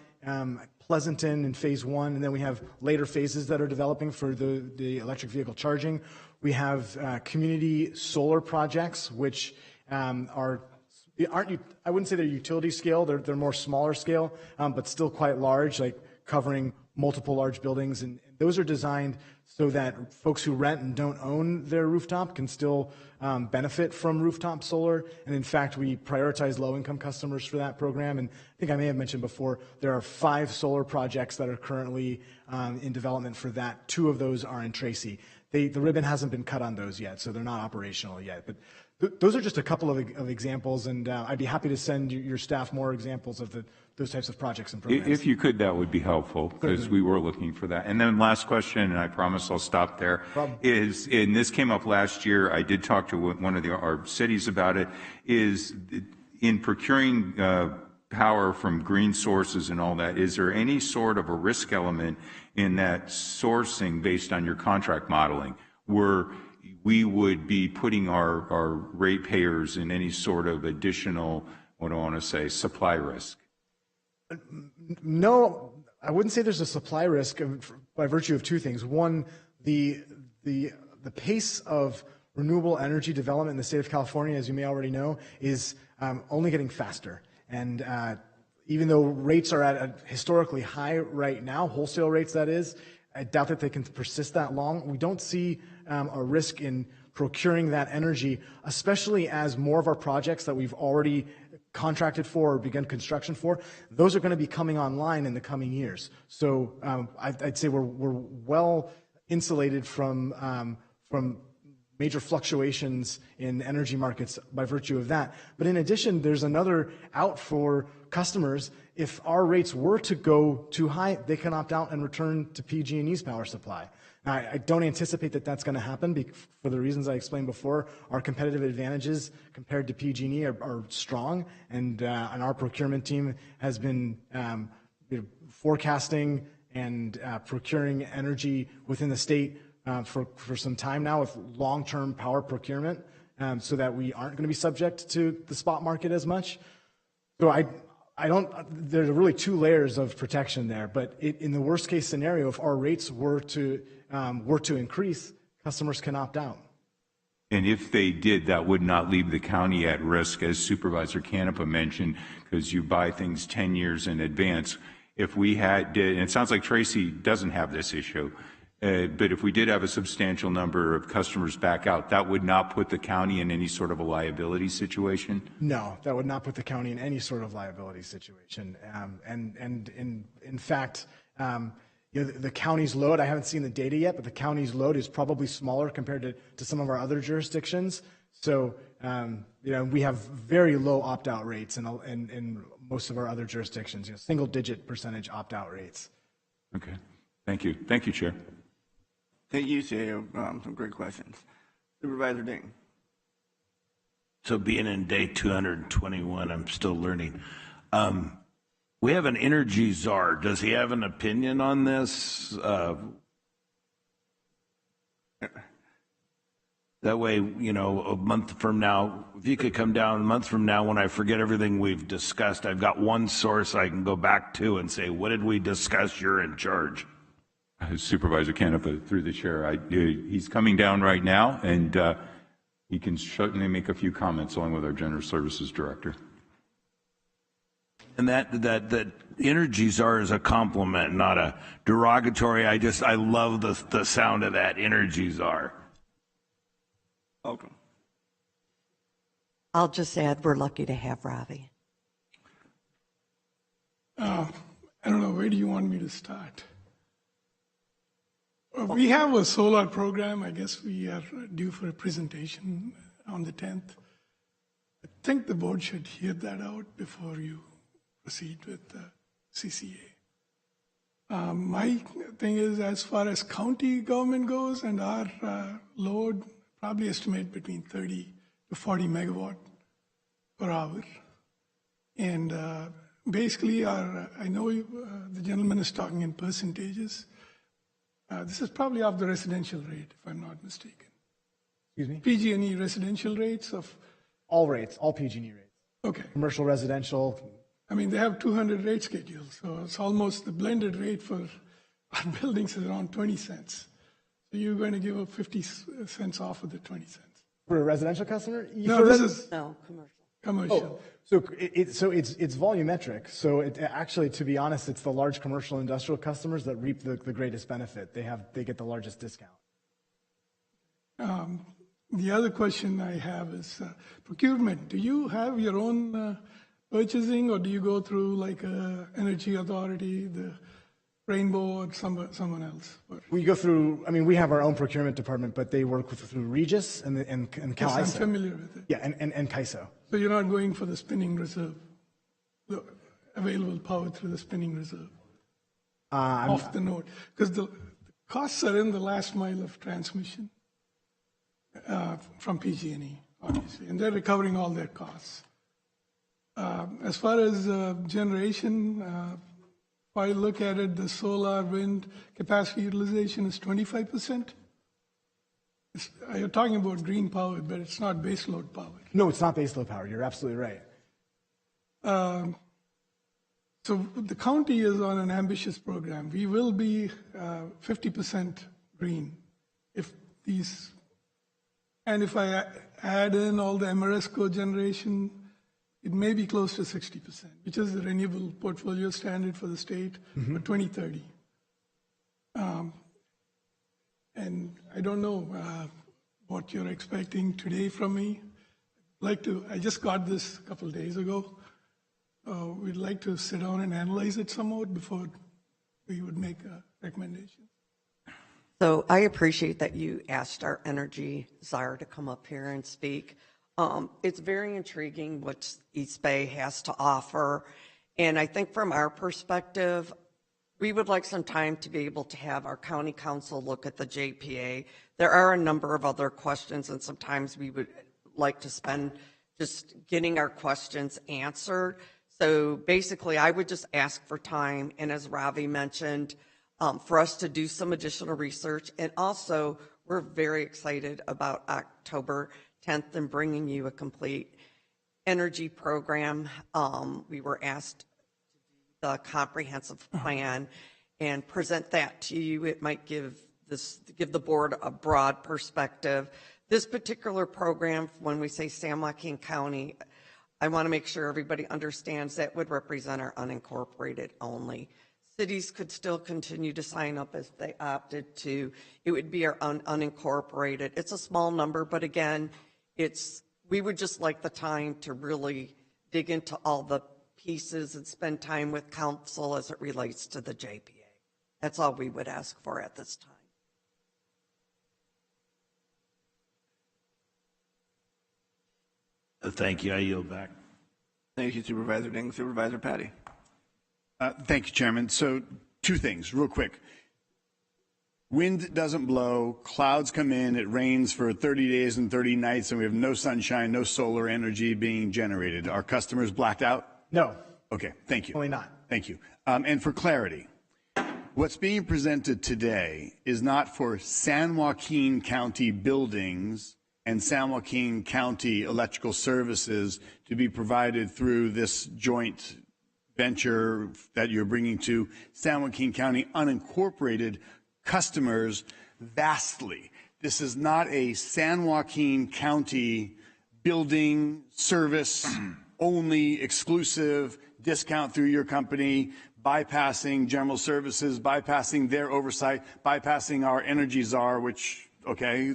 Pleasanton in phase 1, and then we have later phases that are developing for the electric vehicle charging. We have community solar projects, which aren't, I wouldn't say they're utility scale, they're more smaller scale, but still quite large, like covering multiple large buildings. And those are designed so that folks who rent and don't own their rooftop can still benefit from rooftop solar. And in fact, we prioritize low-income customers for that program. And I think I may have mentioned before, there are 5 solar projects that are currently in development for that. 2 of those are in Tracy. The ribbon hasn't been cut on those yet, so they're not operational yet. But those are just a couple of examples, and I'd be happy to send your staff more examples of those types of projects and programs. If you could, that would be helpful, because we were looking for that. And then last question, and I promise I'll stop there, is, and this came up last year, I did talk to one of our cities about it, is in procuring power from green sources and all that, is there any sort of a risk element in that sourcing based on your contract modeling, where we would be putting our ratepayers in any sort of additional, what do I want to say, supply risk? No, I wouldn't say there's a supply risk by virtue of 2 things. One, the pace of renewable energy development in the state of California, as you may already know, is only getting faster. And even though rates are at a historically high right now, wholesale rates that is, I doubt that they can persist that long. We don't see a risk in procuring that energy, especially as more of our projects that we've already contracted for or begun construction for, those are going to be coming online in the coming years. So I'd say we're well insulated from major fluctuations in energy markets by virtue of that. But in addition, there's another out for customers. If our rates were to go too high, they can opt out and return to PG&E's power supply. Now, I don't anticipate that that's going to happen for the reasons I explained before. Our competitive advantages compared to PG&E are strong, and our procurement team has been forecasting and procuring energy within the state for some time now with long-term power procurement, so that we aren't going to be subject to the spot market as much. So there's really two layers of protection there, but in the worst case scenario, if our rates were to increase, customers can opt out. And if they did, that would not leave the county at risk, as Supervisor Canepa mentioned, because you buy things 10 years in advance. If we had, and it sounds like Tracy doesn't have this issue, but if we did have a substantial number of customers back out, that would not put the county in any sort of a liability situation? No, that would not put the county in any sort of liability situation. And in fact, the county's load, I haven't seen the data yet, but the county's load is probably smaller compared to some of our other jurisdictions. So, we have very low opt-out rates in most of our other jurisdictions, single-digit percentage opt-out rates. Okay. Thank you. Thank you, Chair. Thank you, CAO. Some great questions. Supervisor Ding. So being in day 221, I'm still learning. We have an energy czar. Does he have an opinion on this? That way, a month from now, if you could come down a month from now when I forget everything we've discussed, I've got one source I can go back to and say, what did we discuss? You're in charge. Supervisor Canepa, through the chair, he's coming down right now, and he can certainly make a few comments along with our General Services Director. And that energy czar is a compliment, not a derogatory. I love the sound of that, energy czar. Welcome. I'll just add we're lucky to have Ravi. I don't know, where do you want me to start? We have a solar program. I guess we are due for a presentation on the 10th. I think the board should hear that out before you proceed with CCA. My thing is, as far as county government goes and our load, probably estimate between 30 to 40 megawatt per hour. And basically, I know the gentleman is talking in percentages. This is probably off the residential rate, if I'm not mistaken. Excuse me? PG&E residential rates of? All rates, all PG&E rates. Okay. Commercial, residential. I mean, they have 200 rate schedules, so it's almost the blended rate for our buildings is around 20 cents. So you're going to give up 50 cents off of the 20 cents. For a residential customer? No, this is commercial. Commercial. Oh, so it's volumetric. So actually, to be honest, it's the large commercial industrial customers that reap the greatest benefit. They get the largest discount. The other question I have is procurement. Do you have your own purchasing, or do you go through like Energy Authority, the Rainbow, or someone else? We go through. I mean, we have our own procurement department, but they work through Regis and Cal Yes, I'm ISO. familiar with it. Yeah, and CAISO. So you're not going for the spinning reserve, the available power through the spinning reserve, off the node, because the costs are in the last mile of transmission from PG&E, obviously, and they're recovering all their costs. As far as generation, if I look at it, the solar, wind capacity utilization is 25%. You're talking about green power, but it's not baseload power. No, it's not baseload power. You're absolutely right. So the county is on an ambitious program. We will be 50% green and if I add in all the MRS cogeneration, it may be close to 60%, which is the renewable portfolio standard for the state for 2030. And I don't know what you're expecting today from me. I just got this a couple of days ago. We'd like to sit down and analyze it some more before we would make a recommendation. So I appreciate that you asked our energy czar to come up here and speak. It's very intriguing what East Bay has to offer. And I think from our perspective, we would like some time to be able to have our county council look at the JPA. There are a number of other questions, and sometimes we would like to spend just getting our questions answered. So basically, I would just ask for time, and as Ravi mentioned, for us to do some additional research. And also, we're very excited about October 10th and bringing you a complete energy program. We were asked to do the comprehensive plan and present that to you. It might give the board a broad perspective. This particular program, when we say San Joaquin County, I want to make sure everybody understands that would represent our unincorporated only. Cities could still continue to sign up if they opted to. It would be our unincorporated. It's a small number, but again, we would just like the time to really dig into all the pieces and spend time with council as it relates to the JPA. That's all we would ask for at this time. Thank you. I yield back. Thank you, Supervisor Ding. Supervisor Patty. Thank you, Chairman. So 2 things real quick. Wind doesn't blow, clouds come in, it rains for 30 days and 30 nights, and we have no sunshine, no solar energy being generated. Are customers blacked out? No. Okay, thank you. Only not. Thank you. And for clarity, what's being presented today is not for San Joaquin County buildings and San Joaquin County electrical services to be provided through this joint venture that you're bringing to San Joaquin County unincorporated customers vastly. This is not a San Joaquin County building service only exclusive discount through your company, bypassing general services, bypassing their oversight, bypassing our energy czar, which, okay,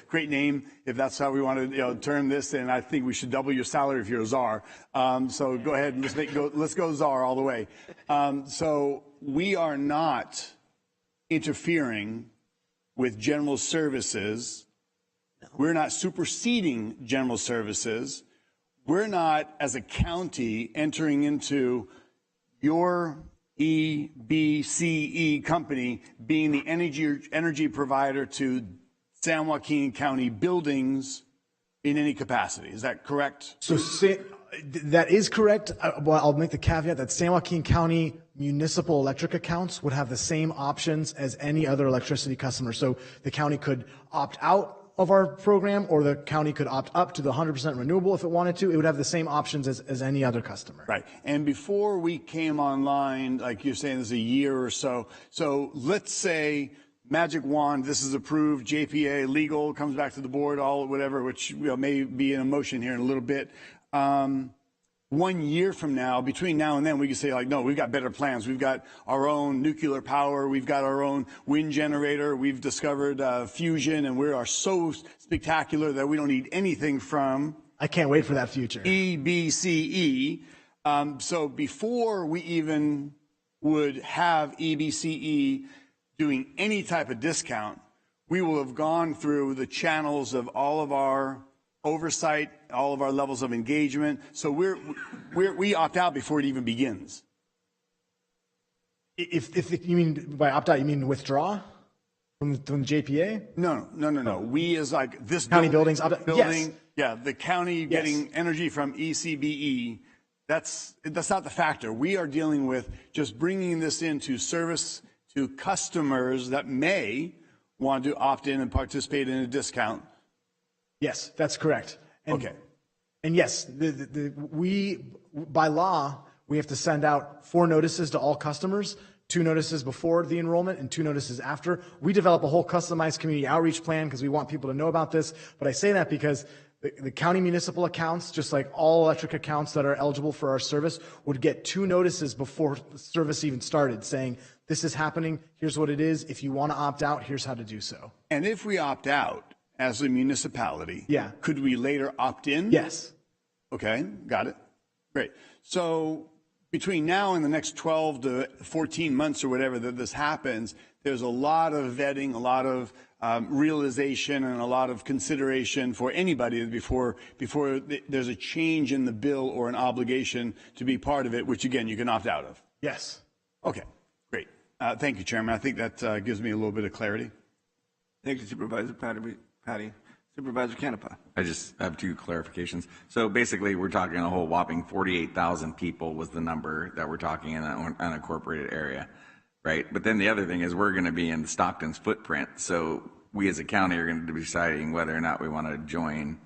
great name if that's how we want to term this, and I think we should double your salary if you're a czar. So go ahead and let's go czar all the way. So we are not interfering with general services. We're not superseding general services. We're not, as a county, entering into your EBCE company being the energy provider to San Joaquin County buildings in any capacity. Is that correct? So that is correct. Well, I'll make the caveat that San Joaquin County municipal electric accounts would have the same options as any other electricity customer. So the county could opt out of our program, or the county could opt up to the 100% renewable if it wanted to. It would have the same options as any other customer. Right. And before we came online, like you're saying, there's a year or so. So let's say magic wand, this is approved, JPA, legal, comes back to the board, all whatever, which may be in a motion here in a little bit. 1 year from now, between now and then, we can say, like, no, we've got better plans. We've got our own nuclear power. We've got our own wind generator. We've discovered fusion, and we are so spectacular that we don't need anything from... I can't wait for that future. EBCE. So before we even would have EBCE doing any type of discount, we will have gone through the channels of all of our oversight, all of our levels of engagement. So we opt out before it even begins. If you mean by opt out, you mean withdraw from the JPA? No. We as like this county building, yes. Yeah, the county getting energy from ECBE. That's not the factor. We are dealing with just bringing this into service to customers that may want to opt in and participate in a discount. Yes, that's correct. Okay. And yes, we, by law, we have to send out 4 notices to all customers, 2 notices before the enrollment and 2 notices after. We develop a whole customized community outreach plan because we want people to know about this. But I say that because the county municipal accounts, just like all electric accounts that are eligible for our service, would get 2 notices before the service even started saying, this is happening, here's what it is. If you want to opt out, here's how to do so. And if we opt out, as a municipality, could we later opt in? Yes. Okay, got it. Great. So between now and the next 12 to 14 months or whatever that this happens, there's a lot of vetting, a lot of realization, and a lot of consideration for anybody before there's a change in the bill or an obligation to be part of it, which again, you can opt out of. Yes. Okay, great. Thank you, Chairman. I think that gives me a little bit of clarity. Thank you, Supervisor Patty. Supervisor Canepa. I just have two clarifications. So basically, we're talking a whole whopping 48,000 people was the number that we're talking in that unincorporated area, right? But then the other thing is we're going to be in Stockton's footprint. So we as a county are going to be deciding whether or not we want to join,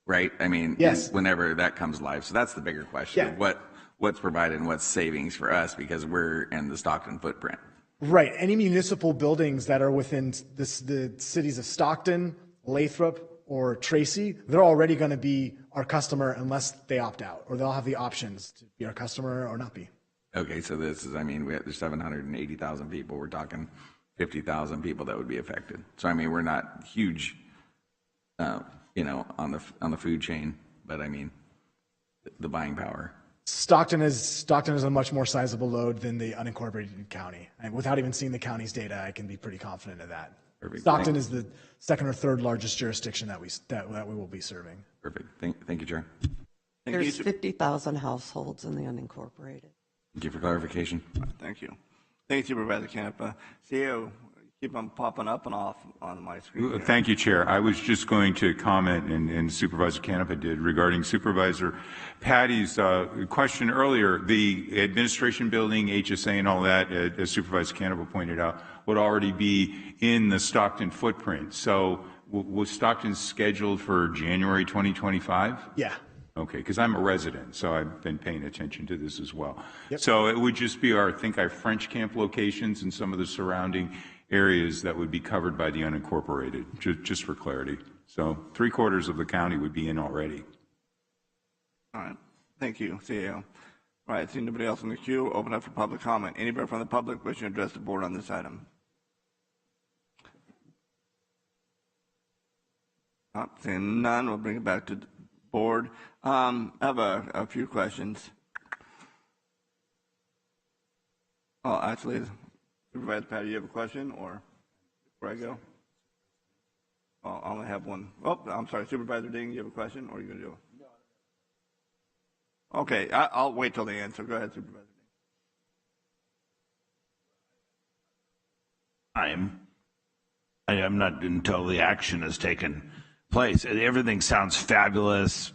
right? I mean, yes, whenever that comes live. So that's the bigger question. Yeah. What's provided and what's savings for us because we're in the Stockton footprint. Right. Any municipal buildings that are within the cities of Stockton, Lathrop, or Tracy, they're already going to be our customer unless they opt out, or they'll have the options to be our customer or not be. Okay, so this is, I mean, there's 780,000 people. We're talking 50,000 people that would be affected. So, I mean, we're not huge, on the food chain, but I mean, the buying power. Stockton is a much more sizable load than the unincorporated county. And without even seeing the county's data, I can be pretty confident of that. Perfect. Stockton is the second or third largest jurisdiction that we will be serving. Perfect. Thank you, Chair. There's 50,000 households in the unincorporated. Thank you for clarification. Thank you. Thank you, Supervisor Canepa. CEO, keep on popping up and off on my screen here. Thank you, Chair. I was just going to comment, and Supervisor Canepa did, regarding Supervisor Patty's question earlier. The administration building, HSA and all that, as Supervisor Canepa pointed out, would already be in the Stockton footprint. So was Stockton scheduled for January 2025? Yeah. Okay, because I'm a resident, so I've been paying attention to this as well. Yep. So it would just be our French camp locations and some of the surrounding areas that would be covered by the unincorporated, just for clarity. So 3/4 of the county would be in already. All right. Thank you, CEO. All right. See nobody else in the queue. Open up for public comment. Anybody from the public wishing to address the board on this item? Seeing none, we'll bring it back to the board. I have a few questions. Oh, actually, Supervisor Patty, you have a question, or before I go? Oh, I only have one. Oh, I'm sorry, Supervisor Ding, you have a question, or are you going to do it? No. Okay, I'll wait till the end, so go ahead, Supervisor Ding. I am not until the action has taken place. Everything sounds fabulous,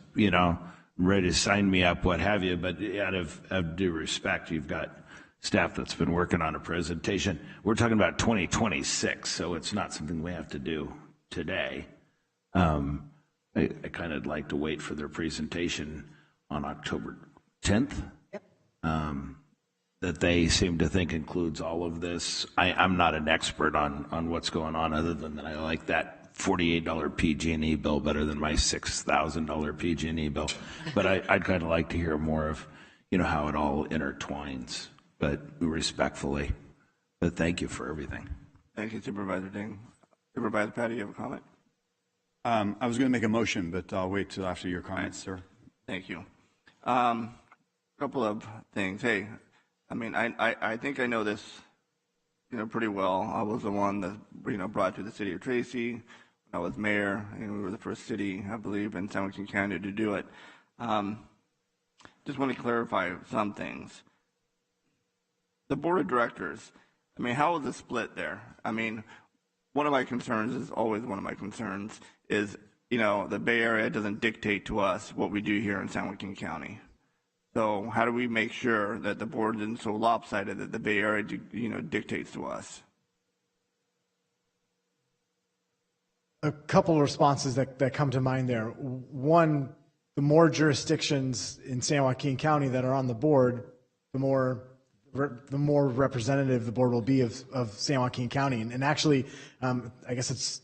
ready to sign me up, what have you, but out of due respect, you've got staff that's been working on a presentation. We're talking about 2026, so it's not something we have to do today. I kind of like to wait for their presentation on October 10th. Yep. That they seem to think includes all of this. I'm not an expert on what's going on, other than that I like that $48 PG&E bill better than my $6,000 PG&E bill. But I'd kind of like to hear more of, how it all intertwines, but respectfully. But thank you for everything. Thank you, Supervisor Ding. Supervisor Patty, you have a comment? I was going to make a motion, but I'll wait till after your comments, sir. Thank you. A couple of things. Hey, I mean, I think I know this, pretty well. I was the one that, brought to the city of Tracy when I was mayor, and we were the first city, I believe, in San Joaquin County to do it. Just want to clarify some things. The board of directors, I mean, how is it split there? I mean, one of my concerns is always one of my concerns is, the Bay Area doesn't dictate to us what we do here in San Joaquin County. So how do we make sure that the board isn't so lopsided that the Bay Area, dictates to us? A couple of responses that come to mind there. One, the more jurisdictions in San Joaquin County that are on the board, the more representative the board will be of San Joaquin County. And actually, I guess it's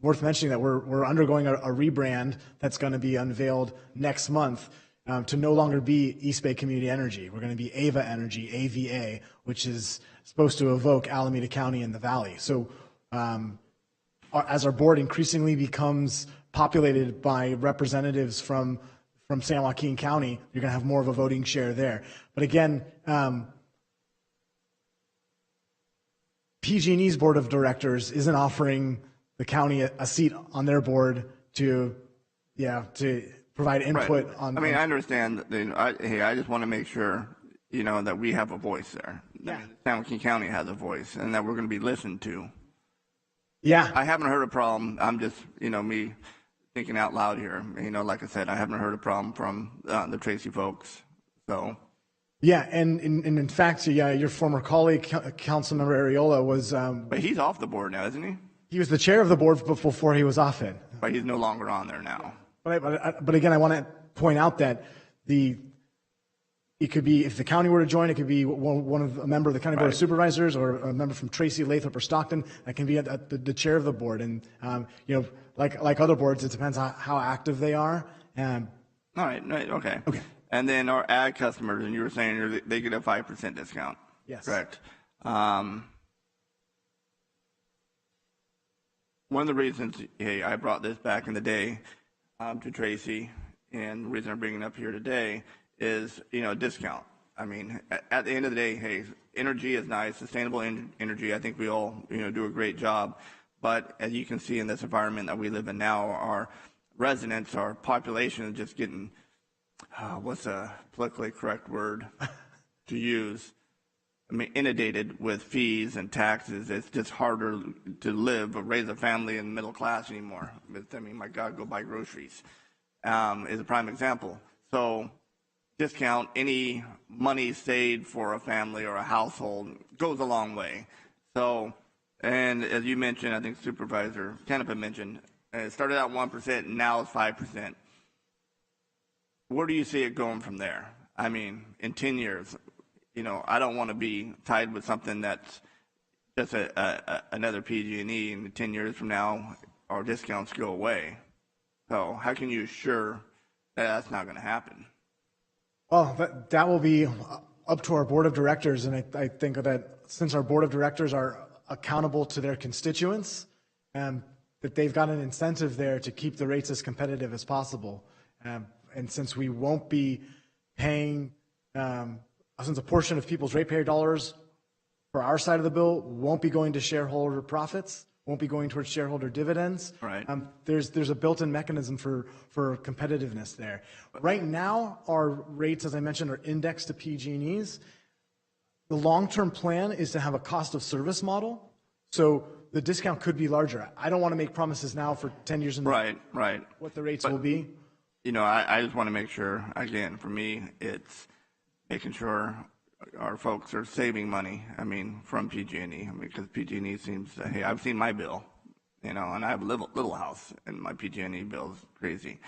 worth mentioning that we're undergoing a rebrand that's going to be unveiled next month to no longer be East Bay Community Energy. We're going to be AVA Energy, AVA, which is supposed to evoke Alameda County and the Valley. So as our board increasingly becomes populated by representatives from from San Joaquin County, you're going to have more of a voting share there. But again, PG&E's board of directors isn't offering the county a seat on their board to provide input on. I mean, I understand. I just want to make sure, that we have a voice there. Yeah. I mean, San Joaquin County has a voice, and that we're going to be listened to. Yeah. I haven't heard a problem. I'm just, me thinking out loud here. Like I said, I haven't heard a problem from the Tracy folks. So. Yeah, and in fact, your former colleague, Councilmember Areola, was. But he's off the board now, isn't he? He was the chair of the board before he was off it. But he's no longer on there now. But again, I want to point out that it could be, if the county were to join, it could be a member of the county board of supervisors, or a member from Tracy, Lathrop, or Stockton that can be the chair of the board. And like other boards, it depends on how active they are. All right, okay. And then our ag customers, and you were saying they get a 5% discount. Yes. Correct. One of the reasons, I brought this back in the day to Tracy, and the reason I'm bringing it up here today is, a discount. I mean, at the end of the day, energy is nice, sustainable energy. I think we all, do a great job. But as you can see in this environment that we live in now, our residents, our population is just getting, what's a politically correct word to use? I mean, inundated with fees and taxes. It's just harder to live or raise a family in the middle class anymore. I mean, my God, go buy groceries is a prime example. So discount, any money saved for a family or a household goes a long way. So, and as you mentioned, I think Supervisor Canepa mentioned, it started out 1%, and now it's 5%. Where do you see it going from there? I mean, in 10 years, I don't want to be tied with something that's just another PG&E, and 10 years from now, our discounts go away. So how can you assure that that's not going to happen? Well, that will be up to our board of directors, and I think that since our board of directors are accountable to their constituents, that they've got an incentive there to keep the rates as competitive as possible. And since we won't be paying, since a portion of people's ratepayer dollars for our side of the bill won't be going to shareholder profits, won't be going towards shareholder dividends. Right. There's a built-in mechanism for competitiveness there. Right now, our rates, as I mentioned, are indexed to PG&E's. The long-term plan is to have a cost of service model, so the discount could be larger. I don't want to make promises now for 10 years in right. what the rates will be. I just want to make sure, again, for me, it's making sure our folks are saving money, from PG&E, because PG&E seems to, hey, I've seen my bill, and I have a little house, and my PG&E bill is crazy.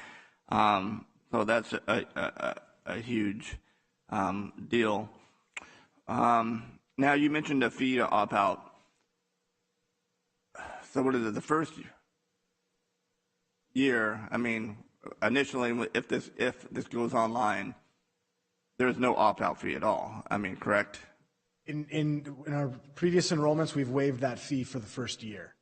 So that's a huge deal. Now, you mentioned a fee to opt out. So what is it, the first year, initially, if this goes online, there's no opt-out fee at all. Correct? In our previous enrollments, we've waived that fee for the first year.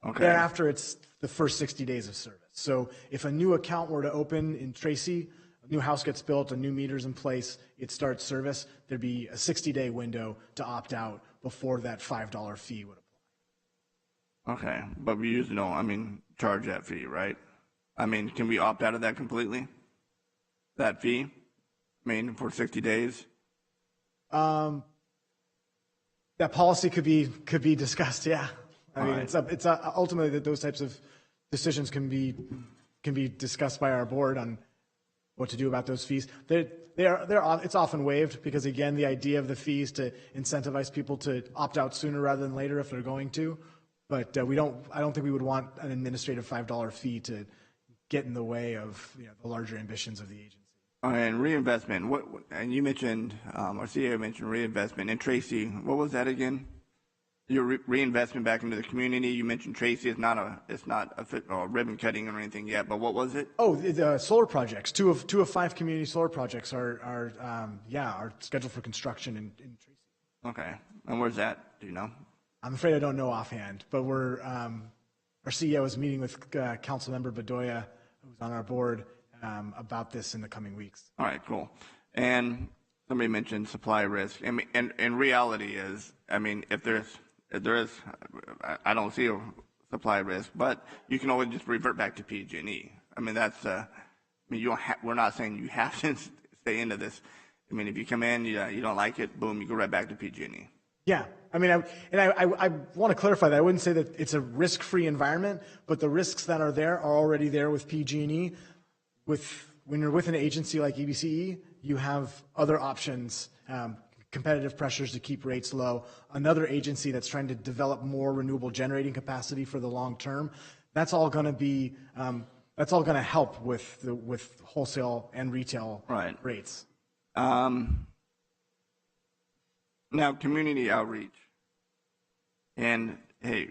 Okay. Thereafter, it's the first 60 days of service. So if a new account were to open in Tracy, a new house gets built, a new meter's in place, it starts service, there'd be a 60-day window to opt out before that $5 fee would apply. Okay, but we usually don't, charge that fee, right? Can we opt out of that completely? That fee? For 60 days? That policy could be discussed, yeah. It's ultimately that those types of decisions can be discussed by our board on what to do about those fees. It's often waived because, again, the idea of the fees to incentivize people to opt out sooner rather than later if they're going to. But I don't think we would want an administrative $5 fee to get in the way of the larger ambitions of the agency. And reinvestment. And you mentioned, our CEO mentioned reinvestment. And Tracy, what was that again? Your reinvestment back into the community. You mentioned Tracy. It's not a ribbon cutting or anything yet. But what was it? Oh, the solar projects. Two of 5 community solar projects are scheduled for construction in Tracy. Okay. And where's that? Do you know? I'm afraid I don't know offhand. But our CEO is meeting with Councilmember Bedoya, who's on our board, about this in the coming weeks. All right, cool. And somebody mentioned supply risk. I mean, and reality is, I mean, if there is, I don't see a supply risk, but you can always just revert back to PG&E. I mean, that's, I mean, we're not saying you have to stay into this. I mean, if you come in, you don't like it, boom, you go right back to PG&E. Yeah, I mean, I want to clarify that. I wouldn't say that it's a risk-free environment, but the risks that are there are already there with PG&E. When you're with an agency like EBCE, you have other options, competitive pressures to keep rates low. Another agency that's trying to develop more renewable generating capacity for the long term. That's all going to be, that's all going to help with wholesale and retail rates. Now, community outreach, and hey,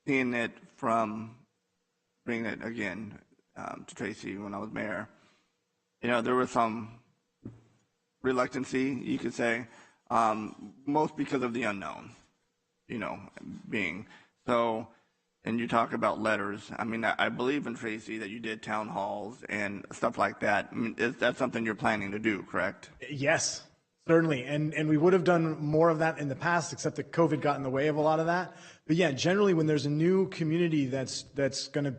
seeing it from bringing it again to Tracy when I was mayor, you know, there was some reluctancy, you could say, most because of the unknown, you know, being so. And you talk about letters. I mean, I believe in Tracy that you did town halls and stuff like that. I mean, is that something you're planning to do, correct? Yes, certainly. And we would have done more of that in the past, except that COVID got in the way of a lot of that. But yeah, generally when there's a new community that's going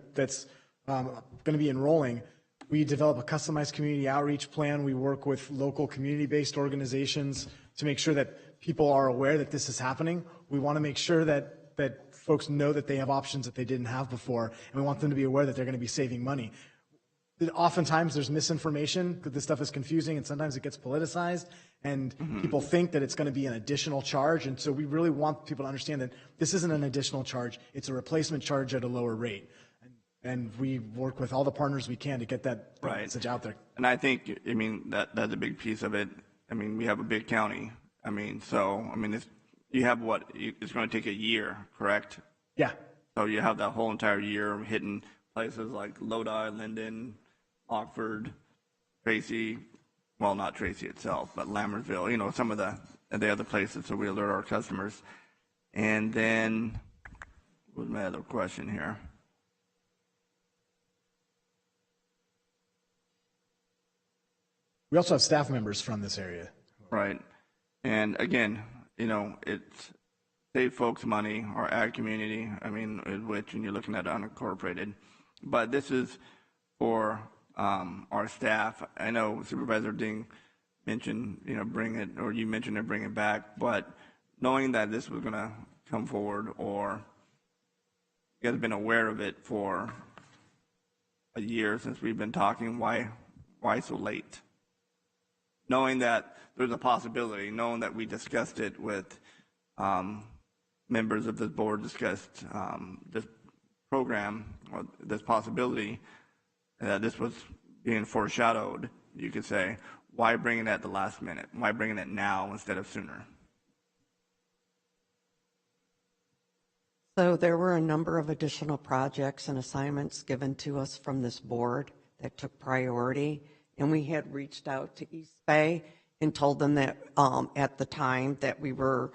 to be enrolling, we develop a customized community outreach plan. We work with local community-based organizations to make sure that people are aware that this is happening. We want to make sure that folks know that they have options that they didn't have before, and we want them to be aware that they're going to be saving money. Oftentimes there's misinformation because this stuff is confusing, and sometimes it gets politicized, and people think that it's going to be an additional charge. And so we really want people to understand that this isn't an additional charge. It's a replacement charge at a lower rate. And we work with all the partners we can to get that message out there. And I think, I mean, that's a big piece of it. I mean, we have a big county. I mean, so, I mean, you have it's going to take a year, correct? Yeah. So you have that whole entire year hitting places like Lodi, Linden, Oxford, Tracy, well, not Tracy itself, but Lammertville, you know, some of the other places, so we alert our customers. And then, what was my other question here? We also have staff members from this area. Right. And again, you know, it's save folks money, our ag community, I mean, which, and you're looking at unincorporated. But this is for our staff. I know Supervisor Ding mentioned, you know, bring it, or you mentioned to bring it back, but knowing that this was going to come forward, or you guys have been aware of it for a year since we've been talking, why so late? Knowing that there's a possibility, knowing that we discussed it with members of this board, discussed this program, or this possibility, that this was being foreshadowed, you could say, why bring it at the last minute? Why bring it now instead of sooner? So there were a number of additional projects and assignments given to us from this board that took priority. And we had reached out to East Bay and told them that at the time that we were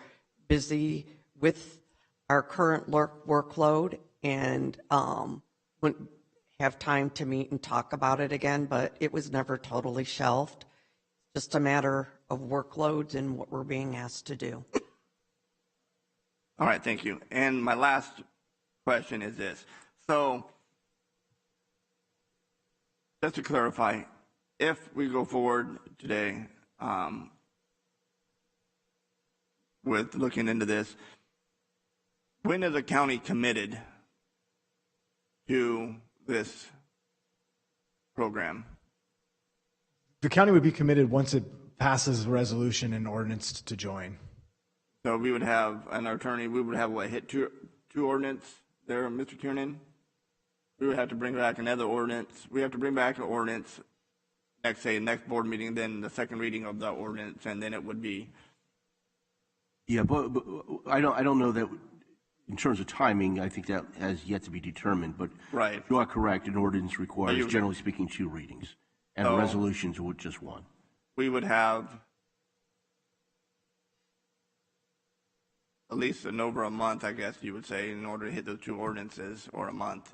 busy with our current workload and wouldn't have time to meet and talk about it again, but it was never totally shelved. Just a matter of workloads and what we're being asked to do. All right, thank you. And my last question is this. So, just to clarify, if we go forward today with looking into this, when is the county committed to this program? The county would be committed once it passes a resolution and ordinance to join. So we would have an attorney, we would have what, hit two ordinance there, Mr. Kiernan? We would have to bring back another ordinance. We have to bring back an ordinance next board meeting, then the second reading of the ordinance, and then it would be. Yeah, but I don't know that in terms of timing. I think that has yet to be determined. But right, you are correct. An ordinance requires, generally speaking, 2 readings, and resolutions would just 1. We would have at least over a month, I guess you would say, in order to hit those 2 ordinances, or a month.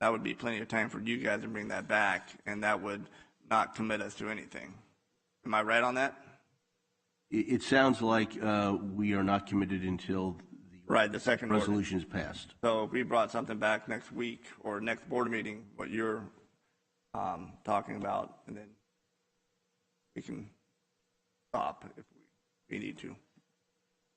that would be plenty of time for you guys to bring that back, and that would not commit us to anything. Am I right on that? It sounds like we are not committed until the second resolution is passed. So if we brought something back next week or next board meeting, what you're talking about, and then we can stop if we need to.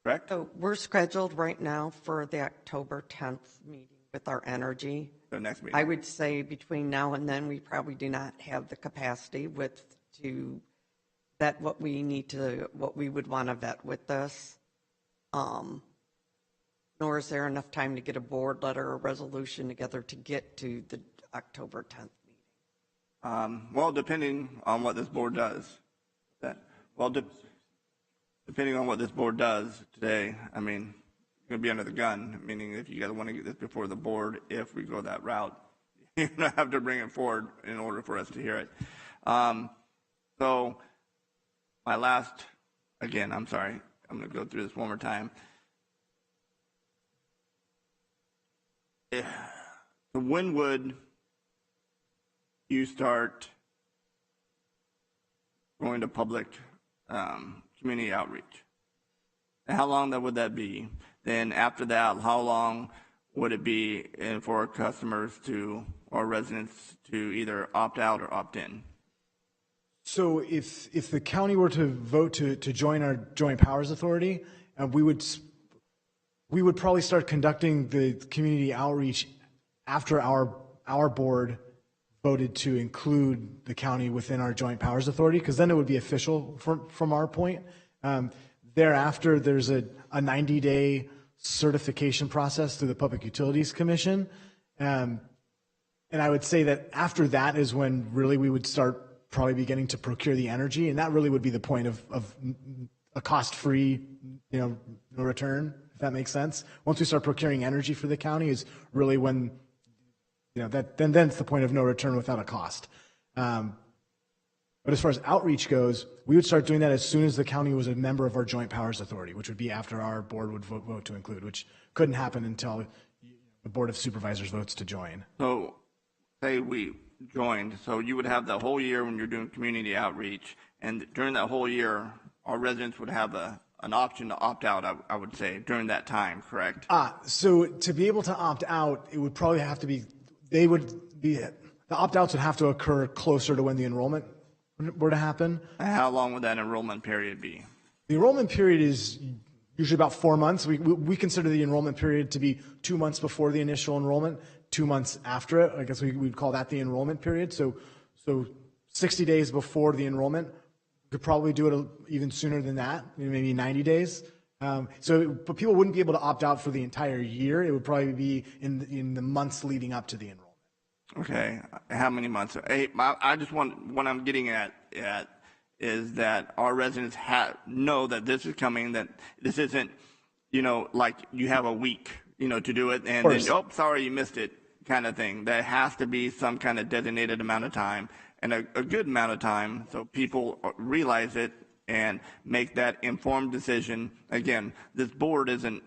Correct? So we're scheduled right now for the October 10th meeting with our energy. The next meeting. I would say between now and then, we probably do not have the capacity to vet what we would want to vet with this. Nor is there enough time to get a board letter or resolution together to get to the October 10th meeting. Well, depending on what this board does. Depending on what this board does today, I mean, you're going to be under the gun, meaning if you guys want to get this before the board, if we go that route, you're going to have to bring it forward in order for us to hear it. So my last, again, I'm sorry, I'm going to go through this one more time. When would you start going to public community outreach? And how long would that be? Then after that, how long would it be for our customers or residents to either opt out or opt in? So if the county were to vote to join our Joint Powers Authority, we would probably start conducting the community outreach after our board voted to include the county within our Joint Powers Authority, because then it would be official from our point. Thereafter, there's a 90-day certification process through the Public Utilities Commission. And I would say that after that is when really we would start probably beginning to procure the energy, and that really would be the point of a cost-free, no return, if that makes sense. Once we start procuring energy for the county is really when, then it's the point of no return without a cost. But as far as outreach goes, we would start doing that as soon as the county was a member of our Joint Powers Authority, which would be after our board would vote to include, which couldn't happen until the Board of Supervisors votes to join. So say we joined, so you would have the whole year when you're doing community outreach, and during that whole year, our residents would have an option to opt out, I would say, during that time, correct? So to be able to opt out, it would probably have to be, the opt-outs would have to occur closer to when the enrollment were to happen. How long would that enrollment period be? The enrollment period is usually about 4 months. We consider the enrollment period to be 2 months before the initial enrollment, 2 months after it. I guess we'd call that the enrollment period. So 60 days before the enrollment. We could probably do it even sooner than that, maybe 90 days. But people wouldn't be able to opt out for the entire year. It would probably be in the months leading up to the enrollment. Okay, how many months? I just want, what I'm getting at is that our residents know that this is coming, that this isn't, like you have a week, to do it, and then, oh, sorry, you missed it, kind of thing. There has to be some kind of designated amount of time, and a good amount of time, so people realize it and make that informed decision. Again, this board isn't,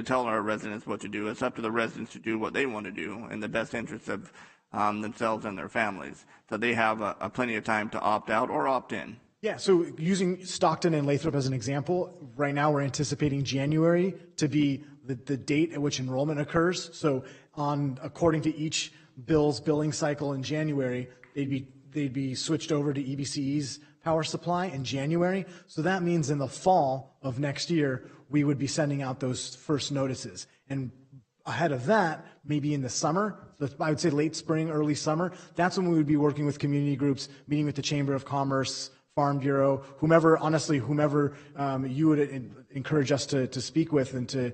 telling our residents what to do. It's up to the residents to do what they want to do in the best interest of themselves and their families. So they have plenty of time to opt out or opt in. Yeah, so using Stockton and Lathrop as an example, right now we're anticipating January to be the date at which enrollment occurs. So according to each bill's billing cycle in January, they'd be switched over to EBCE's power supply in January. So that means in the fall of next year, we would be sending out those first notices. And ahead of that, maybe in the summer, I would say late spring, early summer, that's when we would be working with community groups, meeting with the Chamber of Commerce, Farm Bureau, whomever you would encourage us to speak with and to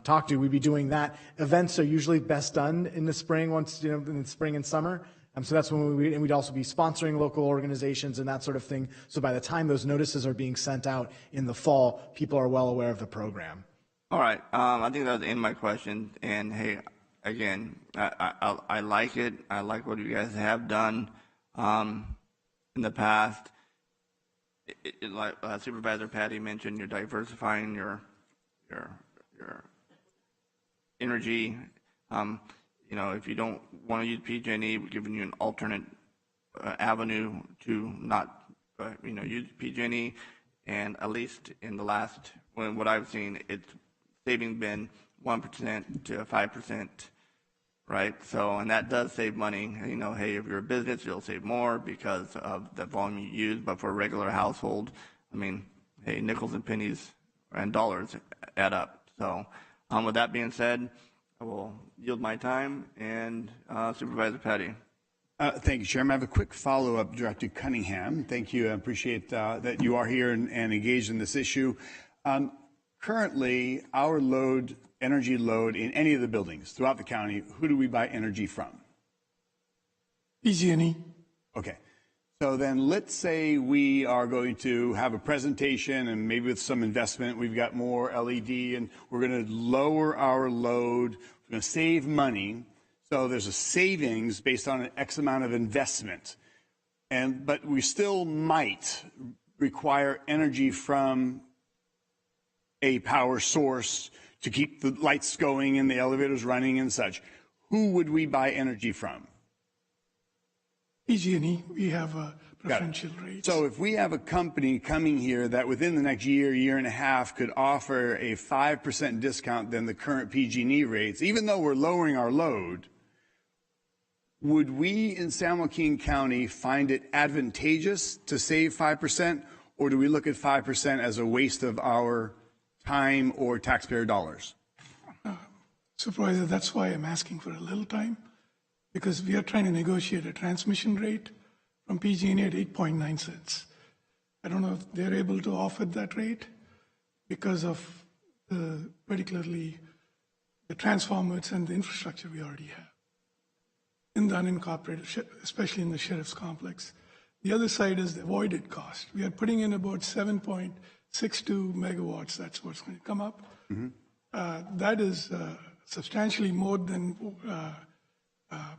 talk to, we'd be doing that. Events are usually best done in the spring, in the spring and summer. So that's when we'd also be sponsoring local organizations and that sort of thing. So by the time those notices are being sent out in the fall, people are well aware of the program. All right. I think that was the end of my question. And hey, again, I like it. I like what you guys have done in the past. Like Supervisor Patty mentioned, you're diversifying your energy. you know, if you don't want to use PG&E, we're giving you an alternate avenue to not, you know, use PG&E. And at least in the last, what I've seen, it's saving been 1% to 5%, right? So, and that does save money. You know, hey, if you're a business, you'll save more because of the volume you use. But for a regular household, I mean, hey, nickels and pennies and dollars add up. So, with that being said, I will yield my time, and Supervisor Patty. Thank you, Chairman. I have a quick follow-up, Director Cunningham. Thank you. I appreciate that you are here and engaged in this issue. Currently, our load, energy load in any of the buildings throughout the county, who do we buy energy from? PG&E. Okay. So then let's say we are going to have a presentation and maybe with some investment, we've got more LED and we're going to lower our load. We're going to save money. So there's a savings based on an X amount of investment. But we still might require energy from a power source to keep the lights going and the elevators running and such. Who would we buy energy from? PG&E, we have a preferential rate. So if we have a company coming here that within the next year, year and a half could offer a 5% discount than the current PG&E rates, even though we're lowering our load, would we in San Joaquin County find it advantageous to save 5%, or do we look at 5% as a waste of our time or taxpayer dollars? Supervisor, that's why I'm asking for a little time, because we are trying to negotiate a transmission rate from PG&E at 8.9 cents. I don't know if they're able to offer that rate because of particularly the transformers and the infrastructure we already have in the unincorporated, especially in the sheriff's complex. The other side is the avoided cost. We are putting in about 7.62 megawatts. That's what's going to come up. Mm-hmm. That is substantially more than, I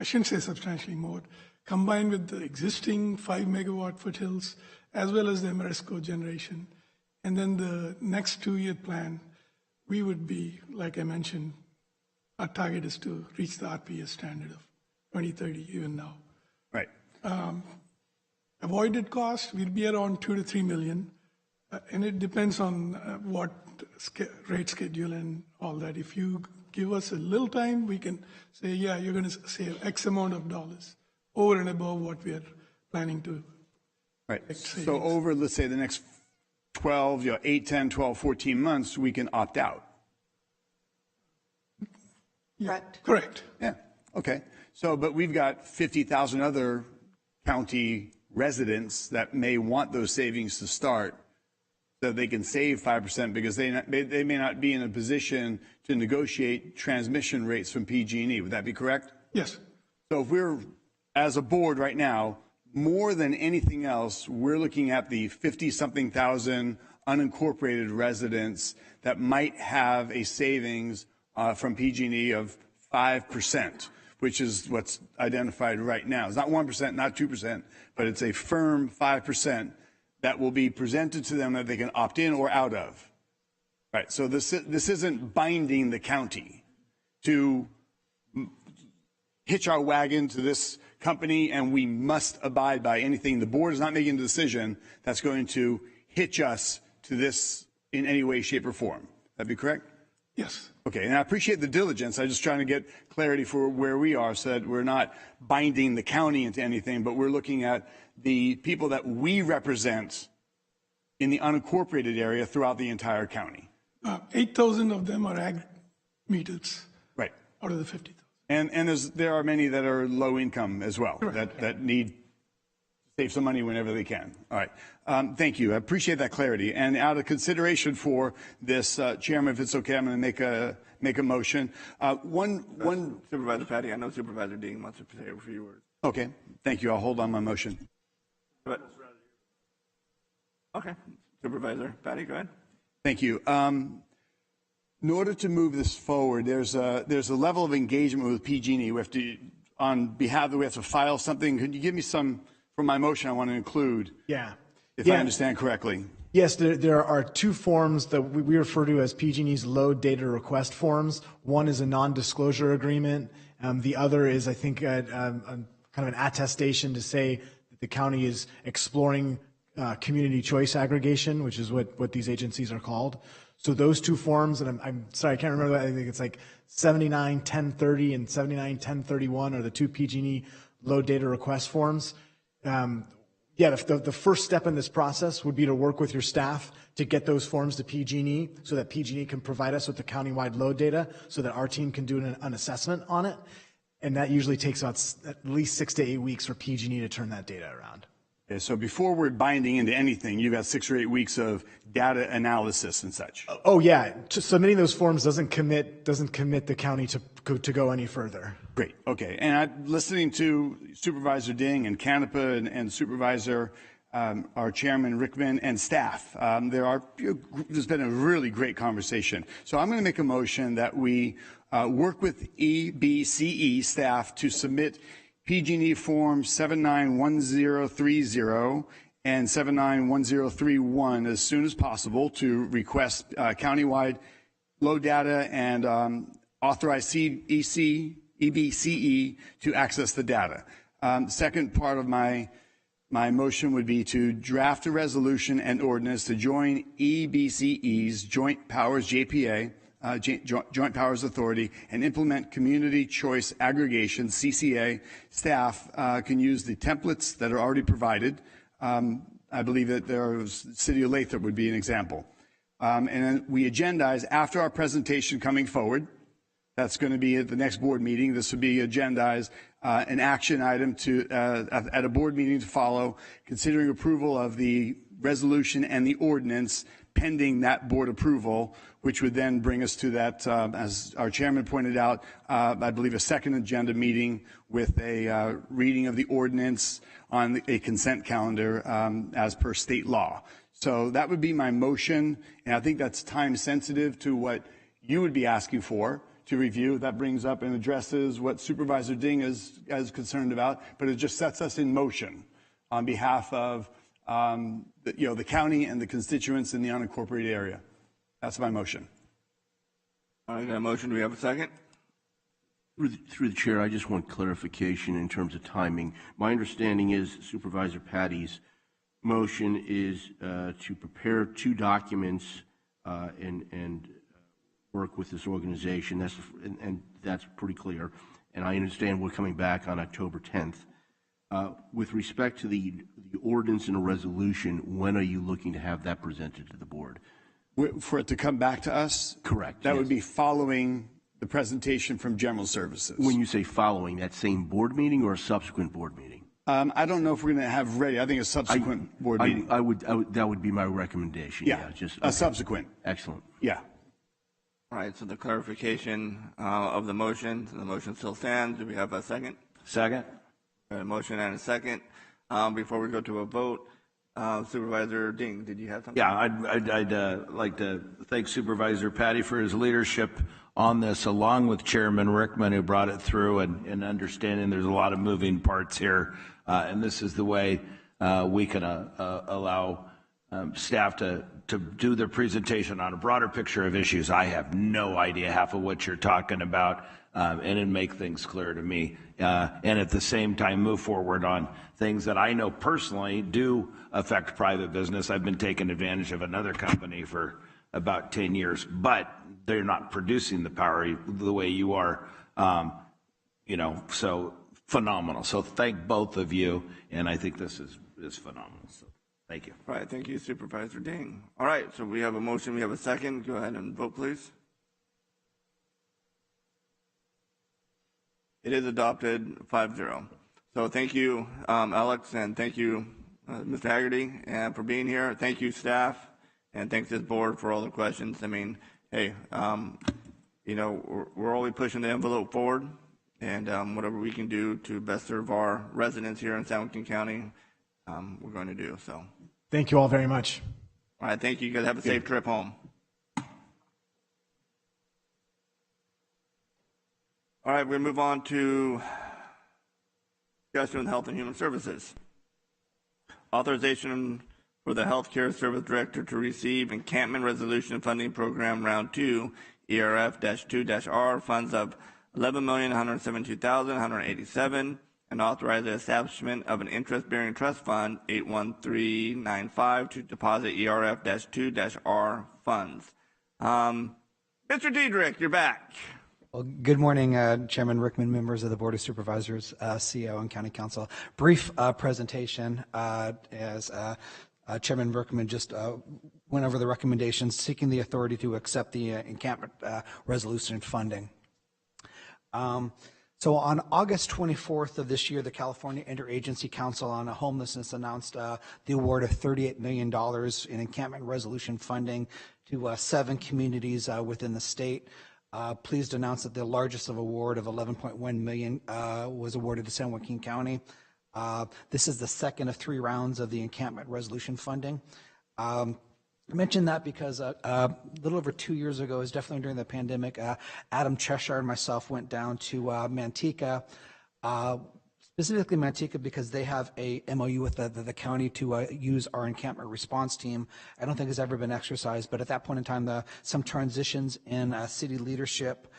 shouldn't say substantially more, combined with the existing 5 megawatt foothills, as well as the Ameresco generation. And then the next 2-year plan, we would be, like I mentioned, our target is to reach the RPS standard of 2030 even now. Right. Avoided cost will be around 2 to 3 million, and it depends on what rate schedule and all that. If you give us a little time, we can say, yeah, you're going to save X amount of dollars over and above what we are planning to. Right. So over, let's say, the next 12, 8, 10, 12, 14 months, we can opt out. Correct. Correct. Yeah. Okay. So, but we've got 50,000 other county residents that may want those savings to start so they can save 5% because they may not be in a position to negotiate transmission rates from PG&E. Would that be correct? Yes. So if we're, as a board right now, more than anything else, we're looking at the 50-something thousand unincorporated residents that might have a savings from PG&E of 5%, which is what's identified right now. It's not 1%, not 2%, but it's a firm 5% that will be presented to them that they can opt in or out of. Right. So this isn't binding the county to hitch our wagon to this company and we must abide by anything. The board is not making a decision that's going to hitch us to this in any way, shape, or form. That'd be correct? Yes. Okay, and I appreciate the diligence. I'm just trying to get clarity for where we are so that we're not binding the county into anything, but we're looking at the people that we represent in the unincorporated area throughout the entire county. 8,000 of them are ag meters. Right. Out of the 50,000. And there are many that are low income as well, that need to save some money whenever they can. All right. Thank you. I appreciate that clarity. And out of consideration for this, Chairman, if it's okay, I'm going to make a motion. Supervisor Patty, I know Supervisor Dean wants to say a few words. Okay. Thank you. I'll hold on my motion. Okay. Supervisor Patty, go ahead. Thank you. In order to move this forward, there's a level of engagement with PG&E. We have to, on behalf of, we have to file something. Could you give me some, for my motion I want to include? Yeah. If I understand correctly. Yes, there are two forms that we refer to as PG&E's load data request forms. One is a non-disclosure agreement. The other is, I think, kind of an attestation to say that the county is exploring community choice aggregation, which is what these agencies are called. So those two forms, and I'm sorry, I can't remember, I think it's like 79-1030 and 79-1031 are the two PG&E load data request forms. Yeah, the first step in this process would be to work with your staff to get those forms to PG&E so that PG&E can provide us with the countywide load data so that our team can do an assessment on it. And that usually takes about at least 6 to 8 weeks for PG&E to turn that data around. Okay, so before we're binding into anything, you've got 6 or 8 weeks of data analysis and such. Oh yeah, just submitting those forms doesn't commit the county to go any further. Great. Okay. And I'm listening to Supervisor Ding and Canepa and Supervisor, our Chairman Rickman and staff. There's been a really great conversation. So I'm going to make a motion that we work with EBCE staff to submit PG&E Form 791030 and 791031 as soon as possible to request countywide load data and authorize EBCE to access the data. Second part of my motion would be to draft a resolution and ordinance to join EBCE's Joint Powers JPA, Joint Powers Authority, and implement community choice aggregation, CCA. Staff can use the templates that are already provided. I believe that City of Lathrop would be an example. And then we agendize after our presentation coming forward. That's going to be at the next board meeting. This would be agendized, an action item at a board meeting to follow, considering approval of the resolution and the ordinance pending that board approval, which would then bring us to that, as our chairman pointed out, I believe a second agenda meeting with a reading of the ordinance on a consent calendar as per state law. So that would be my motion, and I think that's time sensitive to what you would be asking for to review. That brings up and addresses what Supervisor Ding is concerned about, but it just sets us in motion on behalf of the county and the constituents in the unincorporated area. That's my motion. All right, got a motion. Do we have a second? Through the chair, I just want clarification in terms of timing. My understanding is Supervisor Patty's motion is to prepare 2 documents and work with this organization. That's pretty clear. And I understand we're coming back on October 10th. With respect to the ordinance and a resolution, when are you looking to have that presented to the board? For it to come back to us? Correct. That would be following the presentation from General Services. When you say following, that same board meeting or a subsequent board meeting? I don't know if we're going to have ready. I think a subsequent board meeting. I would. That would be my recommendation. Yeah, just a subsequent. Excellent. Yeah. All right, so the clarification of the motion still stands. Do we have a second? Second. A motion and a second. Before we go to a vote, Supervisor Ding, did you have something? Yeah, I'd like to thank Supervisor Patty for his leadership on this, along with Chairman Rickman, who brought it through, and understanding there's a lot of moving parts here. And this is the way we can allow staff to do their presentation on a broader picture of issues. I have no idea half of what you're talking about, and it make things clear to me. And at the same time, move forward on things that I know personally do affect private business. I've been taking advantage of another company for about 10 years, but they're not producing the power the way you are, so phenomenal. So thank both of you, and I think this is phenomenal. So thank you. All right, thank you, Supervisor Ding. All right, so we have a motion, we have a second. Go ahead and vote, please. It is adopted 5-0. So thank you, Alex, and thank you, Mr. Haggerty, and for being here. Thank you, staff, and thanks this board for all the questions. I mean, hey, we're only pushing the envelope forward, and whatever we can do to best serve our residents here in San Joaquin County, we're going to do. So thank you all very much. All right, thank you. You guys have a safe trip home. All right, we're going to move on to discussion with Health and Human Services. Authorization for the Healthcare Service Director to receive Encampment Resolution Funding Program Round 2, ERF-2-R, funds of $11,172,187, and authorize the establishment of an interest-bearing trust fund, 81395, to deposit ERF-2-R funds. Mr. Diedrich, you're back. Well, good morning, Chairman Rickman, members of the Board of Supervisors, CEO, and County Council. Brief presentation as Chairman Rickman just went over the recommendations seeking the authority to accept the encampment resolution funding. So on August 24th of this year, the California Interagency Council on Homelessness announced the award of $38 million in encampment resolution funding to 7 communities within the state. Pleased to announce that the largest of award of $11.1 million was awarded to San Joaquin County. This is the second of 3 rounds of the encampment resolution funding. I mentioned that because a little over 2 years ago, it was definitely during the pandemic, Adam Cheshire and myself went down to Manteca, specifically Manteca because they have a MOU with the county to use our encampment response team. I don't think it's ever been exercised, but at that point in time, some transitions in city leadership,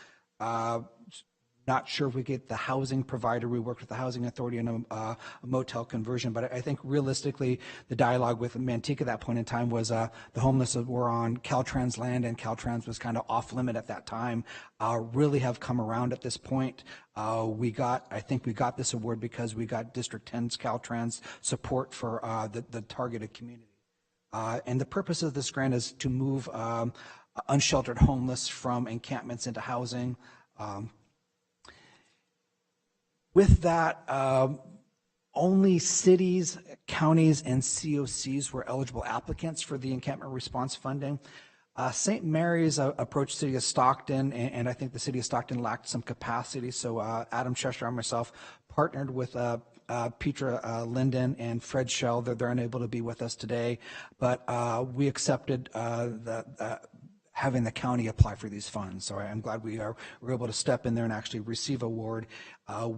not sure if we get the housing provider. We worked with the housing authority on a motel conversion, but I think realistically, the dialogue with Manteca at that point in time was the homeless were on Caltrans land, and Caltrans was kind of off limit at that time. Really have come around at this point. I think we got this award because we got District 10's Caltrans support for the targeted community. And the purpose of this grant is to move unsheltered homeless from encampments into housing. With that, only cities, counties, and COCs were eligible applicants for the encampment response funding. St. Mary's approached City of Stockton, and I think the City of Stockton lacked some capacity, so Adam Cheshire and myself partnered with Petra Linden and Fred Schell. They're unable to be with us today, but we accepted having the county apply for these funds. So I'm glad we were able to step in there and actually receive award.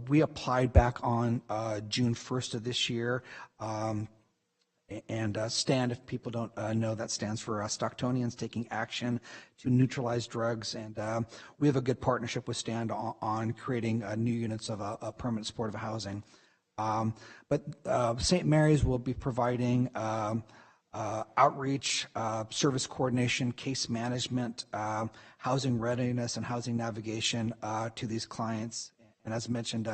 We applied back on June 1st of this year. And STAND, if people don't know, that stands for Stocktonians Taking Action to Neutralize Drugs. And we have a good partnership with STAND on creating new units of permanent supportive housing. But St. Mary's will be providing outreach, service coordination, case management, housing readiness, and housing navigation to these clients. And as mentioned,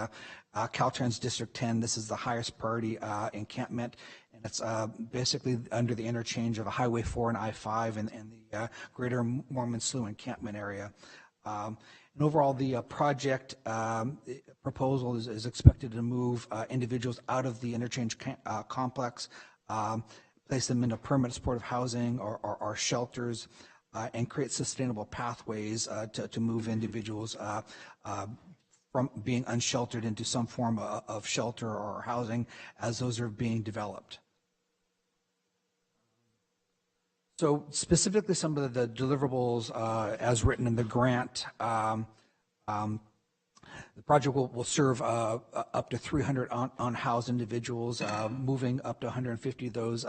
Caltrans District 10, this is the highest priority encampment, and it's basically under the interchange of Highway 4 and I-5 and the greater Mormon Slough encampment area. And overall, the project proposal is expected to move individuals out of the interchange complex, place them into permanent supportive housing or shelters, and create sustainable pathways to move individuals from being unsheltered into some form of shelter or housing as those are being developed. So specifically some of the deliverables as written in the grant, the project will serve up to 300 unhoused individuals, moving up to 150 of those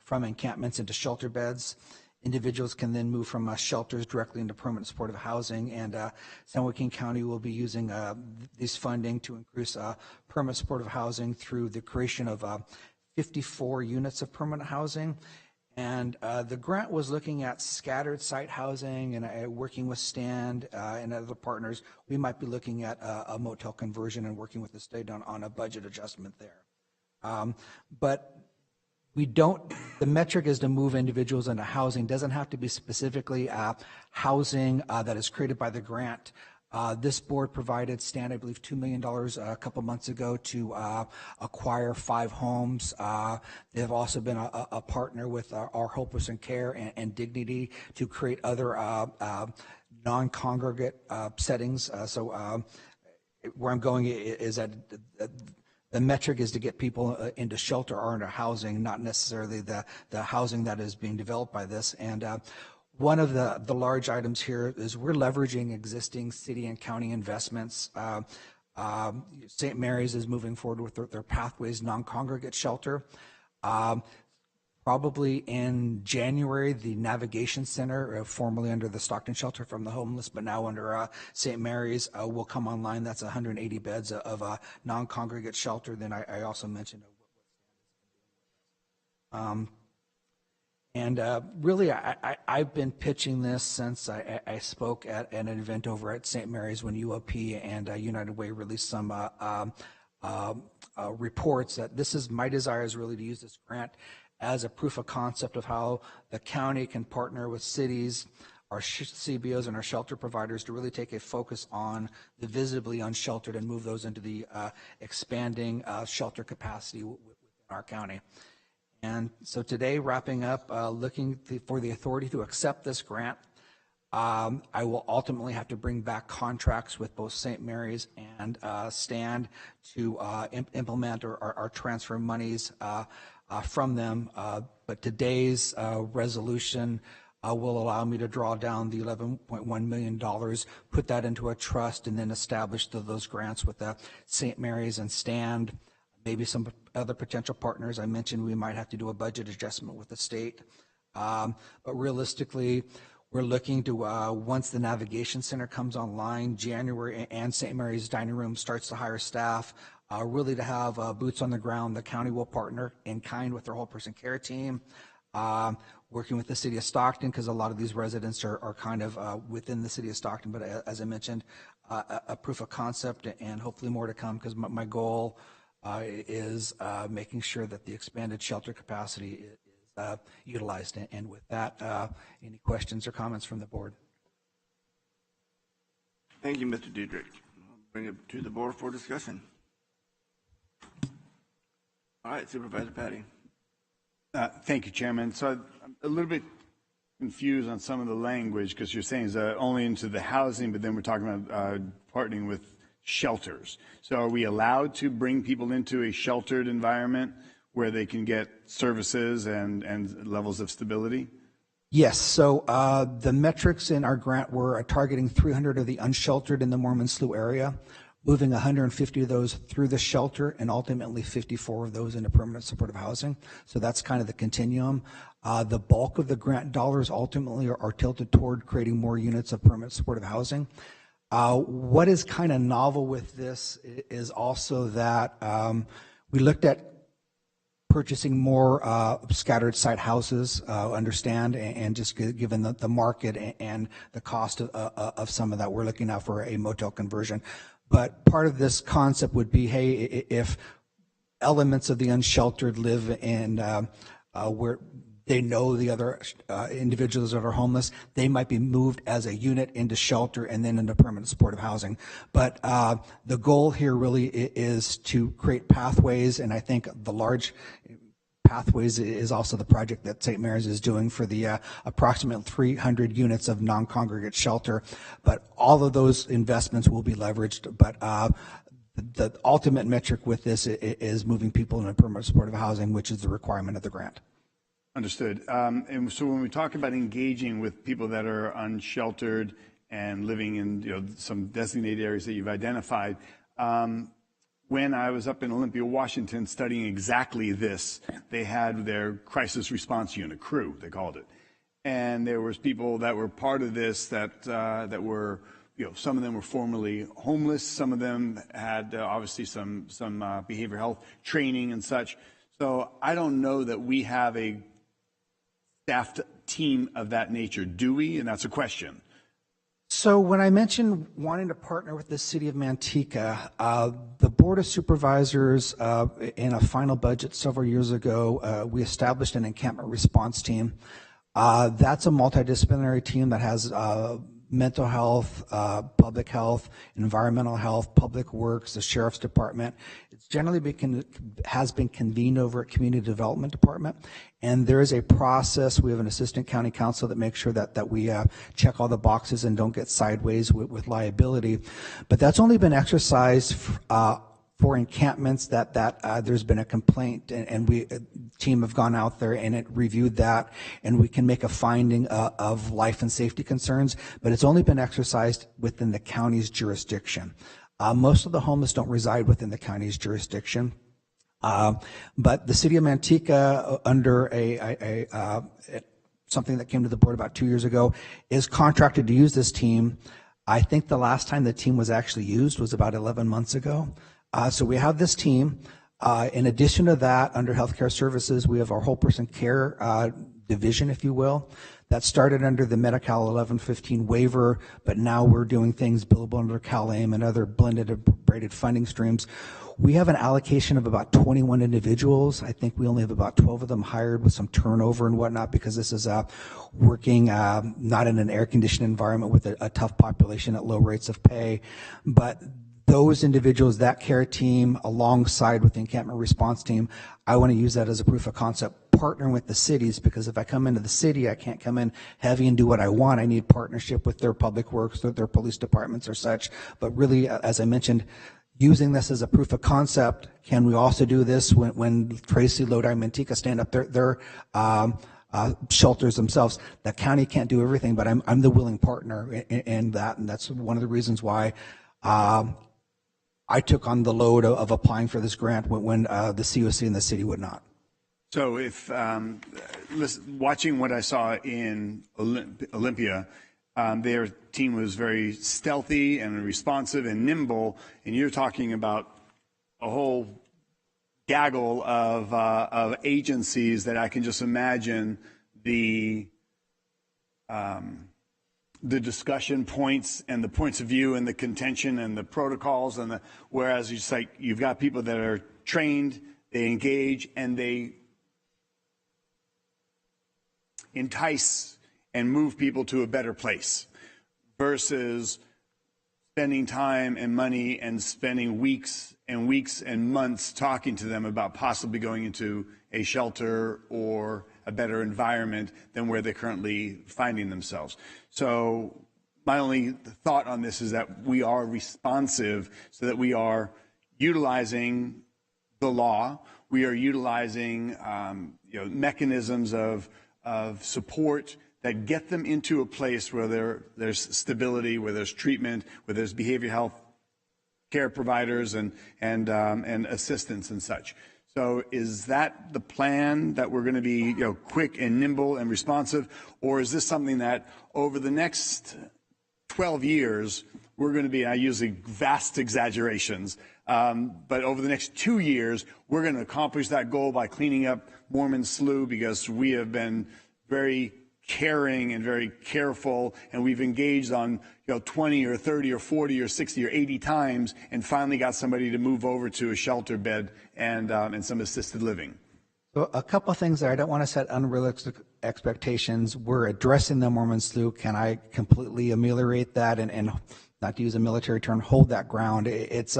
from encampments into shelter beds. Individuals can then move from shelters directly into permanent supportive housing, and San Joaquin County will be using this funding to increase permanent supportive housing through the creation of 54 units of permanent housing. And the grant was looking at scattered site housing, and working with STAND and other partners, we might be looking at a motel conversion and working with the state on a budget adjustment there. But the metric is to move individuals into housing. Doesn't have to be specifically housing that is created by the grant. This board provided STAND, I believe, $2 million a couple months ago to acquire 5 homes. They have also been a partner with our Hopeless in Care and Dignity to create other non-congregate settings. So where I'm going is that the metric is to get people into shelter or into housing, not necessarily the housing that is being developed by this. And one of the large items here is we're leveraging existing city and county investments. St. Mary's is moving forward with their Pathways non-congregate shelter. Probably in January, the Navigation Center, formerly under the Stockton Shelter from the Homeless, but now under St. Mary's, will come online. That's 180 beds of a non-congregate shelter. Then I also mentioned really, I've been pitching this since I spoke at an event over at St. Mary's when UOP and United Way released some reports that this is my desire is really to use this grant as a proof of concept of how the county can partner with cities, our CBOs and our shelter providers to really take a focus on the visibly unsheltered and move those into the expanding shelter capacity within our county. And so today, wrapping up, looking for the authority to accept this grant. I will ultimately have to bring back contracts with both St. Mary's and Stand to implement or transfer monies from them. But today's resolution will allow me to draw down the $11.1 million, put that into a trust, and then establish those grants with St. Mary's and Stand. Maybe some other potential partners. I mentioned we might have to do a budget adjustment with the state. But realistically, we're looking to, once the Navigation Center comes online, January, and St. Mary's Dining Room starts to hire staff, really to have boots on the ground. The county will partner in kind with their whole person care team, working with the city of Stockton, because a lot of these residents are kind of within the city of Stockton. But as I mentioned, a proof of concept and hopefully more to come, because my goal is making sure that the expanded shelter capacity is utilized. And with that, any questions or comments from the board? Thank you, Mr. Diedrich. I'll bring it to the board for discussion. All right, Supervisor Patty. Thank you, Chairman. So I'm a little bit confused on some of the language, because you're saying it's only into the housing, but then we're talking about partnering with shelters. So are we allowed to bring people into a sheltered environment where they can get services and levels of stability? Yes. So the metrics in our grant were targeting 300 of the unsheltered in the Mormon Slough area, moving 150 of those through the shelter, and ultimately 54 of those into permanent supportive housing. So that's kind of the continuum. The bulk of the grant dollars ultimately are tilted toward creating more units of permanent supportive housing. What is kind of novel with this is also that we looked at purchasing more scattered site houses, understand, and just given the market and the cost of some of that, we're looking out for a motel conversion. But part of this concept would be, hey, if elements of the unsheltered live in where they know the other individuals that are homeless, they might be moved as a unit into shelter and then into permanent supportive housing. But the goal here really is to create pathways, and I think the large pathways is also the project that St. Mary's is doing for the approximate 300 units of non-congregate shelter. But all of those investments will be leveraged. But the ultimate metric with this is moving people into permanent supportive housing, which is the requirement of the grant. Understood. And so when we talk about engaging with people that are unsheltered and living in some designated areas that you've identified, when I was up in Olympia, Washington, studying exactly this, they had their crisis response unit, crew, they called it. And there was people that were part of this that were, some of them were formerly homeless. Some of them had obviously some behavioral health training and such. So I don't know that we have a staffed team of that nature, do we? And that's a question. So when I mentioned wanting to partner with the city of Manteca, the Board of Supervisors, in a final budget several years ago, we established an encampment response team. That's a multidisciplinary team that has mental health, public health, environmental health, public works, the sheriff's department. It's generally has been convened over at community development department. And there is a process. We have an assistant county counsel that makes sure that we check all the boxes and don't get sideways with liability. But that's only been exercised for encampments that there's been a complaint, and we team have gone out there and it reviewed that, and we can make a finding of life and safety concerns, but it's only been exercised within the county's jurisdiction. Most of the homeless don't reside within the county's jurisdiction. But the city of Manteca, under something that came to the board about 2 years ago, is contracted to use this team. I think the last time the team was actually used was about 11 months ago. So we have this team. In addition to that, under healthcare services, we have our whole person care division, if you will, that started under the Medi-Cal 1115 waiver, but now we're doing things billable under CalAIM and other blended and braided funding streams. We have an allocation of about 21 individuals. I think we only have about 12 of them hired with some turnover and whatnot, because this is working not in an air-conditioned environment with a tough population at low rates of pay. But those individuals, that care team, alongside with the encampment response team, I want to use that as a proof of concept, partnering with the cities, because if I come into the city, I can't come in heavy and do what I want. I need partnership with their public works, with their police departments or such. But really, as I mentioned, using this as a proof of concept, can we also do this when Tracy, Lodi, Manteca stand up their shelters themselves? The county can't do everything, but I'm the willing partner in that, and that's one of the reasons why I took on the load of applying for this grant when the COC and the city would not. So if watching what I saw in Olympia, their team was very stealthy and responsive and nimble, and you're talking about a whole gaggle of agencies that I can just imagine the discussion points and the points of view and the contention and the protocols and whereas you just like you've got people that are trained, they engage, and they entice and move people to a better place, versus spending time and money and spending weeks and weeks and months talking to them about possibly going into a shelter or a better environment than where they're currently finding themselves. So my only thought on this is that we are responsive, so that we are utilizing the law, we are utilizing mechanisms of support that get them into a place where there's stability, where there's treatment, where there's behavioral health care providers and assistance and such. So is that the plan, that we're going to be quick and nimble and responsive, or is this something that over the next 12 years we're going to be, I use vast exaggerations, but over the next 2 years we're going to accomplish that goal by cleaning up Mormon Slough, because we have been very caring and very careful, and we've engaged on 20 or 30 or 40 or 60 or 80 times, and finally got somebody to move over to a shelter bed and some assisted living. So a couple of things there. I don't want to set unrealistic expectations. We're addressing the Mormon Slough. Can I completely ameliorate that and not to use a military term, hold that ground? It's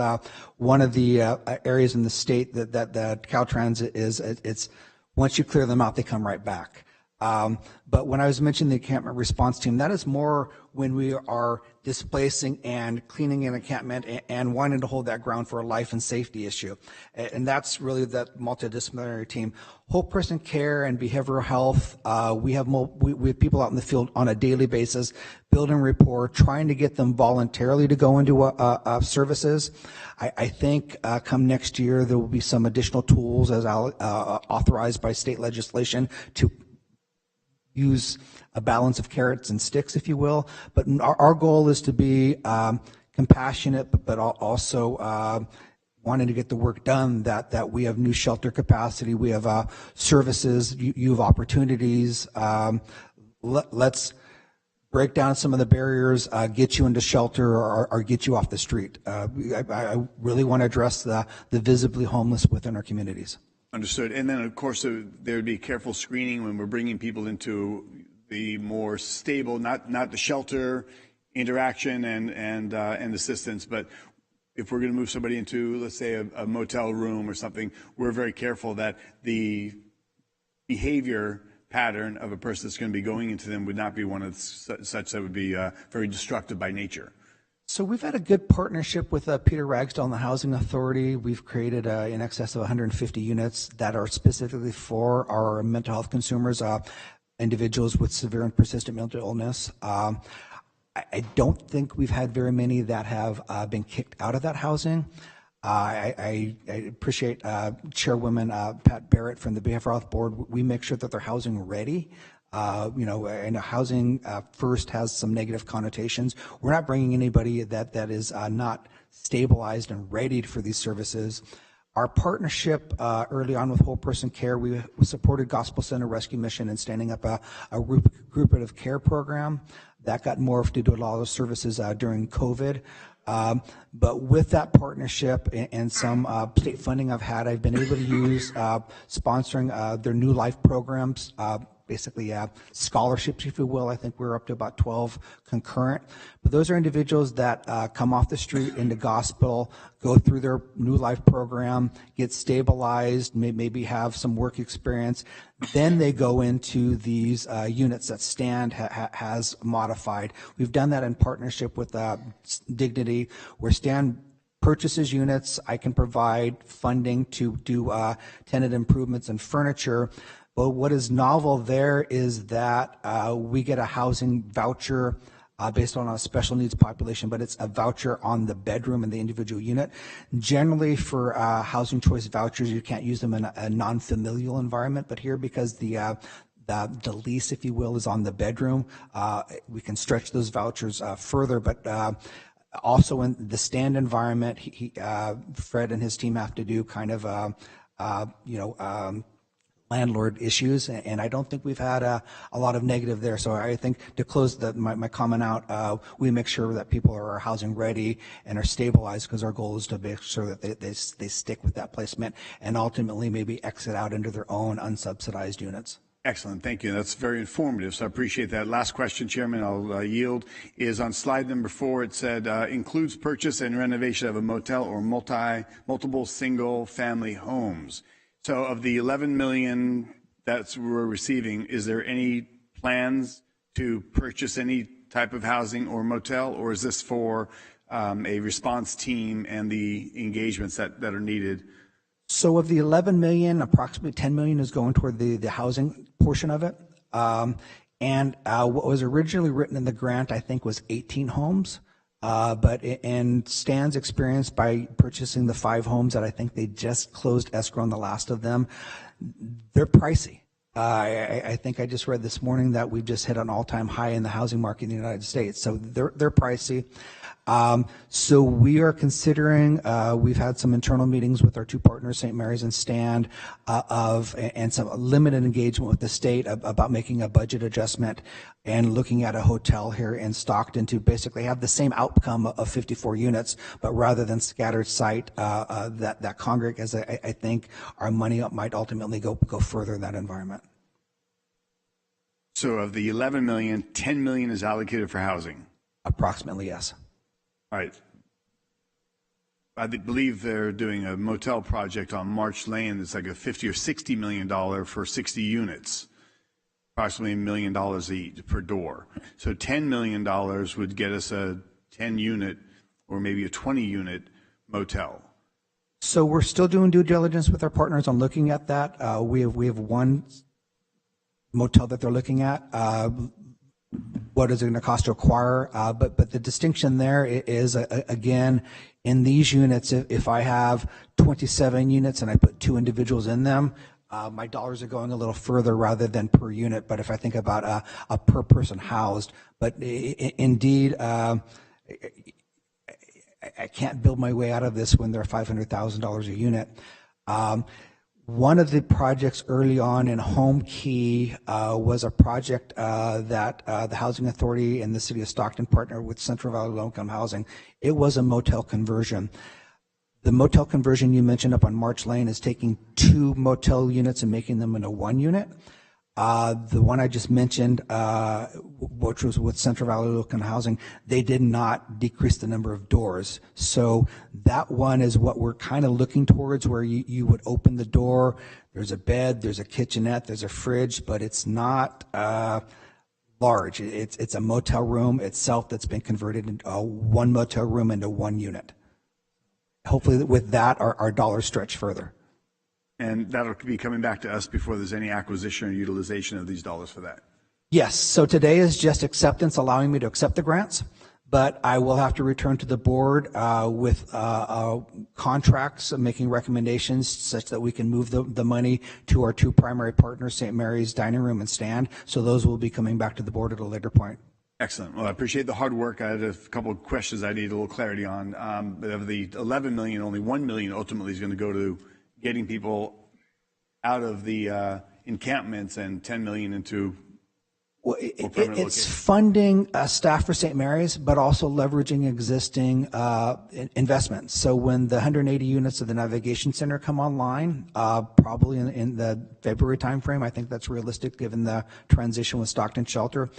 one of the areas in the state that Caltrans is. It's once you clear them out, they come right back. But when I was mentioning the encampment response team, that is more when we are displacing and cleaning an encampment and wanting to hold that ground for a life and safety issue. And that's really that multidisciplinary team. Whole person care and behavioral health. We have people out in the field on a daily basis, building rapport, trying to get them voluntarily to go into services. I think come next year, there will be some additional tools as authorized by state legislation to use a balance of carrots and sticks, if you will. But our goal is to be compassionate, but also wanting to get the work done, that we have new shelter capacity, we have services, you have opportunities. Let's break down some of the barriers, get you into shelter or get you off the street. I really want to address the visibly homeless within our communities. Understood. And then, of course, there would be careful screening when we're bringing people into the more stable, not the shelter interaction and assistance, but if we're going to move somebody into, let's say, a motel room or something, we're very careful that the behavior pattern of a person that's going to be going into them would not be one of such that would be very destructive by nature. So we've had a good partnership with Peter Ragsdale and the Housing Authority. We've created in excess of 150 units that are specifically for our mental health consumers, individuals with severe and persistent mental illness. I don't think we've had very many that have been kicked out of that housing. I appreciate Chairwoman Pat Barrett from the Behavioral Health Board. We make sure that they're housing ready. And housing first has some negative connotations. We're not bringing anybody that is not stabilized and ready for these services. Our partnership early on with Whole Person Care, we supported Gospel Center Rescue Mission in standing up a group care program that got morphed into a lot of services during COVID. But with that partnership and some state funding I've been able to use sponsoring their New Life programs, basically scholarships, if you will. I think we're up to about 12 concurrent. But those are individuals that come off the street into gospel, go through their New Life program, get stabilized, maybe have some work experience. Then they go into these units that Stand has modified. We've done that in partnership with Dignity, where Stand purchases units. I can provide funding to do tenant improvements and furniture. But what is novel there is that we get a housing voucher based on a special needs population, but it's a voucher on the bedroom in the individual unit. Generally for housing choice vouchers, you can't use them in a non-familial environment, but here, because the lease, if you will, is on the bedroom, we can stretch those vouchers further. But also in the Stand environment, Fred and his team have to do kind of landlord issues, and I don't think we've had a lot of negative there. So I think to close my comment out, we make sure that people are housing ready and are stabilized, because our goal is to make sure that they stick with that placement and ultimately maybe exit out into their own unsubsidized units. Excellent, thank you. That's very informative, so I appreciate that. Last question, Chairman, I'll yield, is on slide number 4. It said, includes purchase and renovation of a motel or multiple single-family homes. So of the 11 million that we're receiving, is there any plans to purchase any type of housing or motel, or is this for a response team and the engagements that are needed? So of the 11 million, approximately 10 million is going toward the housing portion of it. And what was originally written in the grant, I think, was 18 homes. But in Stan's experience, by purchasing the 5 homes that I think they just closed escrow on the last of them, they're pricey. I think I just read this morning that we've just hit an all-time high in the housing market in the United States. So they're pricey. So we are considering, we've had some internal meetings with our 2 partners, St. Mary's and Stand, and some limited engagement with the state about making a budget adjustment and looking at a hotel here in Stockton to basically have the same outcome of 54 units, but rather than scattered site that congregate, as I think our money might ultimately go further in that environment. So of the 11 million, 10 million is allocated for housing? Approximately, yes. All right. I believe they're doing a motel project on March Lane that's like a $50 or $60 million for 60 units, approximately $1 million each per door. So $10 million would get us a 10-unit or maybe a 20-unit motel. So we're still doing due diligence with our partners on looking at that. We have one motel that they're looking at. What is it going to cost to acquire? But the distinction there is, again, in these units, if I have 27 units and I put 2 individuals in them, my dollars are going a little further rather than per unit. But if I think about a per person housed, but indeed, I can't build my way out of this when they're $500,000 a unit. One of the projects early on in Home Key was a project that the Housing Authority and the City of Stockton partnered with Central Valley Low Income Housing. It was a motel conversion. The motel conversion you mentioned up on March Lane is taking 2 motel units and making them into 1 unit. The one I just mentioned, which was with Central Valley Low Income Housing, they did not decrease the number of doors. So that one is what we're kind of looking towards, where you would open the door, there's a bed, there's a kitchenette, there's a fridge, but it's not large. It's a motel room itself that's been converted into 1 motel room into 1 unit. Hopefully with that, our dollars stretch further. And that'll be coming back to us before there's any acquisition or utilization of these dollars for that. Yes. So today is just acceptance, allowing me to accept the grants. but I will have to return to the board with contracts, making recommendations such that we can move the money to our two primary partners, St. Mary's Dining Room and Stand. So those will be coming back to the board at a later point. Excellent. Well, I appreciate the hard work. I had a couple of questions I need a little clarity on. But of the 11 million, only 1 million ultimately is going to go to getting people out of the encampments, and 10 million into Well, it's funding staff for St. Mary's, but also leveraging existing investments. So when the 180 units of the Navigation Center come online, probably in the February timeframe, I think that's realistic given the transition with Stockton Shelter.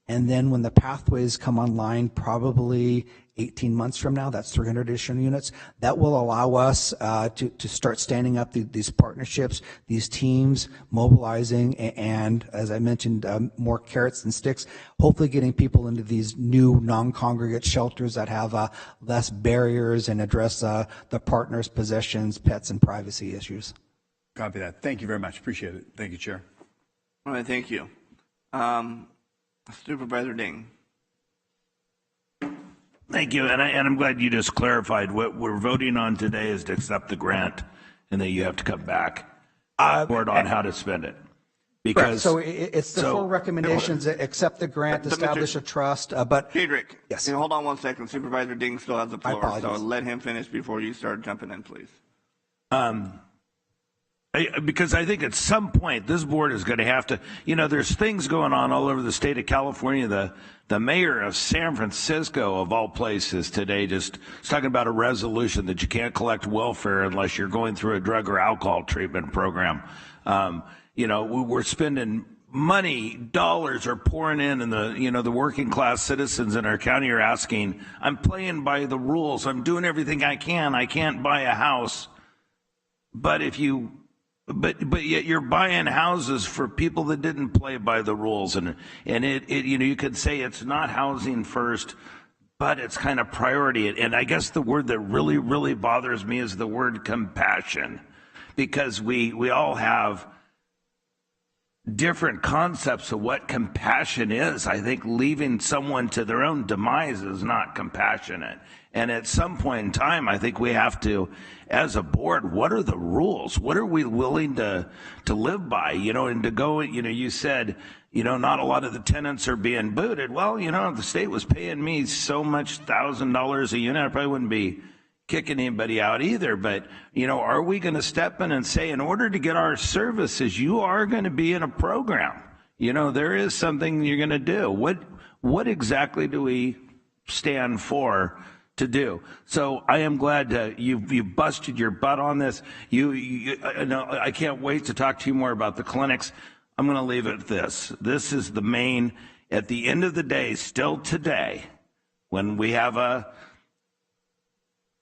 And then when the pathways come online, probably 18 months from now, that's 300 additional units. That will allow us to start standing up these partnerships, these teams, mobilizing, and as I mentioned, more carrots and sticks, hopefully getting people into these new non-congregate shelters that have less barriers and address the partners' possessions, pets, and privacy issues. Copy that. Thank you very much. Appreciate it. Thank you, Chair. All right, thank you. Supervisor Ding. Thank you, and I'm glad you just clarified what we're voting on today is to accept the grant, and then you have to come back forward on how to spend it. Because right. So it's the full recommendations: accept the grant, establish a trust. But Friedrich, yes. Hold on one second. Supervisor Ding still has the floor, so let him finish before you start jumping in, please. Because I think at some point this board is going to have to, there's things going on all over the state of California. The mayor of San Francisco, of all places, today just was talking about a resolution that you can't collect welfare unless you're going through a drug or alcohol treatment program. We're spending money, dollars are pouring in, and the working class citizens in our county are asking, I'm playing by the rules. I'm doing everything I can. I can't buy a house. But yet you're buying houses for people that didn't play by the rules, and you could say it's not housing first, but it's kind of priority. And I guess the word that really, really bothers me is the word compassion, because we all have different concepts of what compassion is. I think leaving someone to their own demise is not compassionate. And at some point in time, I think we have to, as a board, what are the rules? What are we willing to live by? And to go, you said, not a lot of the tenants are being booted. Well, if the state was paying me so much $1,000 a unit, I probably wouldn't be kicking anybody out either. But, are we going to step in and say, in order to get our services, you are going to be in a program? There is something you're going to do. What exactly do we stand for to do? So I am glad you busted your butt on this. I can't wait to talk to you more about the clinics. I'm going to leave it at this. This is the main, at the end of the day, still today, when we have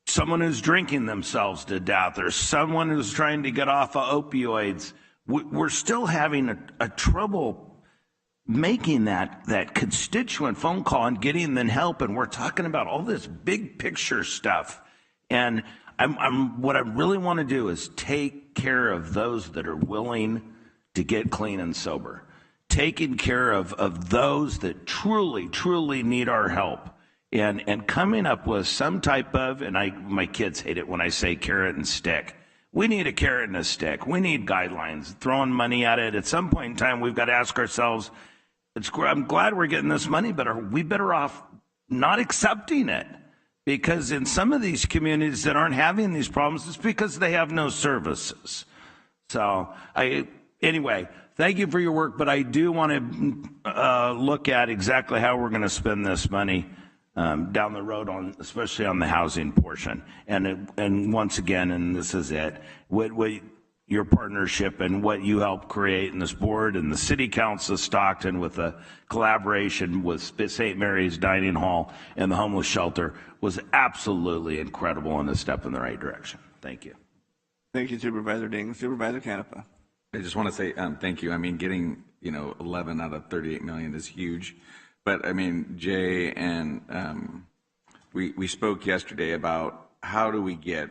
someone who's drinking themselves to death, or someone who's trying to get off of opioids, we're still having a trouble making that constituent phone call and getting them help. And we're talking about all this big picture stuff. And what I really want to do is take care of those that are willing to get clean and sober, taking care of those that truly, truly need our help. And coming up with some type of, and my kids hate it when I say carrot and stick. We need a carrot and a stick. We need guidelines, throwing money at it. At some point in time, we've got to ask ourselves, I'm glad we're getting this money, but are we better off not accepting it? Because in some of these communities that aren't having these problems, it's because they have no services. So anyway, thank you for your work, but I do want to look at exactly how we're going to spend this money down the road, especially on the housing portion. And once again, and this is it, what your partnership and what you helped create in this board and the City Council of Stockton with a collaboration with St. Mary's Dining Hall and the homeless shelter was absolutely incredible and a step in the right direction. Thank you. Thank you, Supervisor Ding. Supervisor Canepa. I just want to say thank you. I mean, getting 11 out of 38 million is huge. But I mean, Jay and we spoke yesterday about how do we get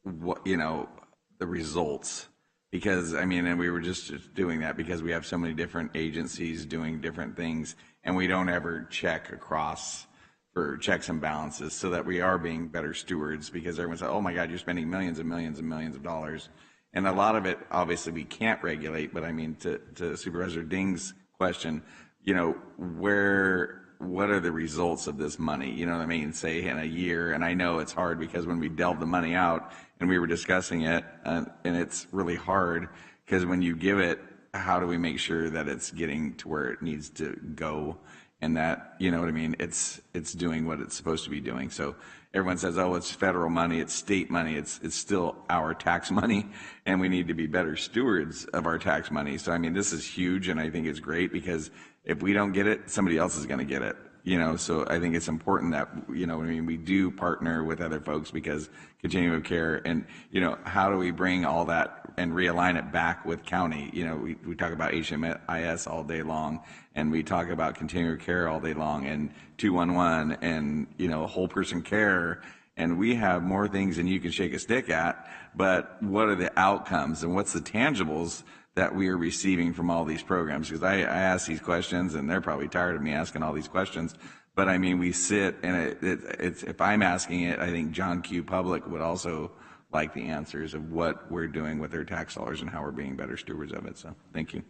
the results, because and we were just doing that because we have so many different agencies doing different things, and we don't ever check across for checks and balances so that we are being better stewards, because everyone said, oh my God, you're spending millions and millions and millions of dollars. And a lot of it, obviously, we can't regulate, but I mean, to Supervisor Ding's question, you know, what are the results of this money? You know what I mean? Say in a year, and I know it's hard because when we delve the money out and we were discussing it, and it's really hard because when you give it, how do we make sure that it's getting to where it needs to go? And that, you know what I mean, it's doing what it's supposed to be doing. So everyone says, oh, it's federal money, it's state money, it's still our tax money, and we need to be better stewards of our tax money. So I mean, this is huge, and I think it's great because if we don't get it, somebody else is going to get it. You know, so I think it's important that, you know, I mean, we do partner with other folks because continuum of care, and, you know, how do we bring all that and realign it back with county? You know, we talk about HMIS all day long, and we talk about continuum of care all day long, and 211, and, you know, whole person care, and we have more things than you can shake a stick at, but what are the outcomes and what's the tangibles that we are receiving from all these programs? Because I ask these questions, and they're probably tired of me asking all these questions. But I mean, we sit, and it's if I'm asking it, I think John Q. Public would also like the answers of what we're doing with their tax dollars and how we're being better stewards of it. So, thank you.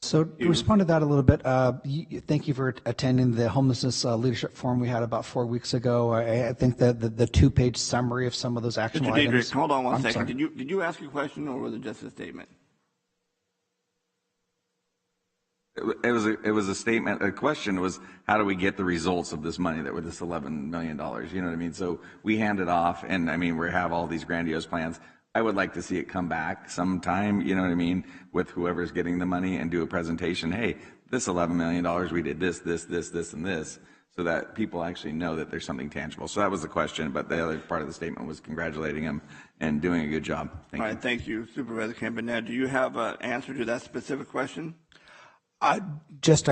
So to respond to that a little bit, thank you for attending the homelessness leadership forum we had about 4 weeks ago. I think that the two-page summary of some of those action items. Hold on one second. Sorry. Did you ask a question, or was it just a statement? It was a statement. The question was, how do we get the results of this money that were this $11 million? You know what I mean? So we hand it off, and I mean, we have all these grandiose plans. I would like to see it come back sometime, you know what I mean, with whoever's getting the money and do a presentation. Hey, this $11 million, we did this, and this, so that people actually know that there's something tangible. So that was the question, but the other part of the statement was congratulating him and doing a good job. Thank you. All right, thank you, Supervisor Campbell. Now, do you have an answer to that specific question? I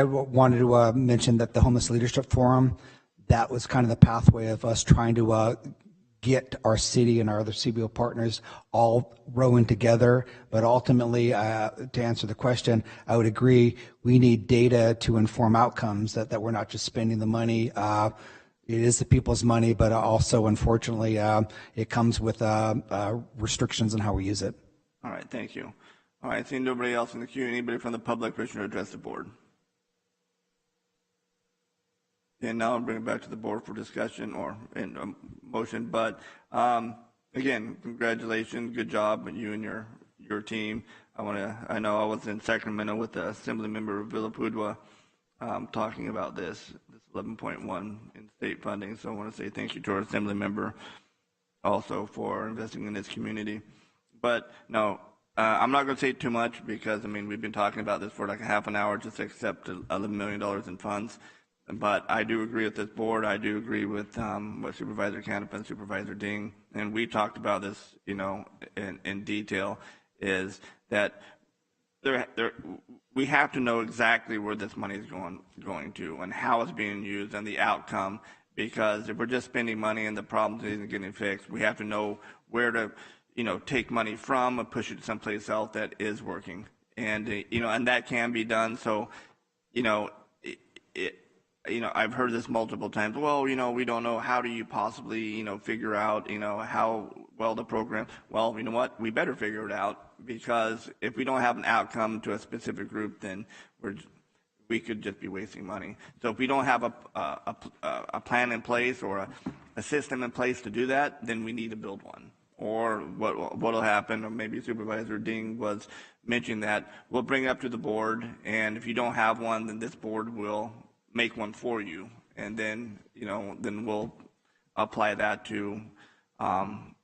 wanted to mention that the Homeless Leadership Forum, that was kind of the pathway of us trying to get our city and our other CBO partners all rowing together. But ultimately, to answer the question, I would agree, we need data to inform outcomes, that we're not just spending the money. It is the people's money, but also, unfortunately, it comes with restrictions on how we use it. All right, thank you. All right, seeing nobody else in the queue, anybody from the public wishing to address the board? And now I'll bring it back to the board for discussion or in motion. But again, congratulations, good job, you and your team. I know I was in Sacramento with the Assembly Member of Villapudua talking about this 11.1 in state funding. So I want to say thank you to our Assembly Member also for investing in this community. But no. I'm not going to say too much because, I mean, we've been talking about this for like a half an hour just to accept $11 million in funds. But I do agree with this board. I do agree with what Supervisor Canepa and Supervisor Ding, and we talked about this, you know, in detail, is that we have to know exactly where this money is going to and how it's being used and the outcome. Because if we're just spending money and the problem isn't getting fixed, we have to know where to, you know, take money from and push it someplace else that is working. And, you know, and that can be done. So, you know, I've heard this multiple times. Well, you know, we don't know. How do you possibly, you know, figure out, you know, how well the program, well, you know what, we better figure it out, because if we don't have an outcome to a specific group, then we could just be wasting money. So if we don't have a plan in place or a system in place to do that, then we need to build one. Or what will happen, or maybe Supervisor Ding was mentioning that, we'll bring it up to the board, and if you don't have one, then this board will make one for you, and then, you know, then we'll apply that to,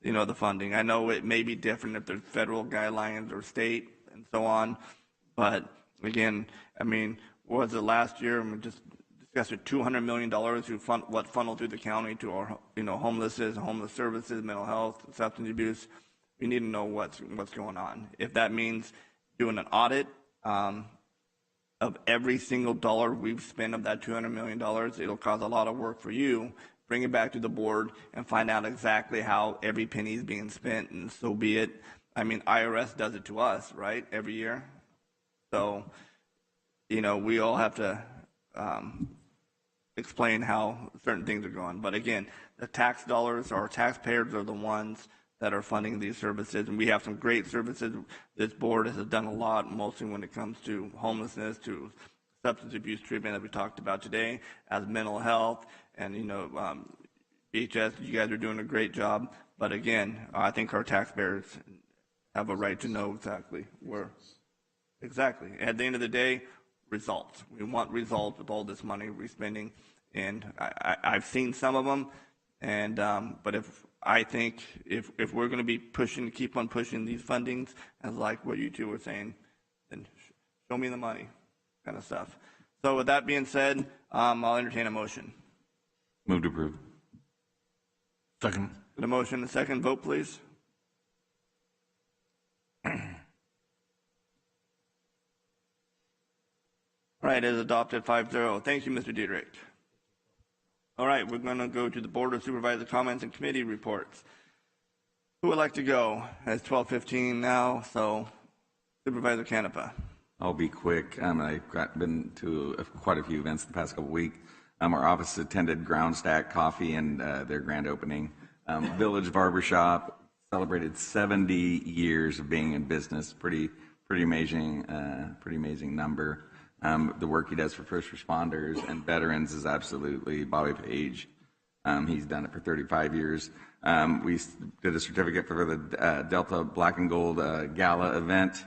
you know, the funding. I know it may be different if there's federal guidelines or state and so on, but again, I mean, was it last year? We just discussed it, $200 million what funneled through the county to our, you know, homeless services, mental health, substance abuse. We need to know what's going on. If that means doing an audit of every single dollar we've spent of that $200 million, it'll cause a lot of work for you. Bring it back to the board and find out exactly how every penny is being spent, and so be it. I mean, IRS does it to us, right, every year. So, you know, we all have to explain how certain things are going. But again, the tax dollars, our taxpayers are the ones that are funding these services, and we have some great services. This board has done a lot, mostly when it comes to homelessness, to substance abuse treatment that we talked about today, as mental health, and BHS, you guys are doing a great job. But again, I think our taxpayers have a right to know exactly where. Exactly. At the end of the day, results. We want results with all this money we're spending, and I've seen some of them. And but if we're going to be keep on pushing these fundings, as like what you two were saying, then show me the money, kind of stuff. So with that being said, I'll entertain a motion. Move to approve. Second. The motion, the second, vote please. All right, it is adopted 5-0. Thank you, Mr. Dietrich. All right, we're going to go to the Board of Supervisor comments and committee reports. Who would like to go? It's 12:15 now, so Supervisor Canepa. I'll be quick. I've been to quite a few events the past couple of weeks. Our office attended Ground Stack Coffee and their grand opening. Village Barbershop celebrated 70 years of being in business. Pretty amazing number. The work he does for first responders and veterans is absolutely Bobby Page. He's done it for 35 years. We did a certificate for the Delta Black and Gold Gala event.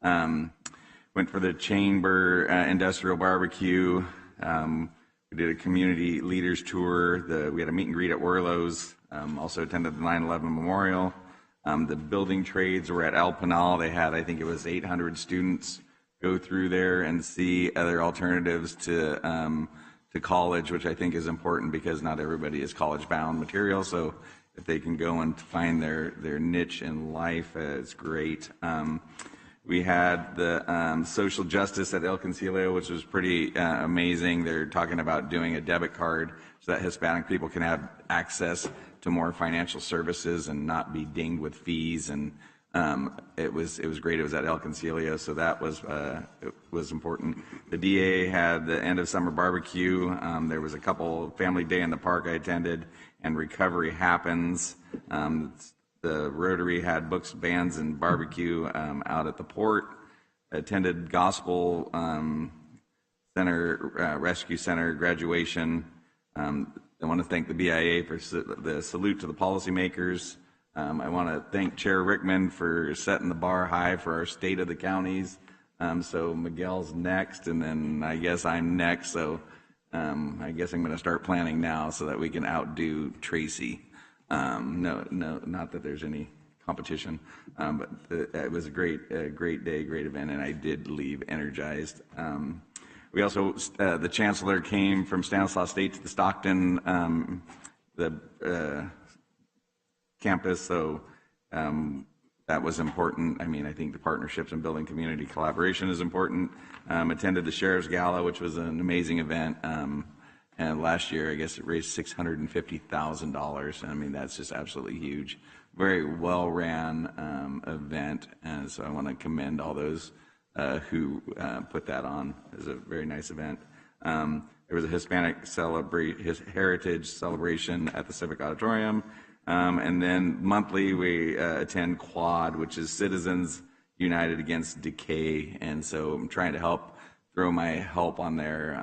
Went for the Chamber Industrial Barbecue. We did a community leaders tour. We had a meet and greet at Werlo's. Also attended the 9/11 Memorial. The building trades were at El Panal. They had, I think it was 800 students go through there and see other alternatives to college, which I think is important because not everybody is college-bound material. So if they can go and find their niche in life, it's great. We had the social justice at El Concilio, which was pretty amazing. They're talking about doing a debit card so that Hispanic people can have access to more financial services and not be dinged with fees. And it was great. It was at El Concilio, so that was important. The DA had the end of summer barbecue. There was a couple family day in the park I attended, and Recovery Happens. The Rotary had books, bands, and barbecue out at the port. Attended Gospel Center Rescue Center graduation. I want to thank the BIA for the salute to the policymakers. I want to thank Chair Rickman for setting the bar high for our state of the counties. So Miguel's next, and then I guess I'm next. So I guess I'm going to start planning now so that we can outdo Tracy. No, not that there's any competition, but it was a great day, great event, and I did leave energized. We also, the chancellor came from Stanislaus State to the Stockton, campus, so that was important. I mean, I think the partnerships and building community collaboration is important. Attended the Sheriff's Gala, which was an amazing event. And last year, I guess it raised $650,000. I mean, that's just absolutely huge. Very well-ran event, and so I want to commend all those who put that on. It was a very nice event. There was a Hispanic heritage celebration at the Civic Auditorium. And then monthly we attend Quad, which is Citizens United Against Decay. And so I'm trying to throw my help on there.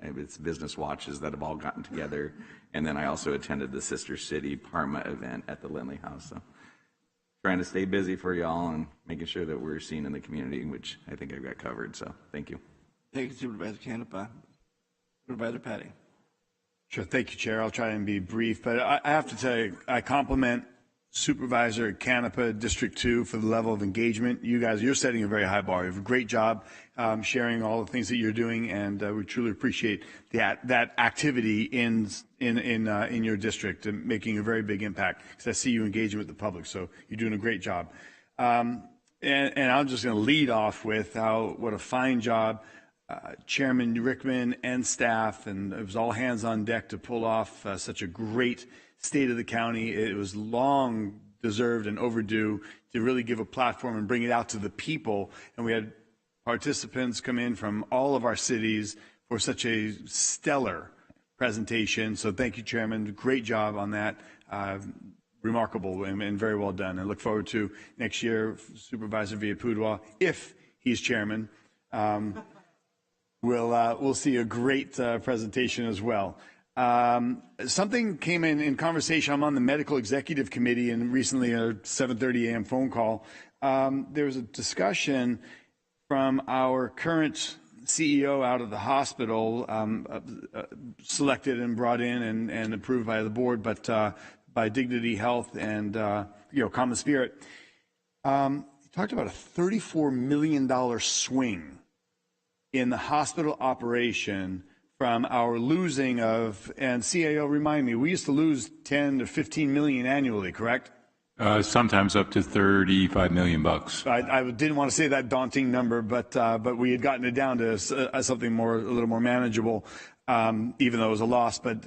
It's business watches that have all gotten together. And then I also attended the Sister City Parma event at the Lindley House. So trying to stay busy for y'all and making sure that we're seen in the community, which I think I've got covered. So thank you. Thank you, Supervisor Canepa. Supervisor Patty. Sure. Thank you, Chair. I'll try and be brief, but I have to tell you, I compliment Supervisor Canepa, District 2, for the level of engagement. You're setting a very high bar. You have a great job sharing all the things that you're doing, and we truly appreciate that activity in your district and making a very big impact, because I see you engaging with the public, so you're doing a great job. And I'm just going to lead off with what a fine job Chairman Rickman and staff, and it was all hands on deck to pull off such a great state of the county. It was long deserved and overdue to really give a platform and bring it out to the people. And we had participants come in from all of our cities for such a stellar presentation. So thank you, Chairman. Great job on that. Remarkable and very well done. I look forward to next year, Supervisor Villapudois, if he's chairman. We'll see a great presentation as well. Something came in conversation. I'm on the Medical Executive Committee, and recently a 7:30 a.m. phone call. There was a discussion from our current CEO out of the hospital, selected and brought in and approved by the board, but by Dignity Health and Common Spirit. He talked about a $34 million swing in the hospital operation from our losing of, and CAO, remind me, we used to lose 10 to 15 million annually, correct? Sometimes up to $35 million. I didn't want to say that daunting number, but we had gotten it down to something a little more manageable, even though it was a loss. But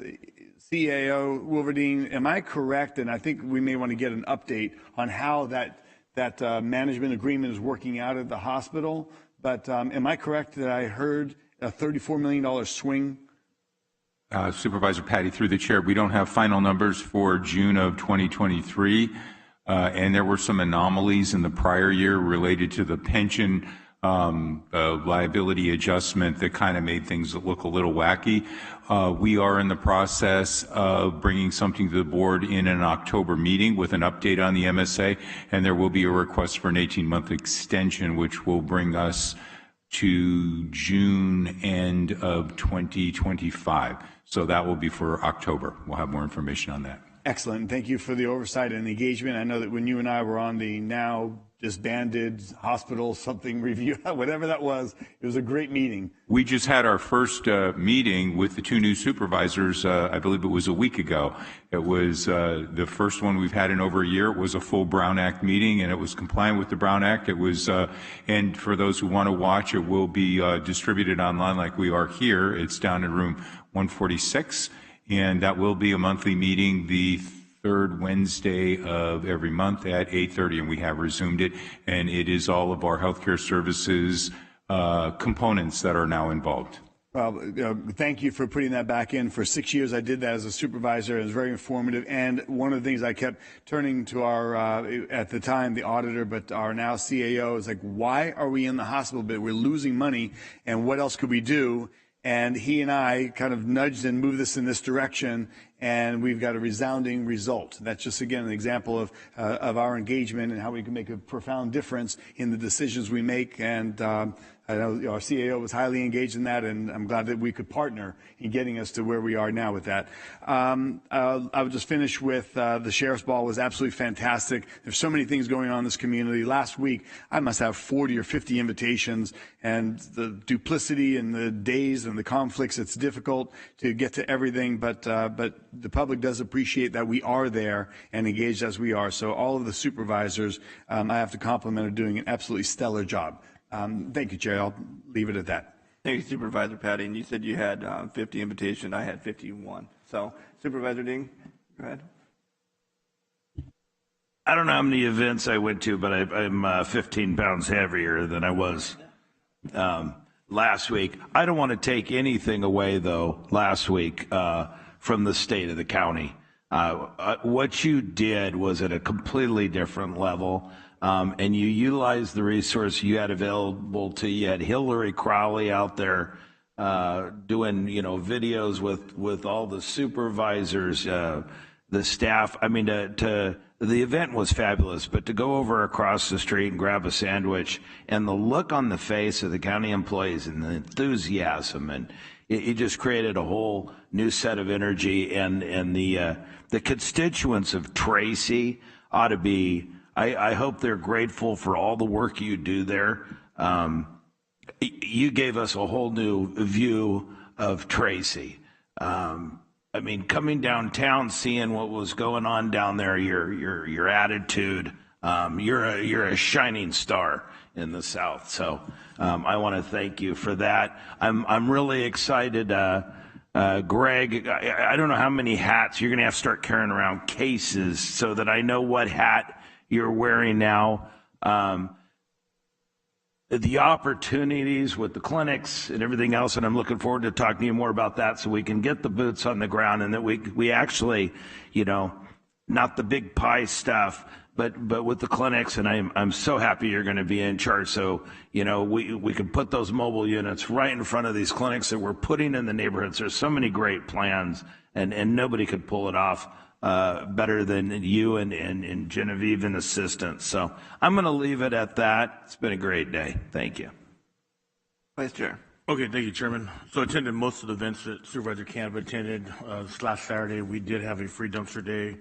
CAO, Wolverine, am I correct? And I think we may want to get an update on how that management agreement is working out at the hospital. But am I correct that I heard a $34 million swing? Supervisor Patty, through the chair, we don't have final numbers for June of 2023, and there were some anomalies in the prior year related to the pension liability adjustment that kind of made things look a little wacky. We are in the process of bringing something to the board in an October meeting with an update on the MSA, and there will be a request for an 18-month extension, which will bring us to June end of 2025. So that will be for October. We'll have more information on that. Excellent. Thank you for the oversight and engagement. I know that when you and I were on the now disbanded hospital something review, whatever that was, it was a great meeting. We just had our first meeting with the two new supervisors, I believe it was a week ago. It was the first one we've had in over a year. It was a full Brown Act meeting, and it was compliant with the Brown Act. It was, and for those who want to watch, it will be distributed online like we are here. It's down in room 146, and that will be a monthly meeting the third Wednesday of every month at 8:30, and we have resumed it, and it is all of our healthcare services components that are now involved. Well, thank you for putting that back in. For 6 years, I did that as a supervisor. It was very informative, and one of the things I kept turning to our, at the time, the auditor, but our now CAO, is like, why are we in the hospital bit? We're losing money, and what else could we do? And he and I kind of nudged and moved this in this direction, and we've got a resounding result. That's just, again, an example of our engagement and how we can make a profound difference in the decisions we make. And I know our CAO was highly engaged in that, and I'm glad that we could partner in getting us to where we are now with that. I would just finish with the Sheriff's Ball was absolutely fantastic. There's so many things going on in this community. Last week, I must have 40 or 50 invitations, and the duplicity and the days and the conflicts, it's difficult to get to everything, but the public does appreciate that we are there and engaged as we are. So all of the supervisors, I have to compliment, are doing an absolutely stellar job. Thank you, Chair. I'll leave it at that. Thank you, Supervisor Patty. And you said you had 50 invitations. I had 51. So, Supervisor Ding, go ahead. I don't know how many events I went to, but I'm 15 pounds heavier than I was last week. I don't want to take anything away, though, last week from the state of the county. What you did was at a completely different level. And you utilized the resource you had available to you. You had Hillary Crowley out there doing, videos with all the supervisors, the staff. I mean, the event was fabulous, but to go over across the street and grab a sandwich and the look on the face of the county employees and the enthusiasm, and it just created a whole new set of energy. And the constituents of Tracy ought to be. I hope they're grateful for all the work you do there. You gave us a whole new view of Tracy. I mean, coming downtown, seeing what was going on down there, your attitude, you're a shining star in the South. So I want to thank you for that. I'm really excited. Greg, I don't know how many hats you're going to have to start carrying around cases so that I know what hat you're wearing now. the opportunities with the clinics and everything else, and I'm looking forward to talking to you more about that so we can get the boots on the ground and that we actually, not the big pie stuff, but with the clinics, and I'm so happy you're going to be in charge. So, we can put those mobile units right in front of these clinics that we're putting in the neighborhoods. There's so many great plans, and nobody could pull it off better than you and Genevieve and assistants. So I'm going to leave it at that. It's been a great day. Thank you. Vice Chair. Okay, thank you, Chairman. So I attended most of the events that Supervisor Canada attended. This last Saturday, we did have a free dumpster day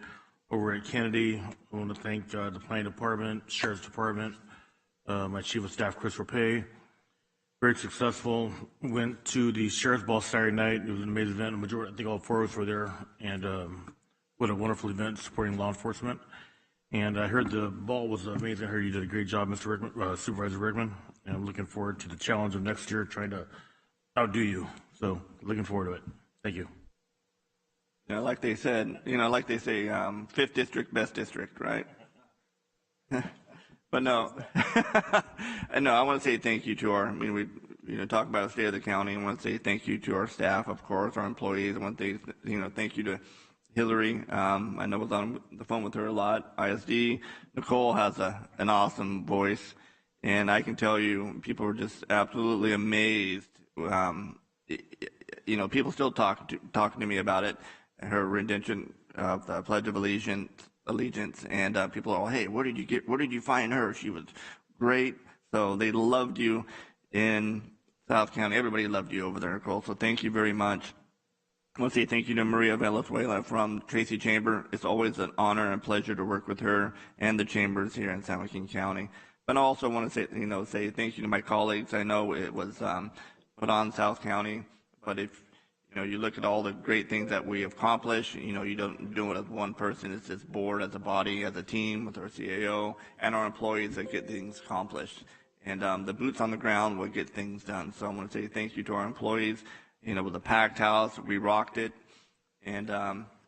over at Kennedy. I want to thank the Planning Department, Sheriff's Department, my Chief of Staff, Chris Rapay. Very successful. Went to the Sheriff's Ball Saturday night. It was an amazing event. The majority, I think all four of us were there. And what a wonderful event supporting law enforcement. And I heard the ball was amazing. I heard you did a great job, Mr. Rickman, Supervisor Rickman. And I'm looking forward to the challenge of next year, trying to outdo you. So looking forward to it. Thank you. Like they said, like they say, 5th district, best district, right? But no, I want to say thank you to we talk about the state of the county. I want to say thank you to our staff, of course, our employees. I want to say, thank you to Hillary. I know I was on the phone with her a lot. ISD. Nicole has an awesome voice, and I can tell you, people were just absolutely amazed. People still talking to me about it. Her rendition of the Pledge of Allegiance, and people are all, hey, where did you find her? She was great. So they loved you in South County. Everybody loved you over there, Nicole. So thank you very much. I want to say thank you to Maria Venezuela from Tracy Chamber. It's always an honor and pleasure to work with her and the chambers here in San Joaquin County. But I also want to say thank you to my colleagues. I know it was put on South County, but if you look at all the great things that we have accomplished. You don't do it as one person. It's this board, as a body, as a team, with our CAO and our employees that get things accomplished. And the boots on the ground will get things done. So I want to say thank you to our employees. With a packed house, we rocked it. And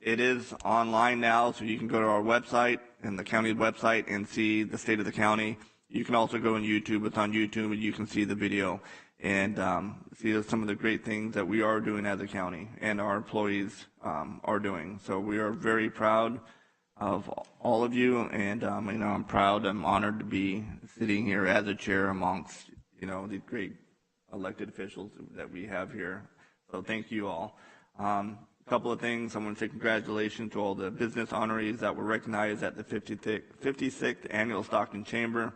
it is online now, so you can go to our website and the county's website and see the state of the county. You can also go on YouTube. It's on YouTube, and you can see the video and see some of the great things that we are doing as a county and our employees are doing. So we are very proud of all of you, and I'm proud, I'm honored to be sitting here as a chair amongst the great elected officials that we have here. So thank you all. A couple of things. I want to say congratulations to all the business honorees that were recognized at the 56th Annual Stockton Chamber.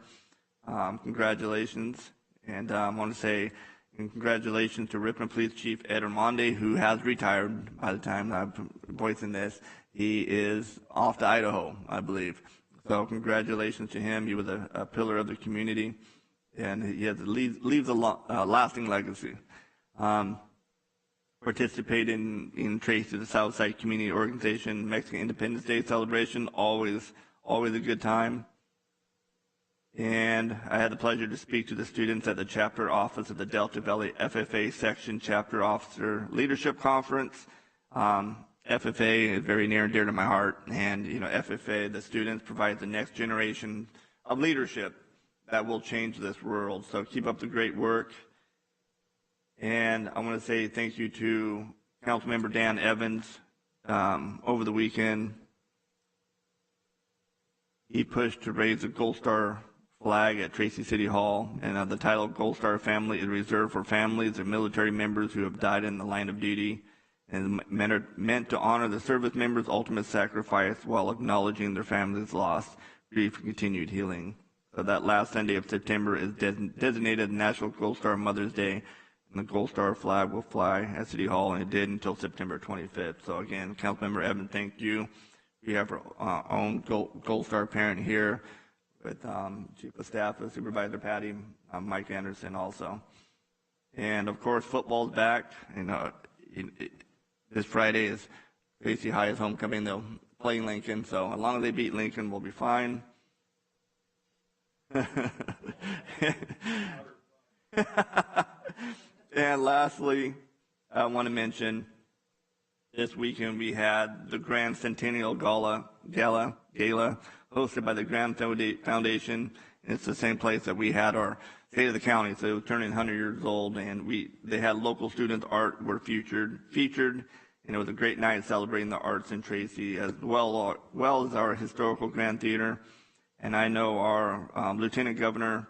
Congratulations. And I want to say congratulations to Richmond Police Chief Ed Armande, who has retired by the time I'm voicing this. He is off to Idaho, I believe. So congratulations to him. He was a pillar of the community, and he leaves a lasting legacy. Participating in Tracy, the Southside Community Organization Mexican Independence Day celebration, always a good time. And I had the pleasure to speak to the students at the chapter office of the Delta Valley FFA Section Chapter Officer Leadership Conference. FFA is very near and dear to my heart, and FFA, the students, provide the next generation of leadership that will change this world. So keep up the great work. And I want to say thank you to Councilmember Dan Evans. Over the weekend, he pushed to raise the Gold Star flag at Tracy City Hall, and the title Gold Star Family is reserved for families of military members who have died in the line of duty, and meant to honor the service members' ultimate sacrifice while acknowledging their families' loss, grief, and continued healing. So that last Sunday of September is designated National Gold Star Mother's Day, and the Gold Star flag will fly at City Hall, and it did until September 25th. So again, Councilmember Evans, thank you. We have our own Gold Star parent here, with Chief of Staff of Supervisor Patty, Mike Anderson also. And of course, football's back. This Friday is Tracy High's homecoming. They'll play Lincoln, so as long as they beat Lincoln, we'll be fine. And lastly, I want to mention this weekend we had the Grand Centennial Gala hosted by the Grand Foundation It's the same place that we had our State of the County, so it was turning 100 years old, and they had local students' art were featured, and it was a great night celebrating the arts in Tracy, as well as our historical Grand Theater. And I know our Lieutenant Governor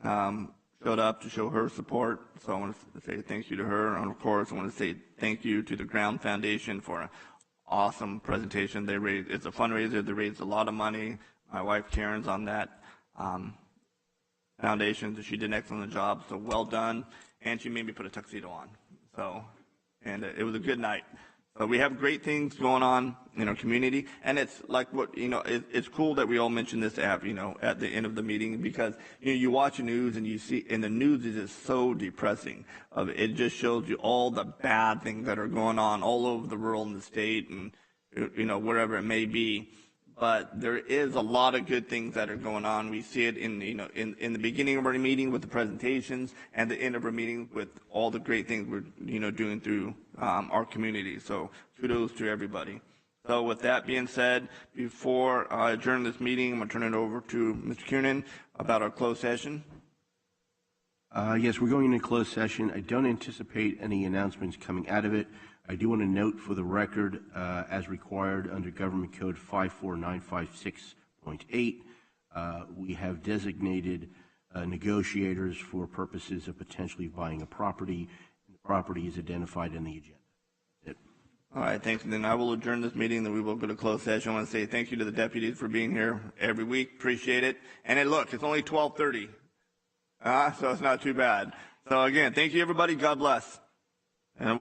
showed up to show her support, so I want to say thank you to her. And of course, I want to say thank you to the Ground Foundation for an awesome presentation. It's a fundraiser. They raised a lot of money. My wife Karen's on that foundation, so she did an excellent job. So well done, and she made me put a tuxedo on. And it was a good night. So we have great things going on in our community, and it's like it's cool that we all mention this at the end of the meeting, because you watch the news and you see, and the news is just so depressing. It just shows you all the bad things that are going on all over the world and the state, and wherever it may be. But there is a lot of good things that are going on. We see it in the beginning of our meeting with the presentations, and the end of our meeting with all the great things we're doing through our community. So kudos to everybody. So with that being said, before I adjourn this meeting, I'm going to turn it over to Mr. Kiernan about our closed session. Yes, we're going into closed session. I don't anticipate any announcements coming out of it. I do want to note for the record, as required under Government Code 54956.8, we have designated negotiators for purposes of potentially buying a property. The property is identified in the agenda. That's it. All right, thanks. And then I will adjourn this meeting, then we will go to closed session. I want to say thank you to the deputies for being here every week. Appreciate it. And look, it's only 12:30, so it's not too bad. So again, thank you, everybody. God bless. And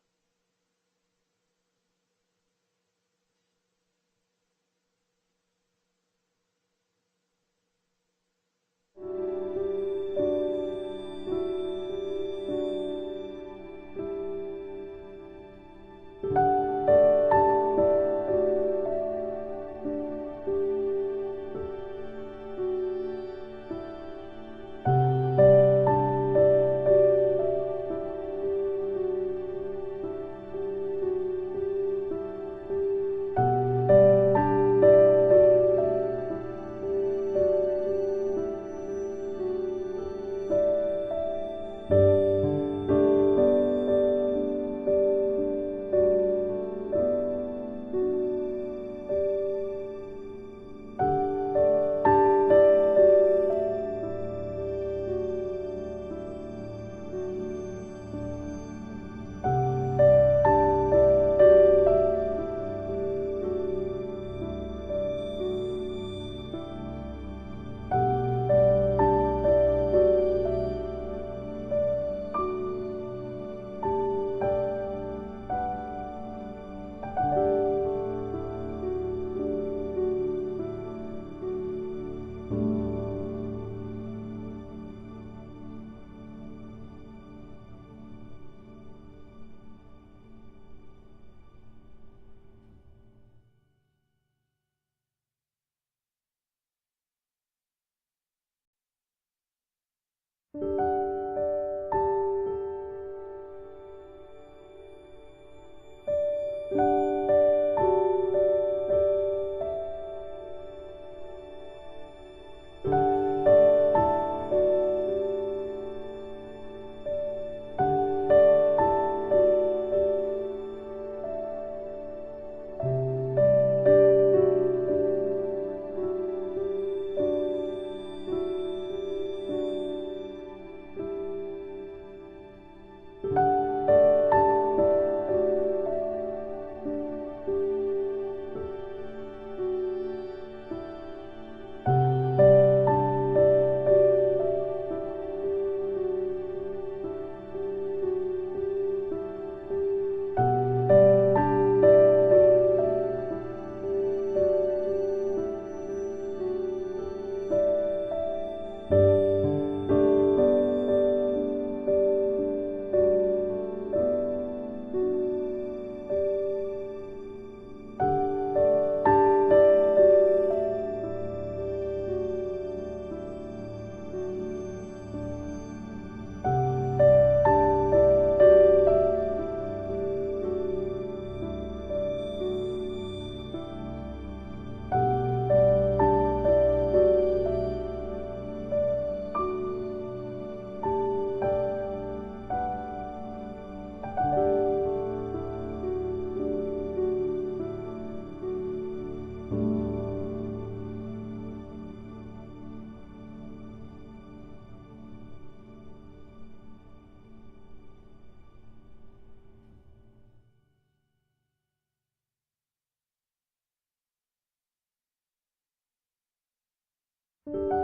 you.